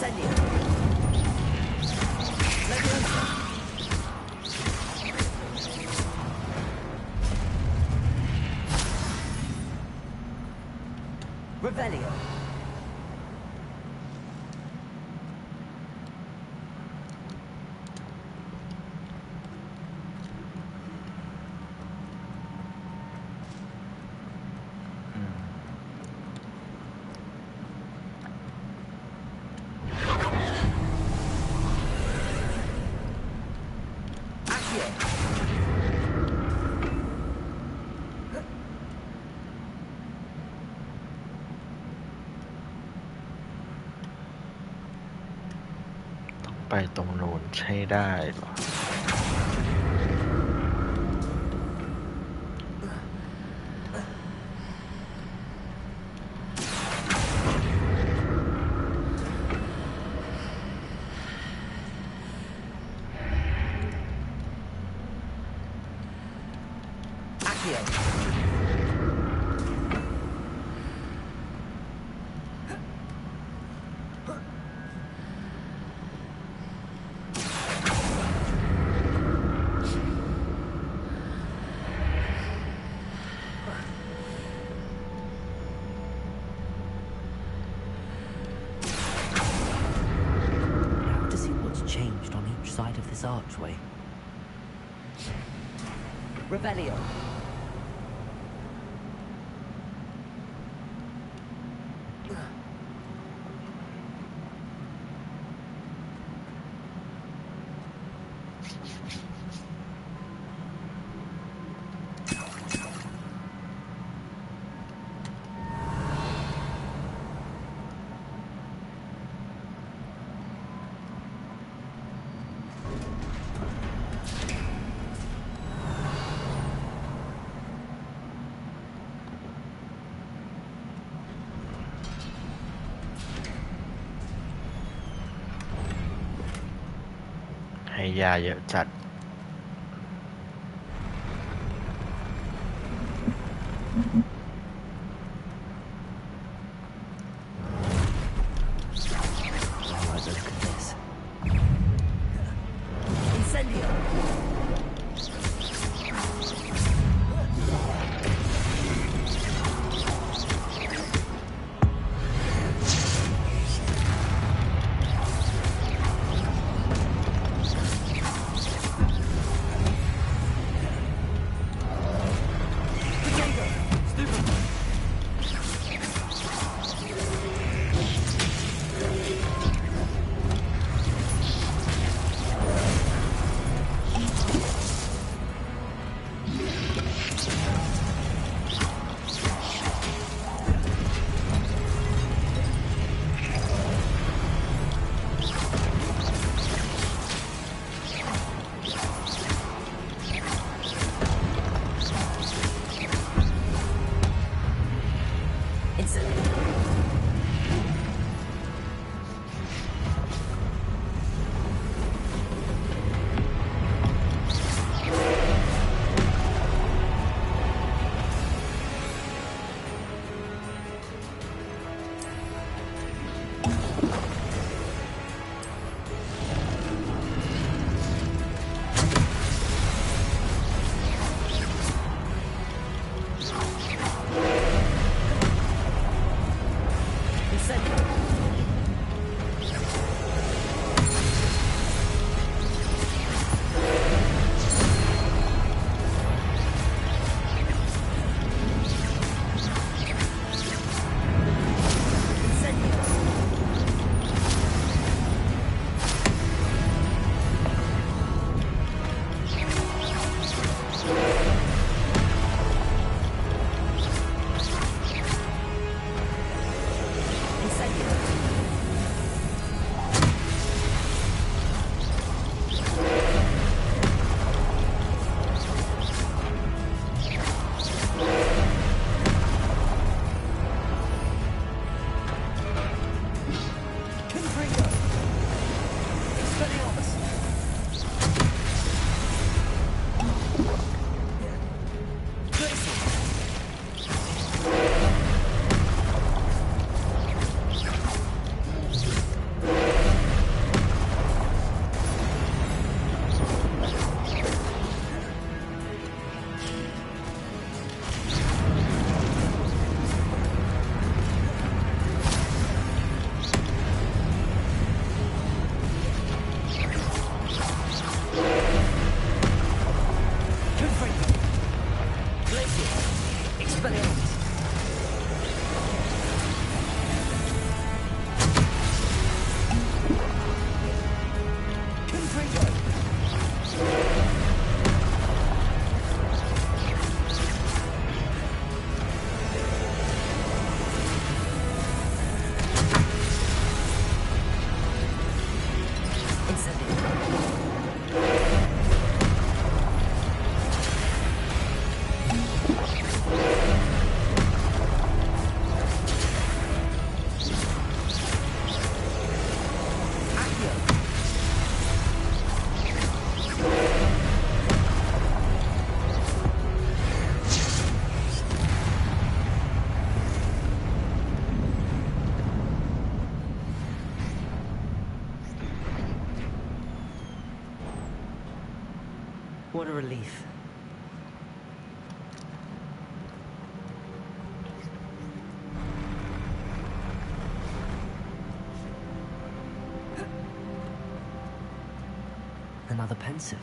Incendio. Leviosa. Revelio. Accio. ไปตรงโน้นใช้ได้เหรอChanged on each side of this archway. Revelio.ให้ยาเยอะจัด What a relief. Another pensive.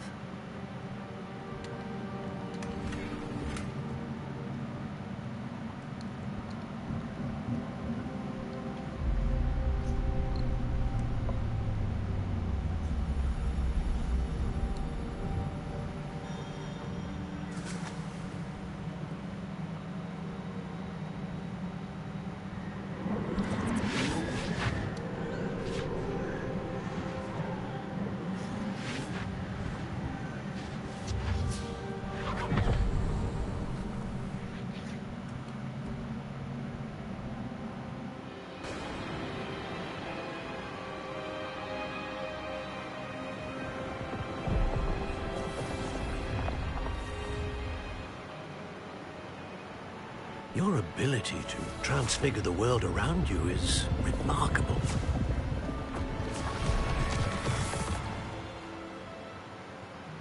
Your ability to transfigure the world around you is remarkable.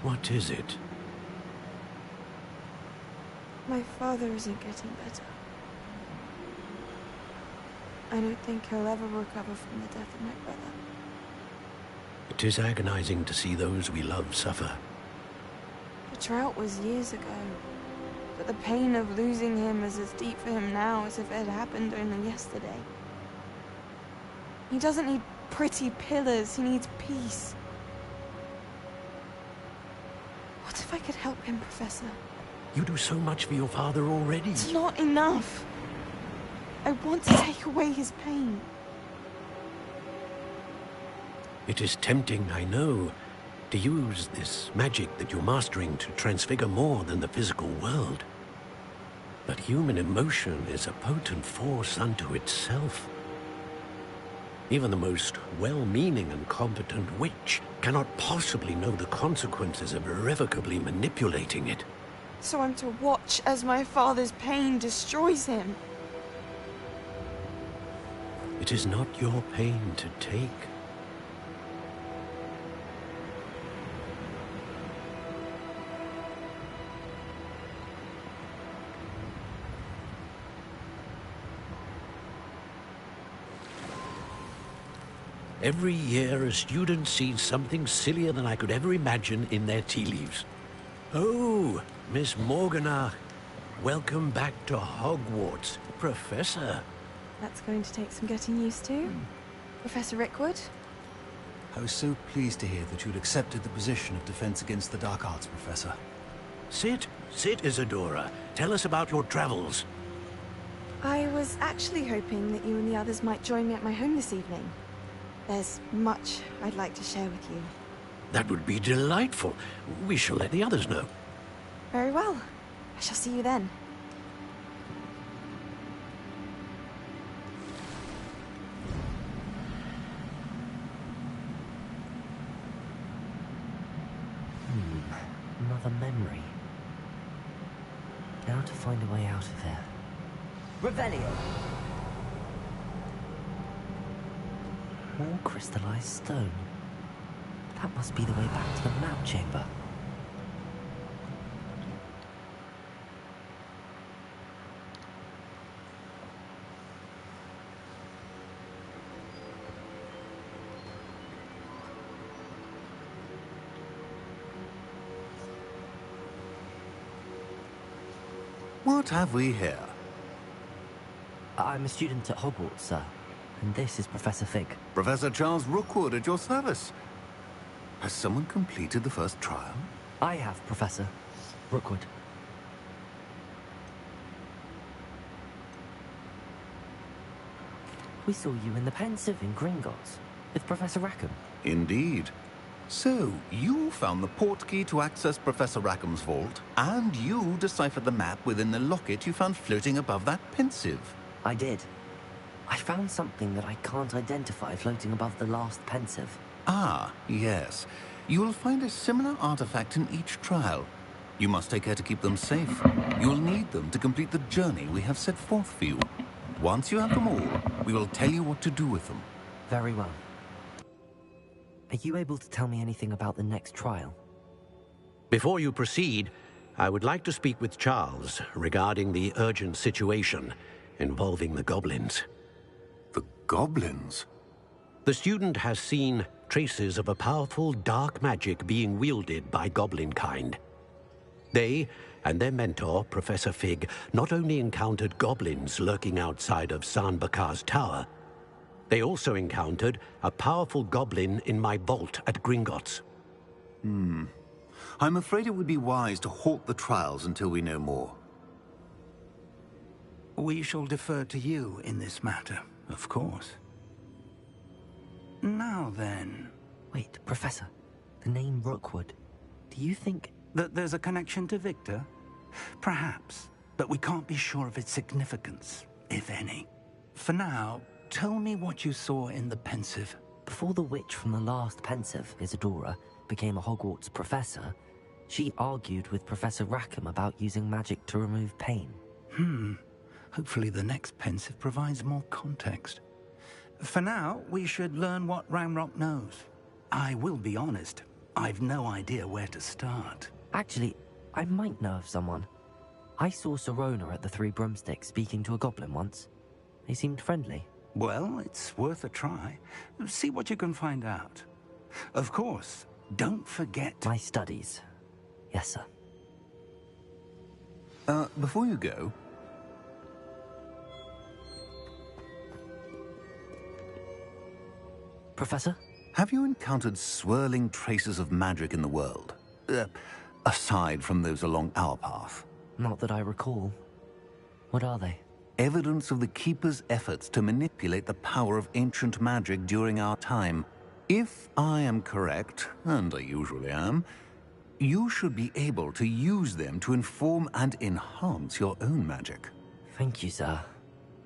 What is it? My father isn't getting better. I don't think he'll ever recover from the death of my brother. It is agonizing to see those we love suffer. The drought was years ago, but the pain of losing him is as deep for him now as if it had happened only yesterday. He doesn't need pretty pillars, he needs peace. What if I could help him, Professor? You do so much for your father already. It's not enough. I want to take away his pain. It is tempting, I know, to use this magic that you're mastering to transfigure more than the physical world. But human emotion is a potent force unto itself. Even the most well-meaning and competent witch cannot possibly know the consequences of irrevocably manipulating it. So I'm to watch as my father's pain destroys him. It is not your pain to take. Every year, a student sees something sillier than I could ever imagine in their tea leaves. Oh, Miss Morganach, welcome back to Hogwarts, Professor. That's going to take some getting used to. Professor Rickwood? I was so pleased to hear that you'd accepted the position of Defense Against the Dark Arts, Professor. Sit, Isadora. Tell us about your travels. I was actually hoping that you and the others might join me at my home this evening. There's much I'd like to share with you. That would be delightful. We shall let the others know. Very well. I shall see you then. Another memory. Now to find a way out of here. Revelio! More crystallized stone. That must be the way back to the map chamber. What have we here? I'm a student at Hogwarts, sir. And this is Professor Fig. Professor Charles Rookwood at your service. Has someone completed the first trial? I have, Professor Rookwood. We saw you in the Pensive in Gringotts with Professor Rackham. Indeed. So, you found the portkey to access Professor Rackham's vault, and you deciphered the map within the locket you found floating above that Pensive. I did. I found something that I can't identify floating above the last Pensive. Ah, yes. You will find a similar artifact in each trial. You must take care to keep them safe. You will need them to complete the journey we have set forth for you. Once you have them all, we will tell you what to do with them. Very well. Are you able to tell me anything about the next trial? Before you proceed, I would like to speak with Charles regarding the urgent situation involving the goblins. The goblins? The student has seen traces of a powerful dark magic being wielded by goblin kind. They and their mentor, Professor Fig, not only encountered goblins lurking outside of San Bakar's tower, they also encountered a powerful goblin in my vault at Gringotts. I'm afraid it would be wise to halt the trials until we know more. We shall defer to you in this matter, of course. Now then... Wait, Professor. The name Rookwood. Do you think... that there's a connection to Victor? Perhaps, but we can't be sure of its significance, if any. For now, tell me what you saw in the pensive. Before the witch from the last pensive, Isadora, became a Hogwarts professor, she argued with Professor Rackham about using magic to remove pain. Hopefully the next pensive provides more context. For now, we should learn what Ramrock knows. I will be honest, I've no idea where to start. Actually, I might know of someone. I saw Sirona at the Three Broomsticks speaking to a goblin once. They seemed friendly. Well, it's worth a try. See what you can find out. Of course, don't forget... My studies. Yes, sir. Before you go... Professor? Have you encountered swirling traces of magic in the world? Aside from those along our path? Not that I recall. What are they? Evidence of the Keeper's efforts to manipulate the power of ancient magic during our time. If I am correct, and I usually am, you should be able to use them to inform and enhance your own magic. Thank you, sir.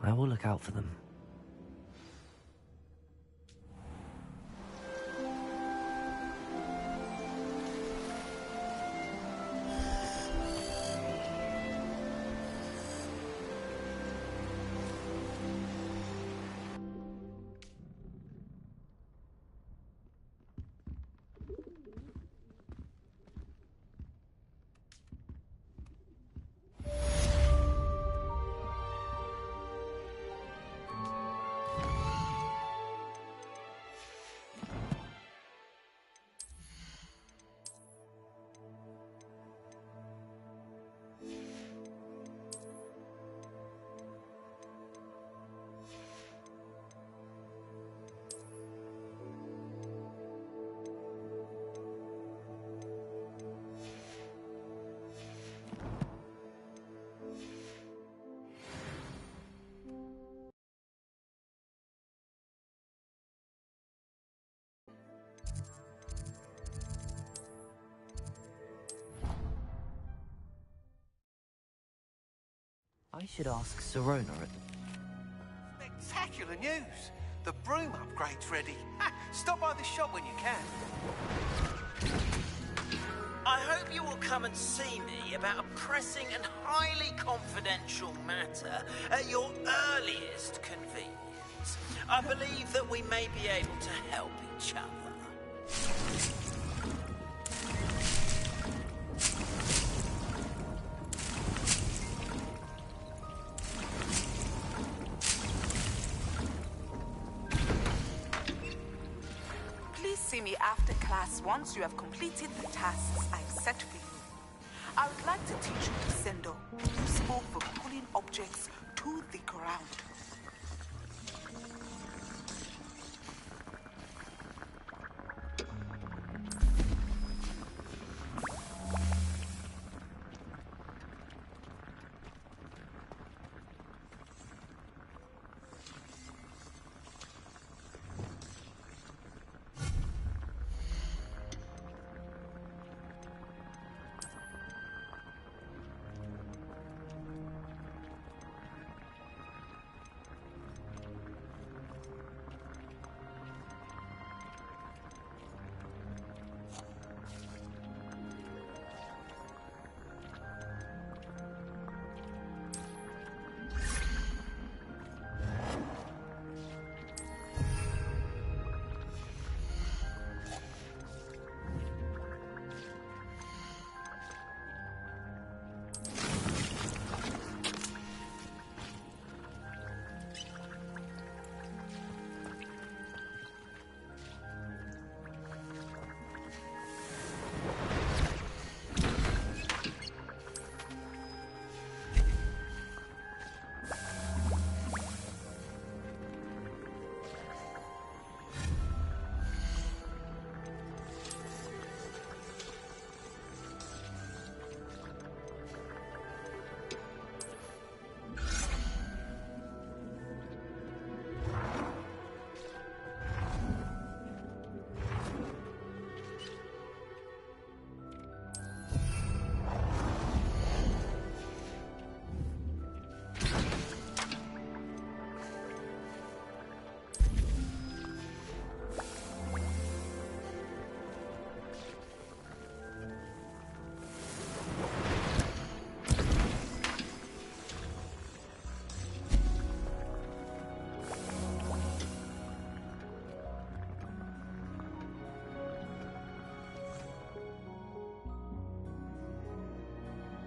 I will look out for them. I should ask Sirona at... Spectacular news! The broom upgrade's ready. Stop by the shop when you can. I hope you will come and see me about a pressing and highly confidential matter at your earliest convenience. I believe that we may be able to help each other. See me after class once you have completed the tasks I've set for you. I would like to teach you Sendo, useful for pulling objects to the ground.